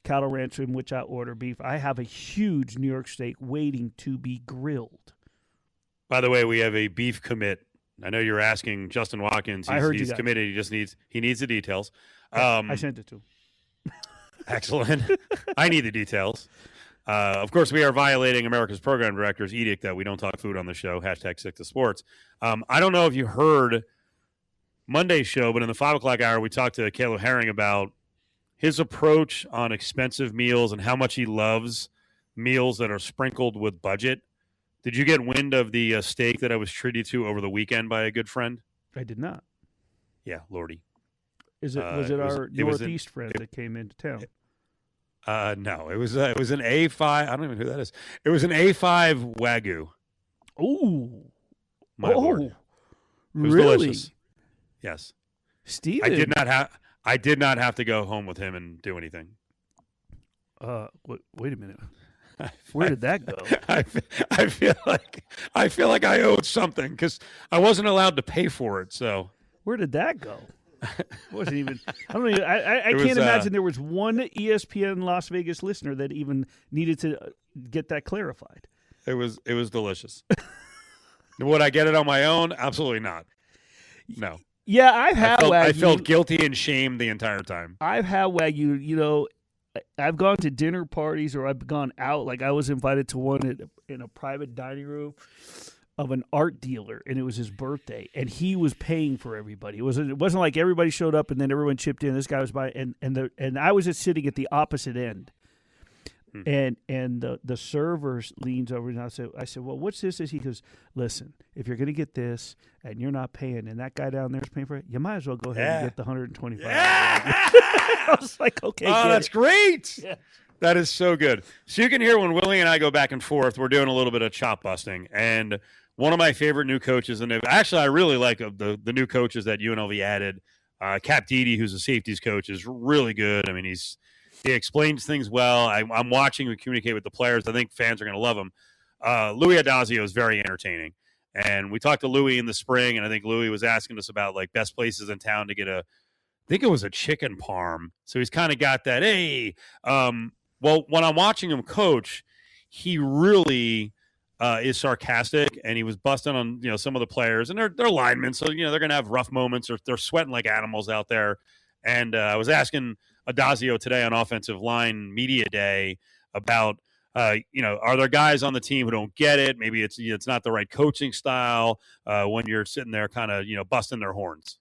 cattle ranch in which I order beef. I have a huge New York steak waiting to be grilled. By the way, we have a beef commit. I know you're asking Justin Watkins. He's committed. He needs the details. I sent it to him. Excellent. I need the details. Of course, we are violating America's program director's edict that we don't talk food on the show. #SickToSports. I don't know if you heard Monday's show, but in the 5 o'clock hour, we talked to Caleb Herring about his approach on expensive meals and how much he loves meals that are sprinkled with budget. Did you get wind of the steak that I was treated to over the weekend by a good friend? I did not. Yeah, Lordy. Was it our Northeast friend that came into town? No, it was an A5. I don't even know who that is. It was an A5 Wagyu. Ooh. My Lord. It was really? delicious. Yes. Steven. I did not have to go home with him and do anything. Wait a minute. Where did that go? I feel like I owed something because I wasn't allowed to pay for it. So where did that go? Wasn't even. I don't even. I can't imagine there was one ESPN Las Vegas listener that even needed to get that clarified. It was delicious. Would I get it on my own? Absolutely not. No. Yeah, Wagyu. I felt guilty and shamed the entire time. I've had Wagyu. You know, I've gone to dinner parties or I've gone out. Like I was invited to one in a private dining room of an art dealer, and it was his birthday, and he was paying for everybody. It wasn't like everybody showed up and then everyone chipped in. This guy was buying, and I was just sitting at the opposite end. And the server leans over and I said, well, what's this? He goes, listen, if you're going to get this and you're not paying, and that guy down there is paying for it, you might as well go ahead and get the $125. I was like, okay. Oh, that's great. Yeah. That is so good. So you can hear when Willie and I go back and forth, we're doing a little bit of chop busting. And one of my favorite new coaches, and actually I really like the new coaches that UNLV added, Cap Didi, who's a safeties coach, is really good. I mean, he explains things well. I'm watching him communicate with the players. I think fans are going to love him. Louis Adazio is very entertaining. And we talked to Louis in the spring, and I think Louis was asking us about like best places in town to get I think it was a chicken parm. So he's kind of got that, hey. Well, when I'm watching him coach, he really is sarcastic, and he was busting on some of the players, and they're linemen, so they're going to have rough moments, or they're sweating like animals out there. And I was asking Adazio today on Offensive Line Media Day about, are there guys on the team who don't get it? Maybe it's not the right coaching style when you're sitting there kind of, busting their horns.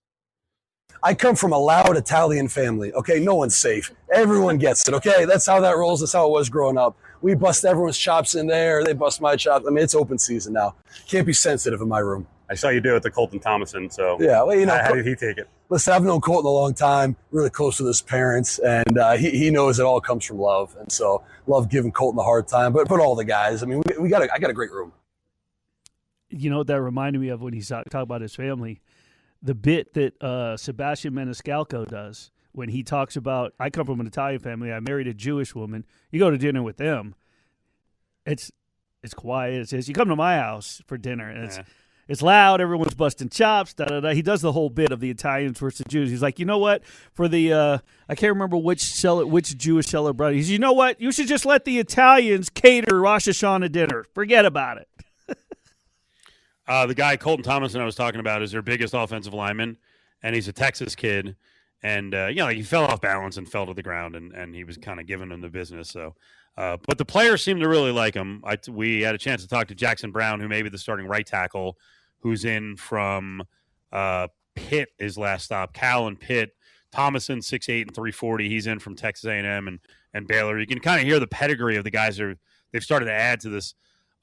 I come from a loud Italian family. Okay, no one's safe. Everyone gets it. Okay, that's how that rolls. That's how it was growing up. We bust everyone's chops in there. They bust my chops. I mean, it's open season now. Can't be sensitive in my room. I saw you do it to Colton Thomason. So Yeah, well, how did he take it? Listen, I've known Colton a long time, really close with his parents, and he knows it all comes from love. And so love giving Colton a hard time, but all the guys. I mean, I got a great room. You know what that reminded me of when he's talking about his family? The bit that Sebastian Maniscalco does when he talks about, I come from an Italian family, I married a Jewish woman. You go to dinner with them, it's quiet. It says, you come to my house for dinner, and it's loud. Everyone's busting chops. Da, da, da. He does the whole bit of the Italians versus the Jews. He's like, you know what? For the I can't remember which Jewish seller brought it. He says, you know what? You should just let the Italians cater Rosh Hashanah dinner. Forget about it. The guy Colton Thomason I was talking about is their biggest offensive lineman, and he's a Texas kid. And he fell off balance and fell to the ground, and he was kind of giving them the business. So. But the players seem to really like him. We had a chance to talk to Jackson Brown, who may be the starting right tackle, who's in from Pitt, his last stop. Cal and Pitt. Thomason, 6'8" and 340. He's in from Texas A&M and Baylor. You can kind of hear the pedigree of the guys they've started to add to this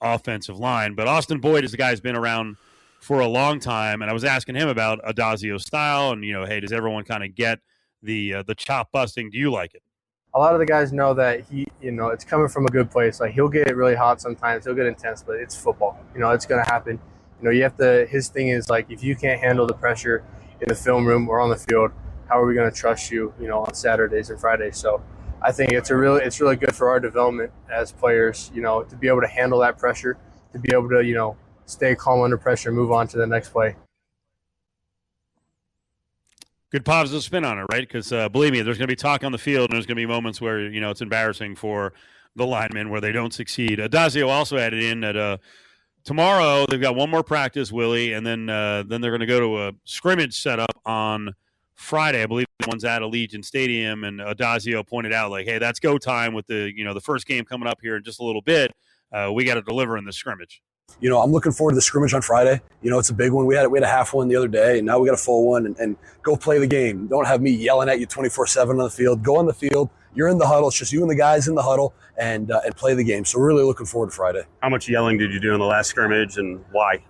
offensive line. But Austin Boyd is the guy who's been around for a long time, and I was asking him about Adazio's style and, hey, does everyone kind of get the chop busting? Do you like it? A lot of the guys know that it's coming from a good place. Like, he'll get really hot sometimes, he'll get intense, but it's football. It's going to happen. You have to. His thing is, like, if you can't handle the pressure in the film room or on the field, how are we going to trust you? On Saturdays and Fridays. So, I think it's really good for our development as players. To be able to handle that pressure, to be able to stay calm under pressure, and move on to the next play. Good positive spin on it, right? Because believe me, there's going to be talk on the field, and there's going to be moments where it's embarrassing for the linemen where they don't succeed. Adazio also added in that tomorrow they've got one more practice, Willie, and then they're going to go to a scrimmage setup on Friday. I believe the one's at Allegiant Stadium, and Adazio pointed out, like, hey, that's go time with the the first game coming up here in just a little bit. We got to deliver in the scrimmage. I'm looking forward to the scrimmage on Friday. It's a big one. We had a half one the other day, and now we got a full one. And go play the game. Don't have me yelling at you 24/7 on the field. Go on the field. You're in the huddle. It's just you and the guys in the huddle, and play the game. So we're really looking forward to Friday. How much yelling did you do in the last scrimmage, and why?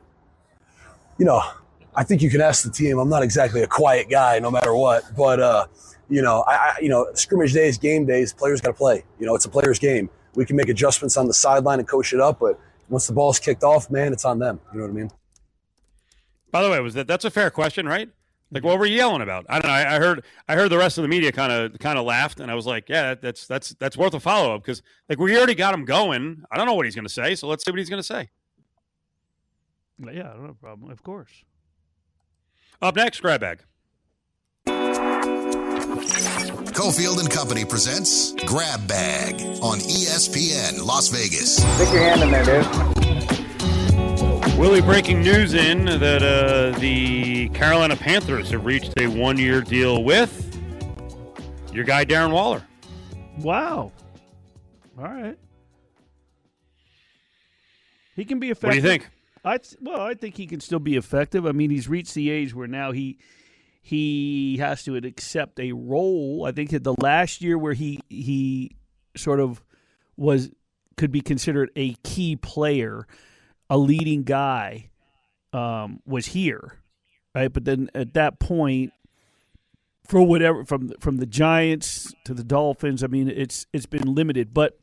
I think you can ask the team. I'm not exactly a quiet guy, no matter what. But scrimmage days, game days, players got to play. It's a player's game. We can make adjustments on the sideline and coach it up, but once the ball's kicked off, man, it's on them. You know what I mean? By the way, that's a fair question, right? Like, what were you yelling about? I don't know. I heard the rest of the media kind of laughed, and I was like, yeah, that's worth a follow up because we already got him going. I don't know what he's going to say, so let's see what he's going to say. Yeah, I don't have a problem. Of course. Up next, Grab Bag. Cofield and Company presents Grab Bag on ESPN Las Vegas. Stick your hand in there, dude. Willie, breaking news in that the Carolina Panthers have reached a one-year deal with your guy Darren Waller. Wow. All right. He can be effective. What do you think? I think he can still be effective. I mean, he's reached the age where now he has to accept a role. I think that the last year where he sort of could be considered a key player, a leading guy, was here, right? But then at that point, for whatever from the Giants to the Dolphins, I mean, it's been limited. But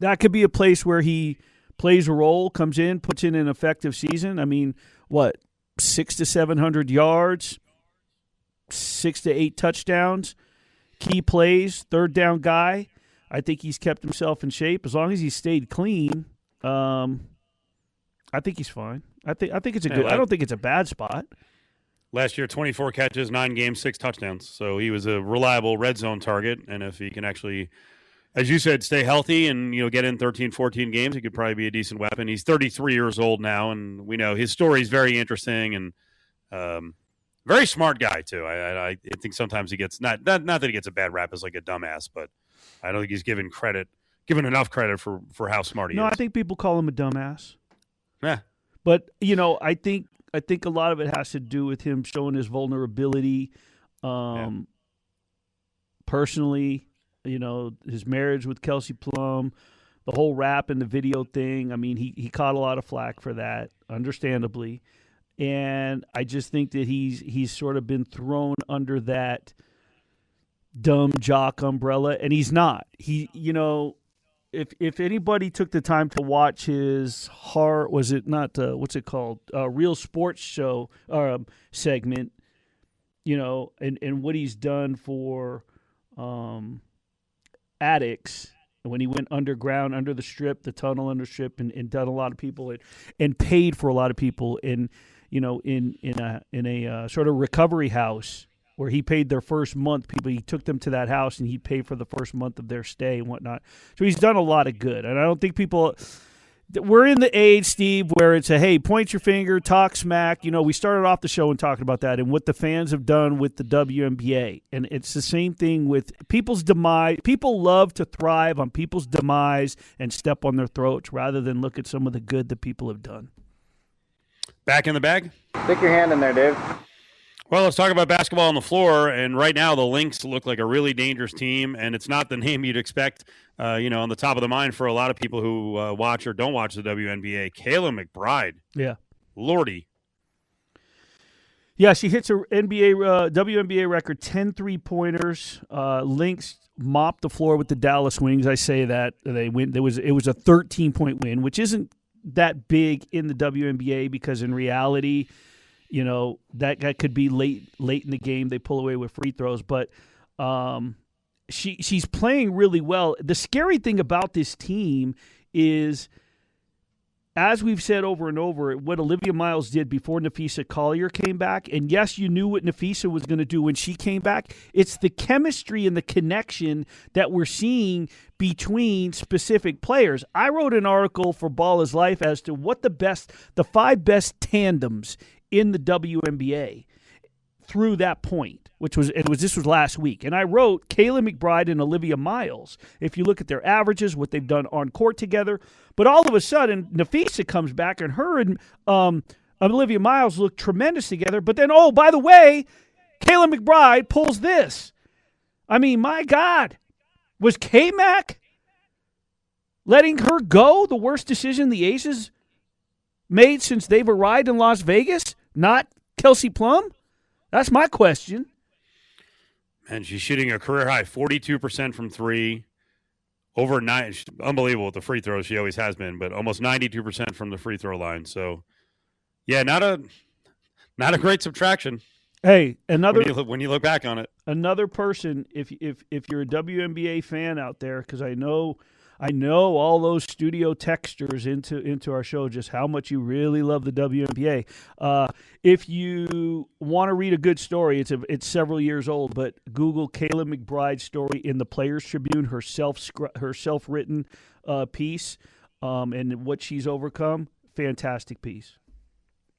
that could be a place where he plays a role, comes in, puts in an effective season. I mean, 600 to 700 yards. 6 to 8 touchdowns, key plays, third down guy. I think he's kept himself in shape as long as he stayed clean. I think he's fine. I think it's a good. I don't think it's a bad spot. Last year, 24 catches, 9 games, 6 touchdowns. So he was a reliable red zone target, and if he can actually, as you said, stay healthy and get in 13, 14 games, he could probably be a decent weapon. He's 33 years old now, and we know his story is very interesting and. Very smart guy too. I think sometimes he gets not that he gets a bad rap as like a dumbass, but I don't think he's given enough credit for how smart he is. No, I think people call him a dumbass. Yeah, but I think a lot of it has to do with him showing his vulnerability, personally. His marriage with Kelsey Plum, the whole rap and the video thing. I mean, he caught a lot of flack for that, understandably. And I just think that he's sort of been thrown under that dumb jock umbrella, and he's not. If anybody took the time to watch his Real Sports Show segment, and what he's done for addicts when he went underground, under the strip, the tunnel under strip, and done a lot of people and paid for a lot of people in a sort of recovery house where he paid their first month. People, he took them to that house and he paid for the first month of their stay and whatnot. So he's done a lot of good. And I don't think people – we're in the age, Steve, where it's hey, point your finger, talk smack. We started off the show and talking about that and what the fans have done with the WNBA. And it's the same thing with people's demise. People love to thrive on people's demise and step on their throats rather than look at some of the good that people have done. Back in the bag? Stick your hand in there, Dave. Well, let's talk about basketball on the floor. And right now, the Lynx look like a really dangerous team, and it's not the name you'd expect, on the top of the mind for a lot of people who watch or don't watch the WNBA. Kayla McBride. Yeah. Lordy. Yeah, she hits her WNBA record, 10 3-pointers. Lynx mopped the floor with the Dallas Wings. I say that. They win. It was a 13-point win, which isn't that big in the WNBA because in reality – that could be late in the game. They pull away with free throws, but she's playing really well. The scary thing about this team is, as we've said over and over, what Olivia Myles did before Nafisa Collier came back, and yes, you knew what Nafisa was going to do when she came back. It's the chemistry and the connection that we're seeing between specific players. I wrote an article for Ball is Life as to what the 5 best tandems in the WNBA through that point, this was last week. And I wrote Kayla McBride and Olivia Myles. If you look at their averages, what they've done on court together, but all of a sudden Nafisa comes back and her and Olivia Myles look tremendous together. But then, oh, by the way, Kayla McBride pulls this. I mean, my God, was K-Mac letting her go the worst decision the Aces made since they've arrived in Las Vegas? Not Kelsey Plum? That's my question. And she's shooting a career-high 42% from three, over 9. Unbelievable with the free throws. She always has been, but almost 92% from the free throw line. So, yeah, not a great subtraction. Hey, when you look back on it. Another person, if you're a WNBA fan out there, because I know all those studio texters into our show just how much you really love the WNBA. If you want to read a good story, it's several years old, but Google Kayla McBride's story in the Players Tribune, her self-written piece, and what she's overcome. Fantastic piece.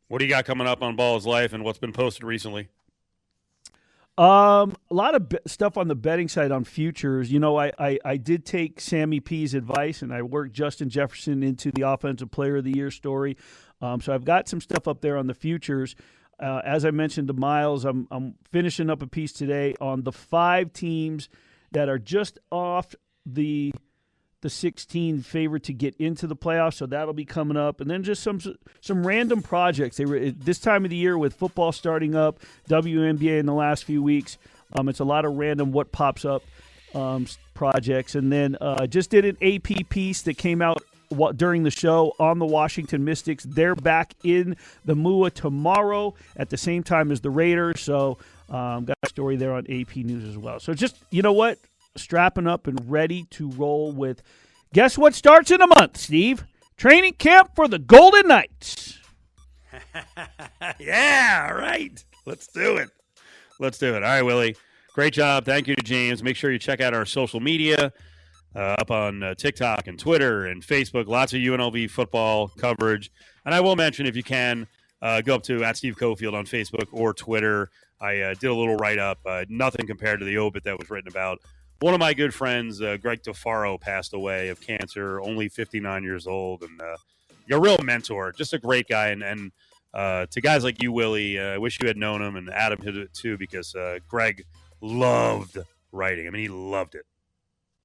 What do you got coming up on Ball's Life and what's been posted recently? A lot of stuff on the betting side on futures. I did take Sammy P's advice, and I worked Justin Jefferson into the Offensive Player of the Year story. So I've got some stuff up there on the futures. As I mentioned to Myles, I'm finishing up a piece today on the 5 teams that are just off the 16 favorite to get into the playoffs, so that'll be coming up. And then just some random projects. This time of the year with football starting up, WNBA in the last few weeks, it's a lot of random what pops up projects. And then just did an AP piece that came out during the show on the Washington Mystics. They're back in the MUA tomorrow at the same time as the Raiders. So got a story there on AP News as well. So just, you know what? Strapping up and ready to roll with, guess what starts in a month, Steve? Training camp for the Golden Knights. Yeah, right. Let's do it. All right, Willie. Great job. Thank you to James. Make sure you check out our social media up on TikTok and Twitter and Facebook. Lots of UNLV football coverage. And I will mention, if you can, go up to @Steve Cofield on Facebook or Twitter. I did a little write-up. Nothing compared to the obit that was written about one of my good friends, Greg Tofaro, passed away of cancer, only 59 years old, and you're a real mentor, just a great guy. And to guys like you, Willie, I wish you had known him, and Adam did it too, because Greg loved writing. I mean, he loved it.